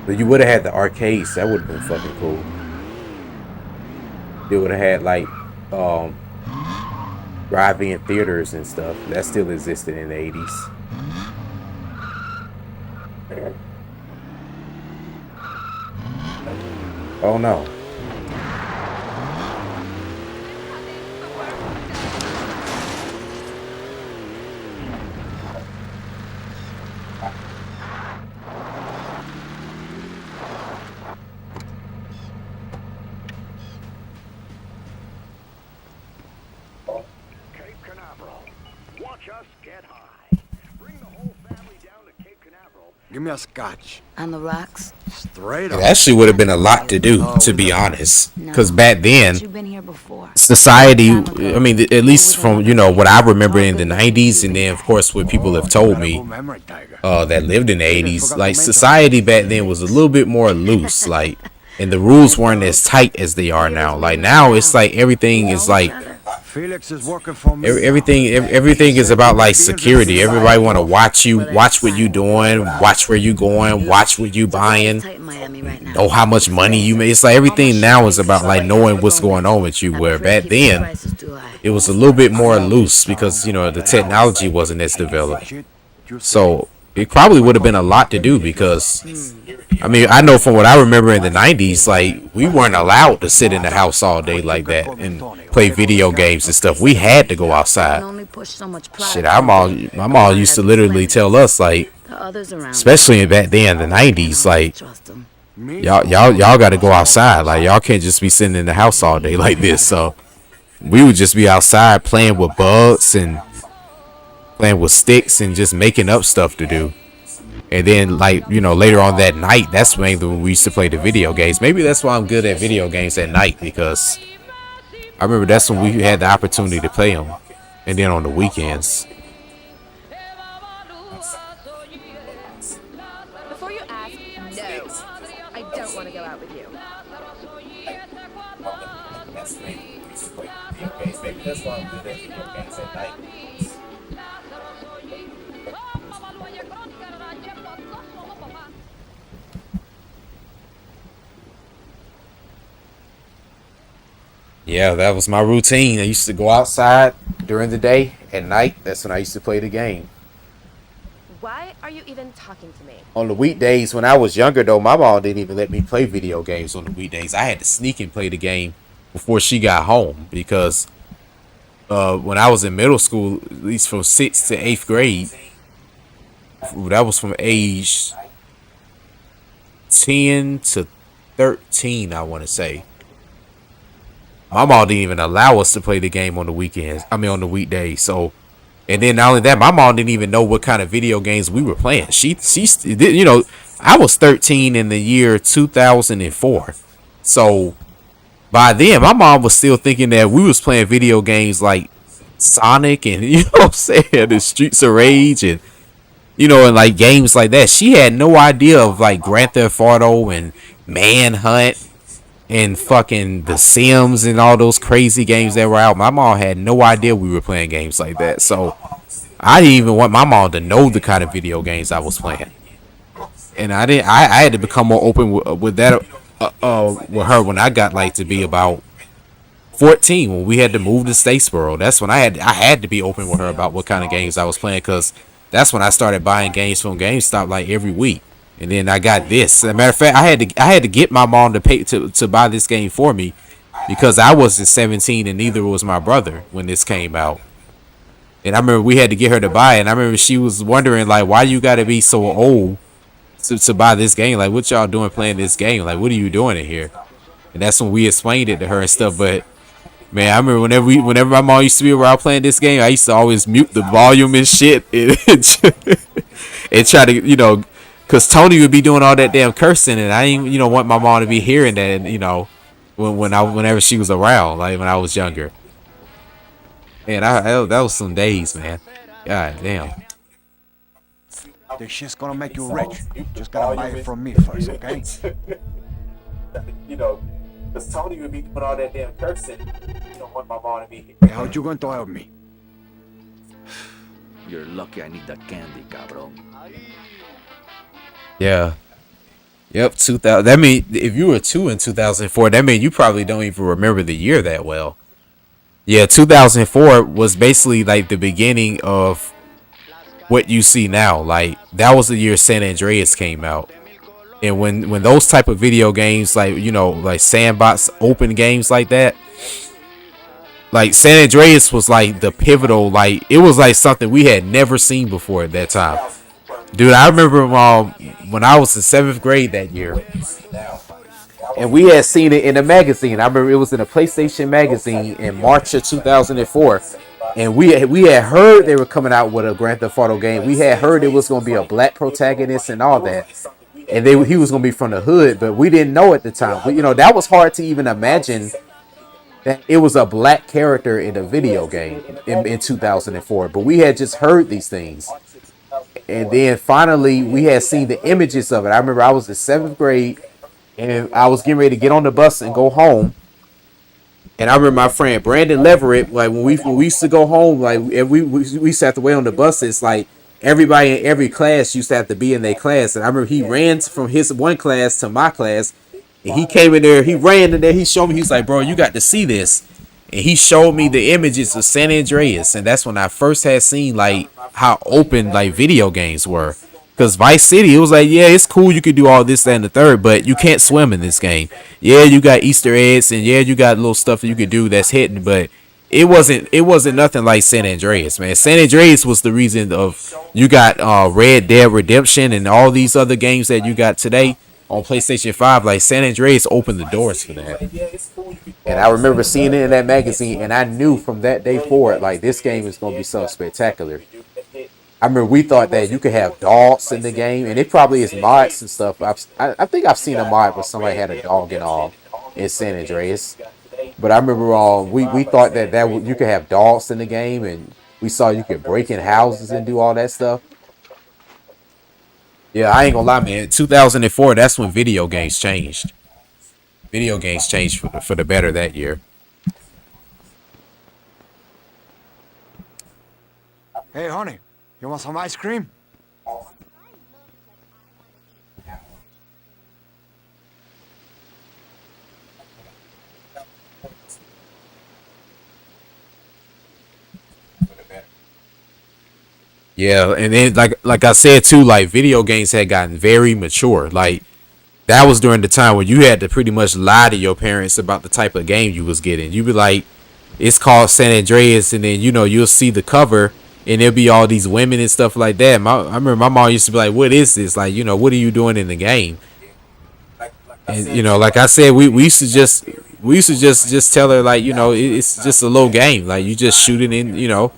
But you would have had the arcades. That would have been fucking cool. They would have had like drive-in theaters and stuff. That still existed in the 80s. Oh no. Cape Canaveral. Watch Give me a scotch. On the rocks? Straight It up. actually would have been a lot to do, to be honest, because back then You've been here before. society, I mean, at least from what I remember in the 90s, and then of course what people have told me that lived in the 80s, like society back then was a little bit more loose, like, and the rules weren't as tight as they are now. Like now it's like everything is like Felix is working for me. everything is about like security. Everybody want to watch you, watch what you doing, watch where you going, watch what you buying, know how much money you make. It's like everything now is about like knowing what's going on with you, where back then it was a little bit more loose because the technology wasn't as developed. So it probably would have been a lot to do because I mean, I know from what I remember in the 90s, like, we weren't allowed to sit in the house all day like that and play video games and stuff. We had to go outside. Shit, my mom used to literally tell us, like, especially back then in the 90s, like, y'all got to go outside. Like, y'all can't just be sitting in the house all day like this. So we would just be outside playing with bugs and playing with sticks and just making up stuff to do. And then, like, later on that night, that's when we used to play the video games. Maybe that's why I'm good at video games at night, because I remember that's when we had the opportunity to play them. And then on the weekends. Before you ask, no, I don't want to go out with you. Maybe that's why I'm good at video games at night. Yeah, that was my routine. I used to go outside during the day. At night, that's when I used to play the game. Why are you even talking to me? On the weekdays, when I was younger, though, my mom didn't even let me play video games on the weekdays. I had to sneak and play the game before she got home, because when I was in middle school, at least from 6th to 8th grade, that was from age 10 to 13, I want to say. My mom didn't even allow us to play the game on the weekends. I mean, on the weekdays. So, and then not only that, my mom didn't even know what kind of video games we were playing. She I was 13 in the year 2004. So by then, my mom was still thinking that we was playing video games like Sonic and what I'm saying, the Streets of Rage and and like games like that. She had no idea of like Grand Theft Auto and Manhunt and fucking The Sims and all those crazy games that were out. My mom had no idea we were playing games like that. So I didn't even want my mom to know the kind of video games I was playing. And I had to become more open with that with her when I got like to be about 14, when we had to move to Statesboro. That's when I had to be open with her about what kind of games I was playing, because that's when I started buying games from GameStop like every week. And then I got this. As a matter of fact, I had to get my mom to pay to buy this game for me, because I wasn't 17 and neither was my brother when this came out. And I remember we had to get her to buy it. And I remember she was wondering, like, why you got to be so old to buy this game? Like, what y'all doing playing this game? Like, what are you doing in here? And that's when we explained it to her and stuff. But man, I remember whenever my mom used to be around playing this game, I used to always mute the volume and shit and try to, because Tony would be doing all that damn cursing, and I didn't, want my mom to be hearing that, whenever she was around, like when I was younger. Man, that was some days, man. God damn. This shit's gonna make you rich. Just gotta buy it from me first, okay? Because Tony would be doing all that damn cursing. You don't want my mom to be Hey, how you going to help me? You're lucky I need that candy, cabrón. Yeah. Yep, 2000. That mean if you were 2 in 2004, that mean you probably don't even remember the year that well. Yeah, 2004 was basically like the beginning of what you see now. Like, that was the year San Andreas came out. And when those type of video games, like, like sandbox open games like that, like San Andreas was like the pivotal, like it was like something we had never seen before at that time. Dude, I remember when I was in 7th grade that year, and we had seen it in a magazine. I remember it was in a PlayStation magazine in March of 2004. And we had heard they were coming out with a Grand Theft Auto game. We had heard it was going to be a black protagonist and all that, and he was going to be from the hood, but we didn't know at the time. You know, that was hard to even imagine that it was a black character in a video game in 2004. But we had just heard these things, and then finally we had seen the images of it. I remember I was in 7th grade, and I was getting ready to get on the bus and go home. And I remember my friend Brandon Leverett, like when we used to go home, like and we used to have to wait on the buses, like everybody in every class used to have to be in their class. And I remember he ran from his one class to my class, and he came in there, he ran in there, he showed me, he was like, bro, you got to see this. And he showed me the images of San Andreas, and that's when I first had seen like how open like video games were. Because Vice City, it was like, yeah, it's cool, you could do all this, that, and the third, but you can't swim in this game. Yeah, you got Easter eggs, and yeah, you got little stuff that you could do that's hidden, but it wasn't nothing like San Andreas, man. San Andreas was the reason of you got Red Dead Redemption and all these other games that you got today on PlayStation 5. Like San Andreas opened the doors for that. And I remember seeing it in that magazine, and I knew from that day forward, like this game is gonna be something spectacular. I remember we thought that you could have dogs in the game, and it probably is mods and stuff. I think I've seen a mod where somebody had a dog and all in San Andreas. But I remember we thought that you could have dogs in the game, and we saw you could break in houses and do all that stuff. Yeah, I ain't gonna lie, man. 2004, that's when video games changed. Video games changed for the better that year. Hey, honey. You want some ice cream? Yeah, and then like I said too, like video games had gotten very mature. Like that was during the time when you had to pretty much lie to your parents about the type of game you was getting. You'd be like, it's called San Andreas, and then you'll see the cover, and there'll be all these women and stuff like that. I remember my mom used to be like, what is this? Like, what are you doing in the game? And like I said, we used to just tell her like, it's just a little game. Like you just shooting in,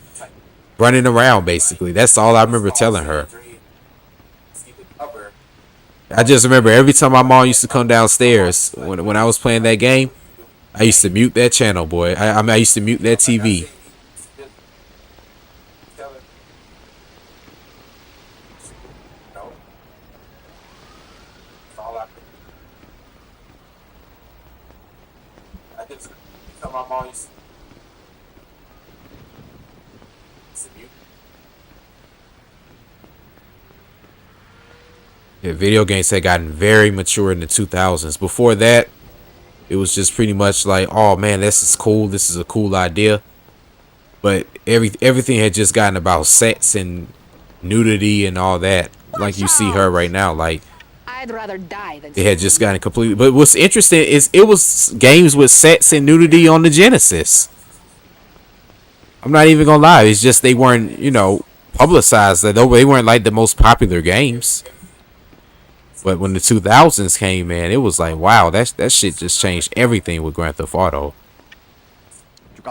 running around basically. That's all I remember telling her. I just remember every time my mom used to come downstairs when I was playing that game, I used to mute that channel, boy. I used to mute that TV. Yeah, video games had gotten very mature in the 2000s. Before that, it was just pretty much like, oh man, this is cool. This is a cool idea. But everything had just gotten about sex and nudity and all that. Like you see her right now, like I'd rather die than. it had just gotten completely. But what's interesting is it was games with sex and nudity on the Genesis. I'm not even gonna lie. It's just they weren't, publicized. That they weren't like the most popular games. But when the 2000s came, man, it was like, wow, that shit just changed everything with Grand Theft Auto.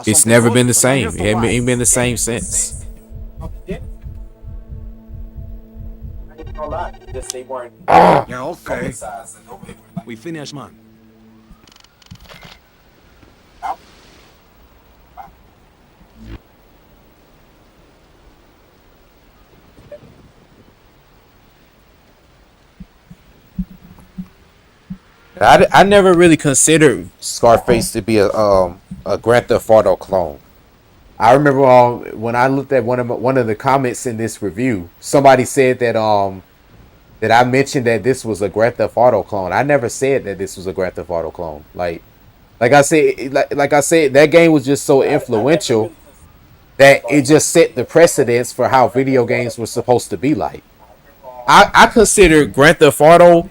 It's never been the same. It ain't been the same since. Yeah, okay. We finished, man. I never really considered Scarface to be a Grand Theft Auto clone. I remember when I looked at one of the comments in this review, somebody said that that I mentioned that this was a Grand Theft Auto clone. I never said that this was a Grand Theft Auto clone. Like I said, that game was just so influential that it just set the precedence for how video games were supposed to be like. I consider Grand Theft Auto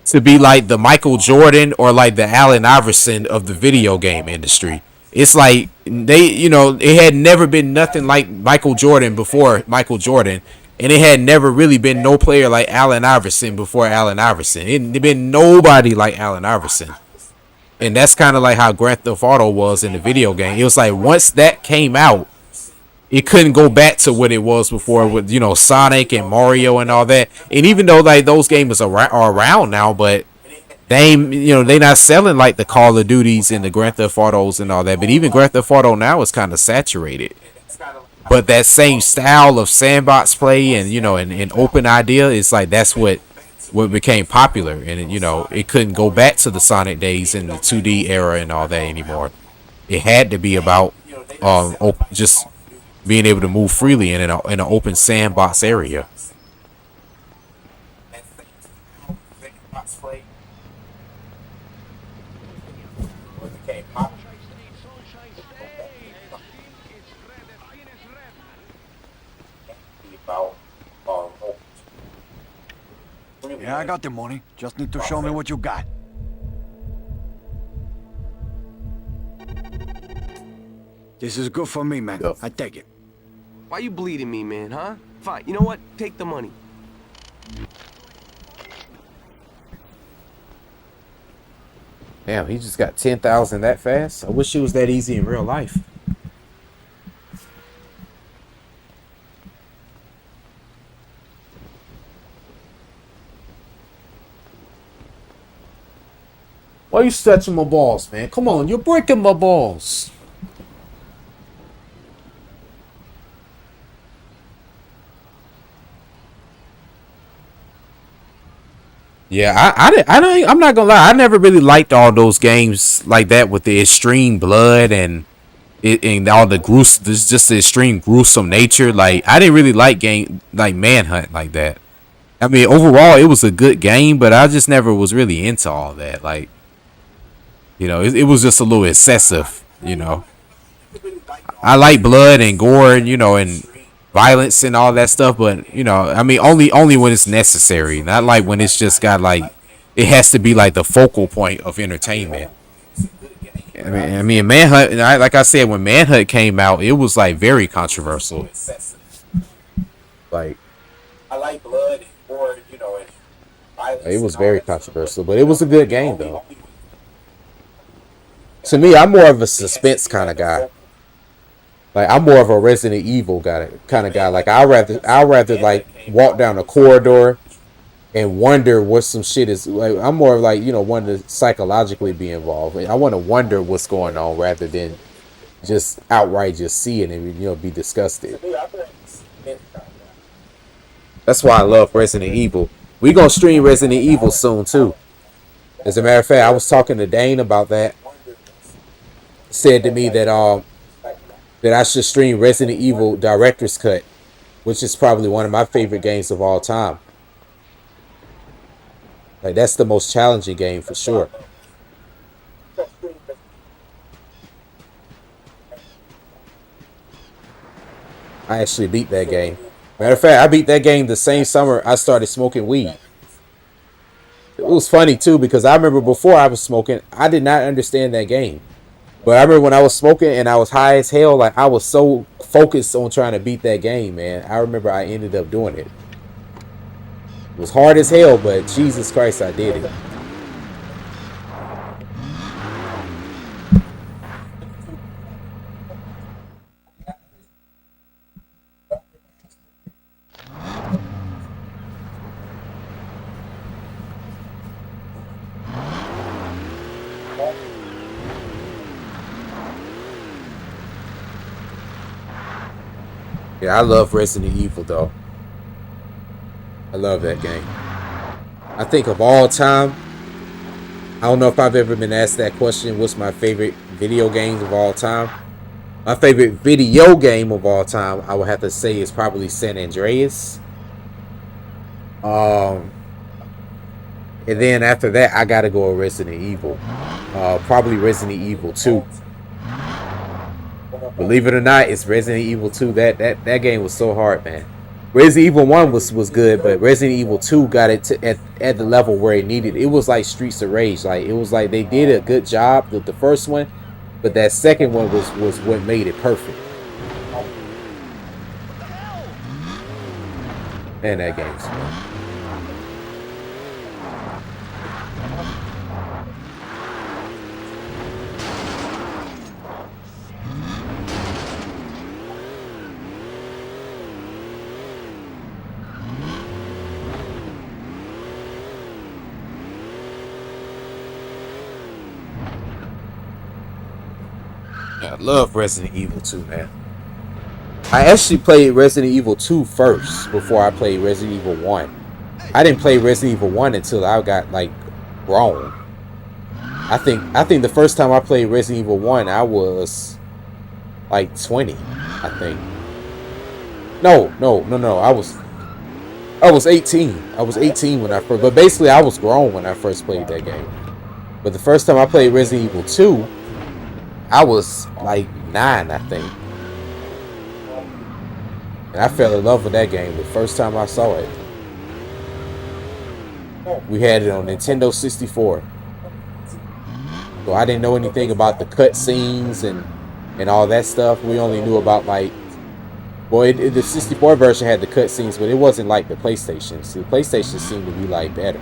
to be like the Michael Jordan or like the Allen Iverson of the video game industry. It's like it had never been nothing like Michael Jordan before Michael Jordan, and it had never really been no player like Allen Iverson before Allen Iverson. It had been nobody like Allen Iverson. And that's kind of like how Grand Theft Auto was in the video game. It was like once that came out, it couldn't go back to what it was before with, you know, Sonic and Mario and all that. And even though like those games are around now, but they ain't, you know, they not selling like the Call of Duties and the Grand Theft Autos and all that. But even Grand Theft Auto now is kind of saturated. But that same style of sandbox play and, you know, and open idea is like that's what became popular. And, you know, it couldn't go back to the Sonic days and the 2D era and all that anymore. It had to be about just being able to move freely in an open sandbox area. Yeah, I got the money. Just need to show me what you got. This is good for me, man. I take it. Why you bleeding me, man, huh? Fine, you know what? Take the money. Damn, he just got 10,000 that fast. I wish it was that easy in real life. Why you stretching my balls, man? Come on, you're breaking my balls. Yeah, I'm not gonna lie. I never really liked all those games like that with the extreme blood and all the gruesome, just the extreme gruesome nature. Like I didn't really like game like Manhunt like that. I mean, overall it was a good game, but I just never was really into all that. Like, you know, it was just a little excessive. You know, I like blood and gore, and, you know, and violence and all that stuff, but, you know, I mean, only when it's necessary, not like when it's just got like it has to be like the focal point of entertainment. I mean, Manhunt. Like I said, when Manhunt came out, it was like very controversial. Like, I like blood and gore, you know, and violence. It was very controversial, but it was a good game though. To me, I'm more of a suspense kind of guy. Like I'm more of a Resident Evil kind of guy. Like I'd rather like walk down a corridor and wonder what some shit is. Like I'm more of like, you know, want to psychologically be involved. I want to wonder what's going on rather than just outright just see it and, you know, be disgusted. That's why I love Resident Evil. We gonna stream Resident Evil soon too. As a matter of fact, I was talking to Dane about that. Said to me that I should stream Resident Evil Director's Cut, which is probably one of my favorite games of all time. Like that's the most challenging game for sure. I actually beat that game. Matter of fact, I beat that game the same summer I started smoking weed. It was funny too because I remember before I was smoking, I did not understand that game. But I remember when I was smoking and I was high as hell, like I was so focused on trying to beat that game, man. I remember I ended up doing it. It was hard as hell, but Jesus Christ, I did it. Yeah, I love Resident Evil though. I love that game. I think of all time, I don't know if I've ever been asked that question, what's my favorite video games of all time? My favorite video game of all time, I would have to say, is probably San Andreas. And then after that, I gotta go with Resident Evil. Probably Resident Evil 2. Believe it or not, it's Resident Evil 2. That game was so hard, man. Resident Evil 1 was good, but Resident Evil 2 got it at the level where it needed. It was like Streets of Rage. Like it was like they did a good job with the first one, but that second one was what made it perfect. Man, that game's fun. I love Resident Evil 2, man. I actually played Resident Evil 2 first before I played Resident Evil 1. I didn't play Resident Evil 1 until I got like grown. I think the first time I played Resident Evil 1, I was like 20, I think. No. I was 18. I was 18 when I first, but basically I was grown when I first played that game. But the first time I played Resident Evil 2, I was like 9, I think. And I fell in love with that game the first time I saw it. We had it on Nintendo 64. So I didn't know anything about the cutscenes and all that stuff. We only knew about like, well, the 64 version had the cutscenes, but it wasn't like the PlayStation. So the PlayStation seemed to be like better.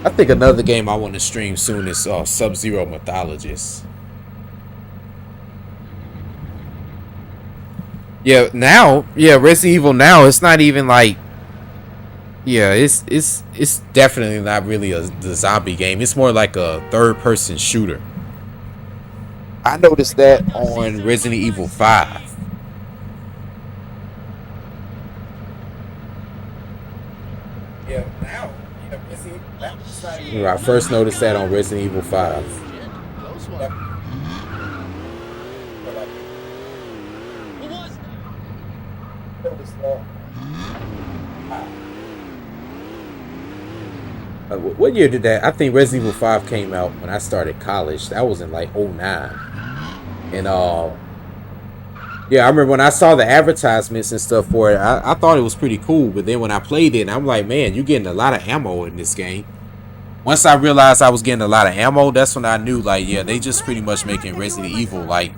I think another game I want to stream soon is Sub-Zero Mythologist. Yeah, Resident Evil now, it's not even like, it's definitely not really the zombie game. It's more like a third-person shooter. I noticed that on Resident Evil 5. I first noticed that on Resident Evil 5. What year did that? I think Resident Evil 5 came out when I started college. That was in like 09. And yeah, I remember when I saw the advertisements and stuff for it, I thought it was pretty cool. But then when I played it, I'm like, man, you're getting a lot of ammo in this game. Once I realized I was getting a lot of ammo, that's when I knew, like, yeah, they just pretty much making Resident Evil like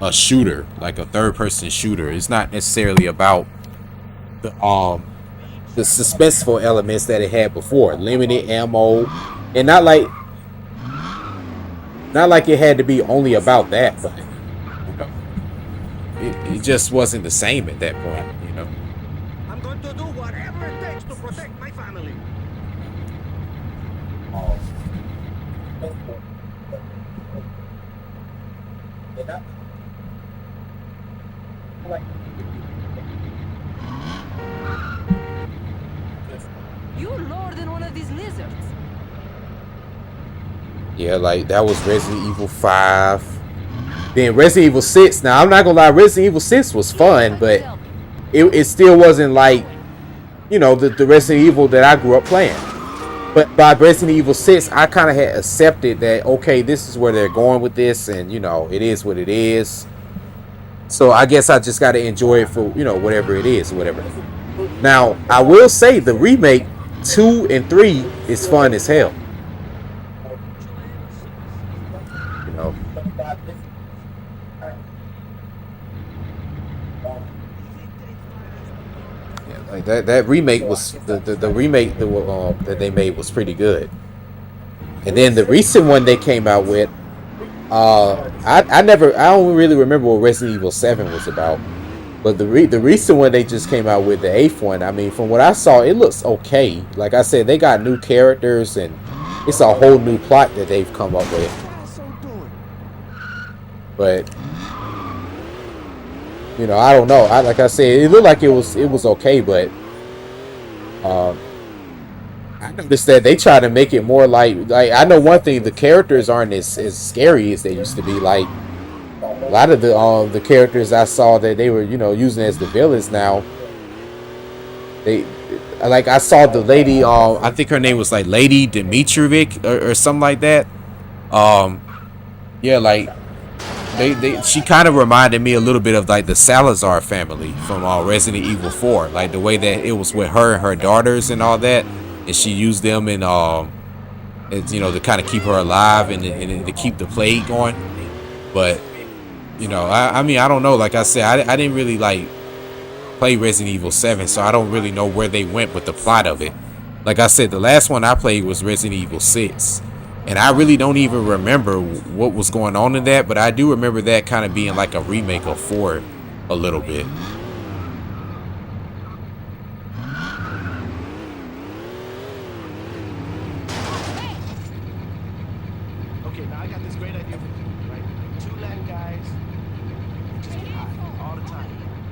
a shooter, like a third-person shooter. It's not necessarily about the suspenseful elements that it had before, limited ammo, and not like it had to be only about that, but it just wasn't the same at that point, you know. I'm going to do whatever it takes to protect my family. You lured in one of these lizards. Yeah, like that was Resident Evil 5. Then Resident Evil 6. Now I'm not gonna lie, Resident Evil 6 was fun, but it still wasn't like, you know, the Resident Evil that I grew up playing. But by Resident Evil 6, I kind of had accepted that, okay, this is where they're going with this, and you know, it is what it is. So I guess I just got to enjoy it for, you know, whatever it is, whatever. Now I will say the remake 2 and 3 is fun as hell. You know. Like that remake was the remake that they made was pretty good. And then the recent one they came out with, I don't really remember what Resident Evil 7 was about. But the recent one they just came out with, the 8th one, I mean, from what I saw, it looks okay. Like I said, they got new characters and it's a whole new plot that they've come up with. But you know, I don't know. Like I said, it looked like it was okay, but I noticed that they try to make it more like I know one thing, the characters aren't as scary as they used to be. Like a lot of the characters I saw that they were, you know, using as the villains now. Like I saw the lady, I think her name was like Lady Dimitrovic or something like that. Yeah, like she kind of reminded me a little bit of like the Salazar family from Resident Evil 4, like the way that it was with her and her daughters and all that, and she used them in you know, to kind of keep her alive and to keep the plague going. But you know, I mean, I don't know. Like I said, I didn't really like play Resident Evil 7, so I don't really know where they went with the plot of it. Like I said, the last one I played was Resident Evil 6. And I really don't even remember what was going on in that, but I do remember that kind of being like a remake of 4 a little bit. Okay, now I got this great idea for you, right? 2 Latin guys, just get high all the time.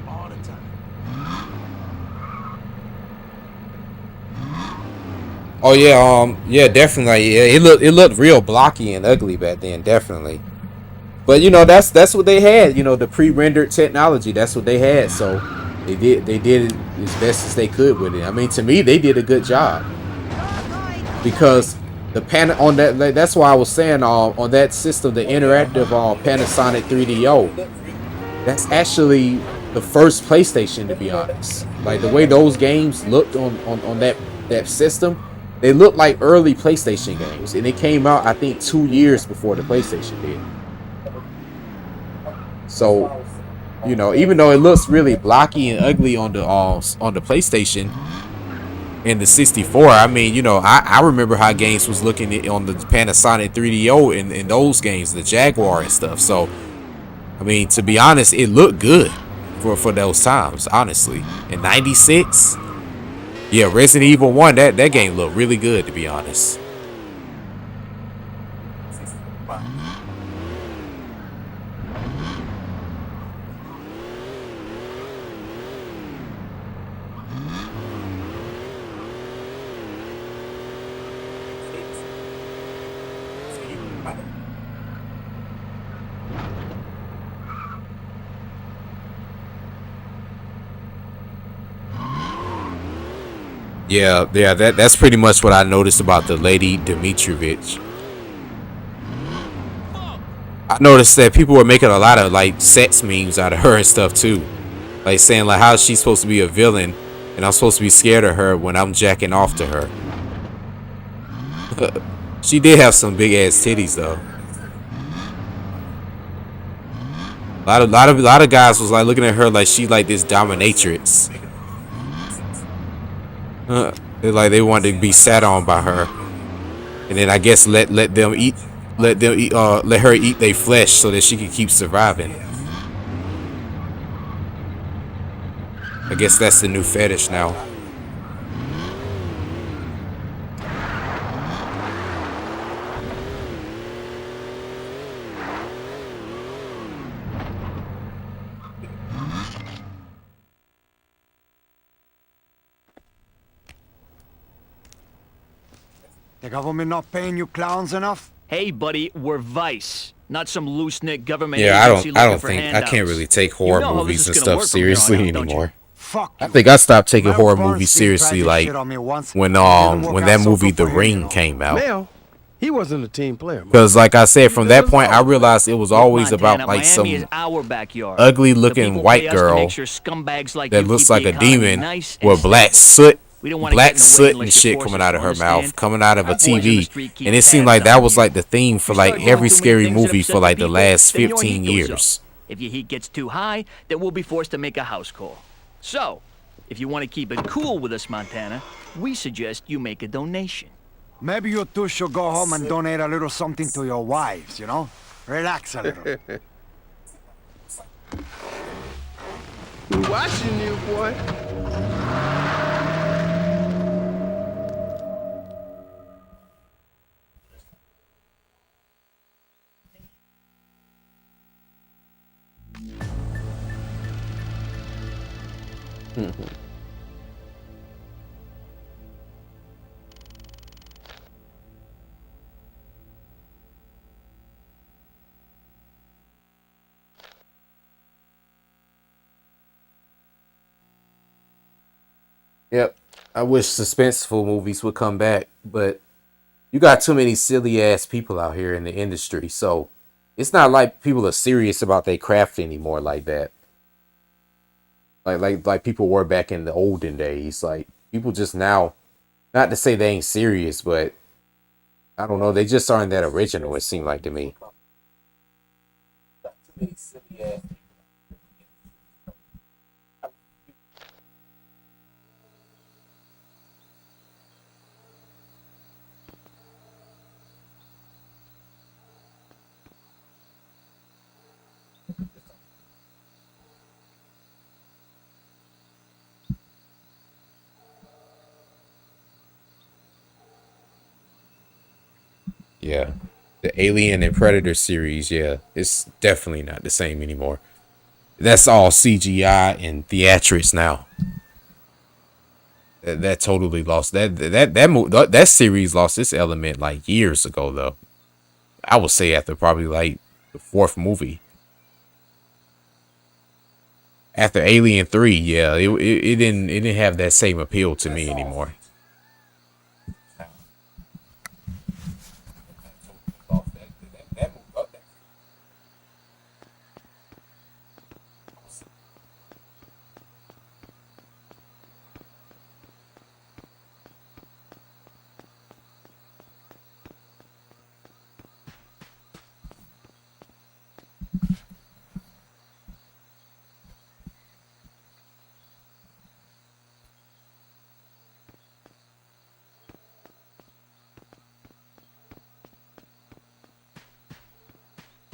All the time. Oh yeah, yeah, definitely. Like, yeah, it looked real blocky and ugly back then, definitely. But you know, that's what they had. You know, the pre-rendered technology. That's what they had. So they did it as best as they could with it. I mean, to me, they did a good job because the on that. Like, that's why I was saying on that system, the interactive Panasonic 3DO. That's actually the first PlayStation, to be honest. Like the way those games looked on that system. They look like early PlayStation games, and it came out, I think, 2 years before the PlayStation did. So, you know, even though it looks really blocky and ugly on the PlayStation and the 64, I mean, you know, I remember how games was looking on the Panasonic 3DO in those games, the Jaguar and stuff. So, I mean, to be honest, it looked good for those times, honestly. In '96. Yeah, Resident Evil 1, that game looked really good, to be honest. Yeah, that's pretty much what I noticed about the Lady Dimitrovich. I noticed that people were making a lot of like sex memes out of her and stuff too. Like saying like how she's supposed to be a villain and I'm supposed to be scared of her when I'm jacking off to her. She did have some big ass titties though. A lot of guys was like looking at her like she like this dominatrix. They wanted to be sat on by her, and then I guess let her eat their flesh so that she can keep surviving. I guess that's the new fetish now. The government not paying you clowns enough? Hey, buddy, we're Vice, not some loose-knit government Yeah, agency I don't looking for think I handouts. can't really take horror You know how movies this and is gonna stuff work from here on seriously out, don't you? anymore. Fuck I you. think I stopped taking Mel horror Barnes movies tried seriously this like shit on me once. when It didn't work that out so movie good The for him, Ring you know. came out. Mel, he wasn't a team player, man. Because like I said, from that point I realized it was Look, always Montana, about like Miami is some our backyard. ugly The looking people white pay us to girl make sure scumbags like that you looks keep like the a economy demon nice with and black stable. soot, We don't wanna get in the way and unless shit you're coming forced out of to, her mouth, understand? coming out of a Our boys in the TV. street keep And it seemed tabs like that on was you. like the theme for You like start doing every too many scary things that movie upset for like the people, last then your 15 heat goes up. years. If your heat gets too high, then we'll be forced to make a house call. So, if you want to keep it cool with us, Montana, we suggest you make a donation. Maybe you two should go home and donate a little something to your wives, you know? Relax a little. We watching you, boy. Yep. I wish suspenseful movies would come back, but you got too many silly ass people out here in the industry, so it's not like people are serious about their craft anymore like that. Like people were back in the olden days. Like people just now, not to say they ain't serious, but I don't know, they just aren't that original, it seemed like to me. Yeah. The Alien and Predator series, yeah, it's definitely not the same anymore. That's all CGI and theatrics now. That totally lost that series lost its element like years ago though. I would say after probably like the fourth movie. After Alien 3, yeah, it didn't have that same appeal to me anymore.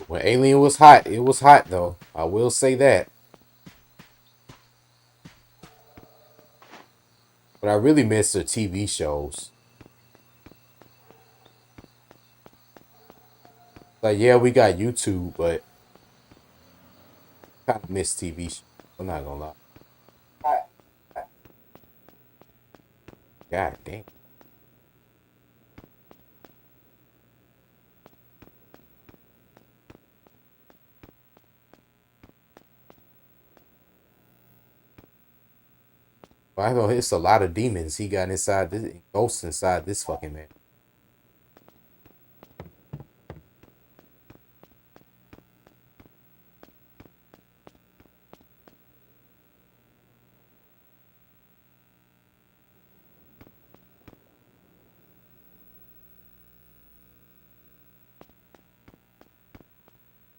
When Alien was hot, it was hot though. I will say that. But I really miss the TV shows. Like, yeah, we got YouTube, but kind of miss TV shows. I'm not gonna lie. God damn. I know it's a lot of demons he got inside this ghosts inside this fucking man.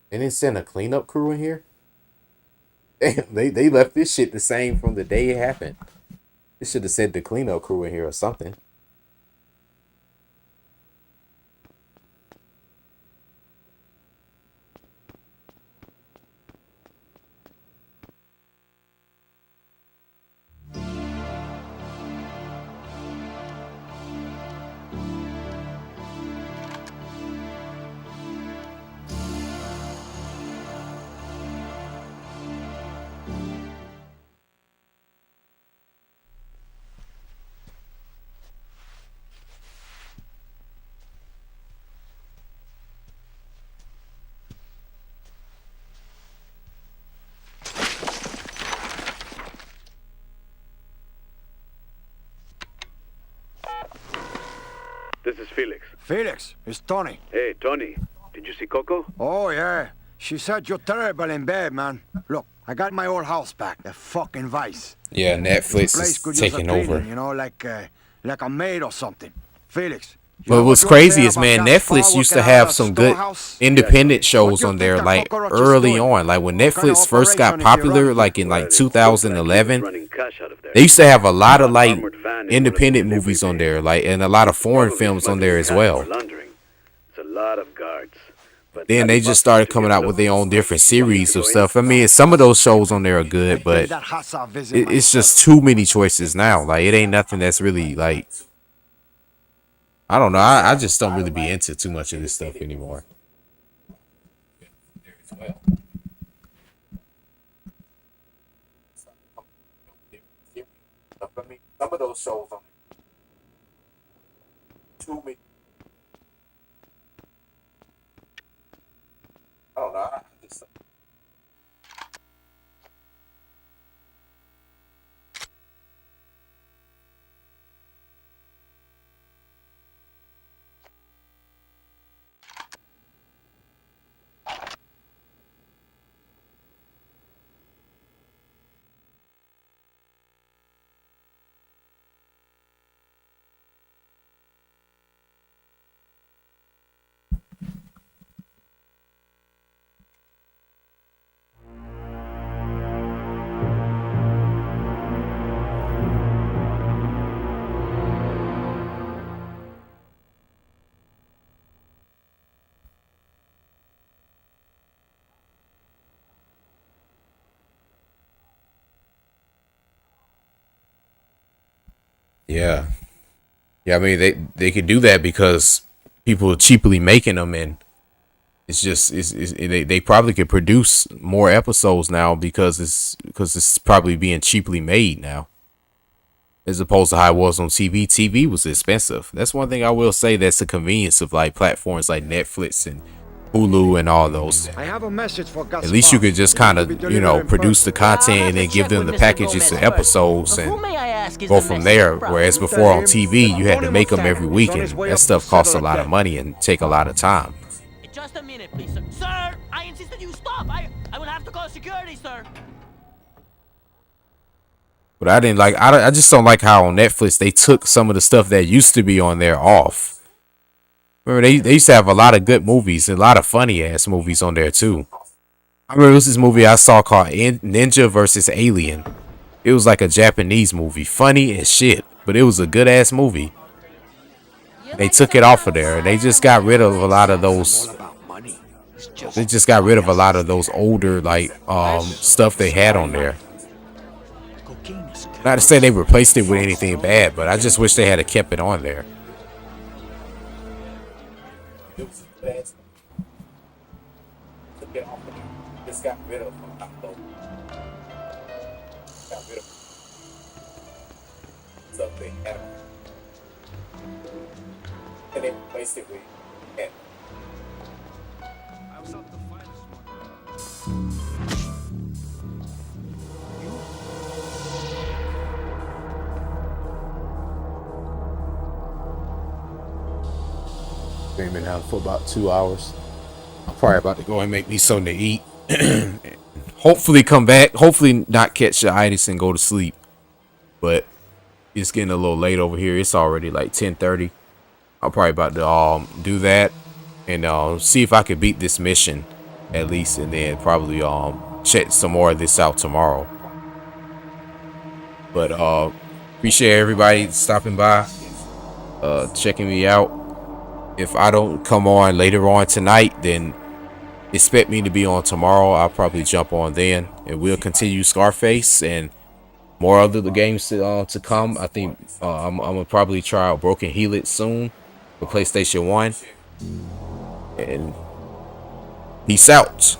They didn't send a cleanup crew in here. Damn, they left this shit the same from the day it happened. They should have sent the cleanup crew in here or something. This is Felix. Felix, it's Tony. Hey, Tony. Did you see Coco? Oh, yeah. She said you're terrible in bed, man. Look, I got my old house back. The fucking vice. Yeah, Netflix Place is could use a taking cleaning, over. You know, like a maid or something. Felix. But what's crazy is, man, Netflix used to have some good independent shows on there, like early on. Like when Netflix first got popular, like in like 2011, they used to have a lot of like independent movies on there, like and a lot of foreign films on there as well. It's a lot of guards. Then they just started coming out with their own different series of stuff. I mean, some of those shows on there are good, but it's just too many choices now. Like it ain't nothing that's really like. I don't know. I just don't really be into too much of this stuff anymore. Some of those shows on too many. I don't know. I just. Yeah. Yeah, I mean they could do that because people are cheaply making them, and it's just they probably could produce more episodes now because it's probably being cheaply made now, as opposed to how it was on TV. TV was expensive. That's one thing I will say. That's the convenience of like platforms like Netflix and Hulu and all those. I have a message for Gus. At least you could just kind of, you know, produce the content and then give them the packages to episodes and go from there. Whereas before on TV, you had to make them every week, and that stuff costs a lot of money and take a lot of time. Just a minute, please, sir. Sir, I insist that you stop. I will have to call security, sir. But I didn't like. I just don't like how on Netflix they took some of the stuff that used to be on there off. Remember, they used to have a lot of good movies and a lot of funny ass movies on there too. I remember there was this movie I saw called Ninja vs. Alien. It was like a Japanese movie, funny as shit, but it was a good ass movie. They took it off of there, and they just got rid of a lot of those. They just got rid of a lot of those older like stuff they had on there. Not to say they replaced it with anything bad, but I just wish they had kept it on there. Just got rid of something, and they replaced it with. Been out for about 2 hours. I'm probably about to go and make me something to eat. Hopefully come back. Hopefully not catch the itis and go to sleep. But it's getting a little late over here. It's already like 10:30. I'm probably about to do that and see if I could beat this mission at least, and then probably check some more of this out tomorrow. But appreciate everybody stopping by, checking me out. If I don't come on later on tonight, then expect me to be on tomorrow. I'll probably jump on then, and we'll continue Scarface and more other the games to come. I think I'm gonna probably try out Broken Helix soon for PlayStation 1. And peace out.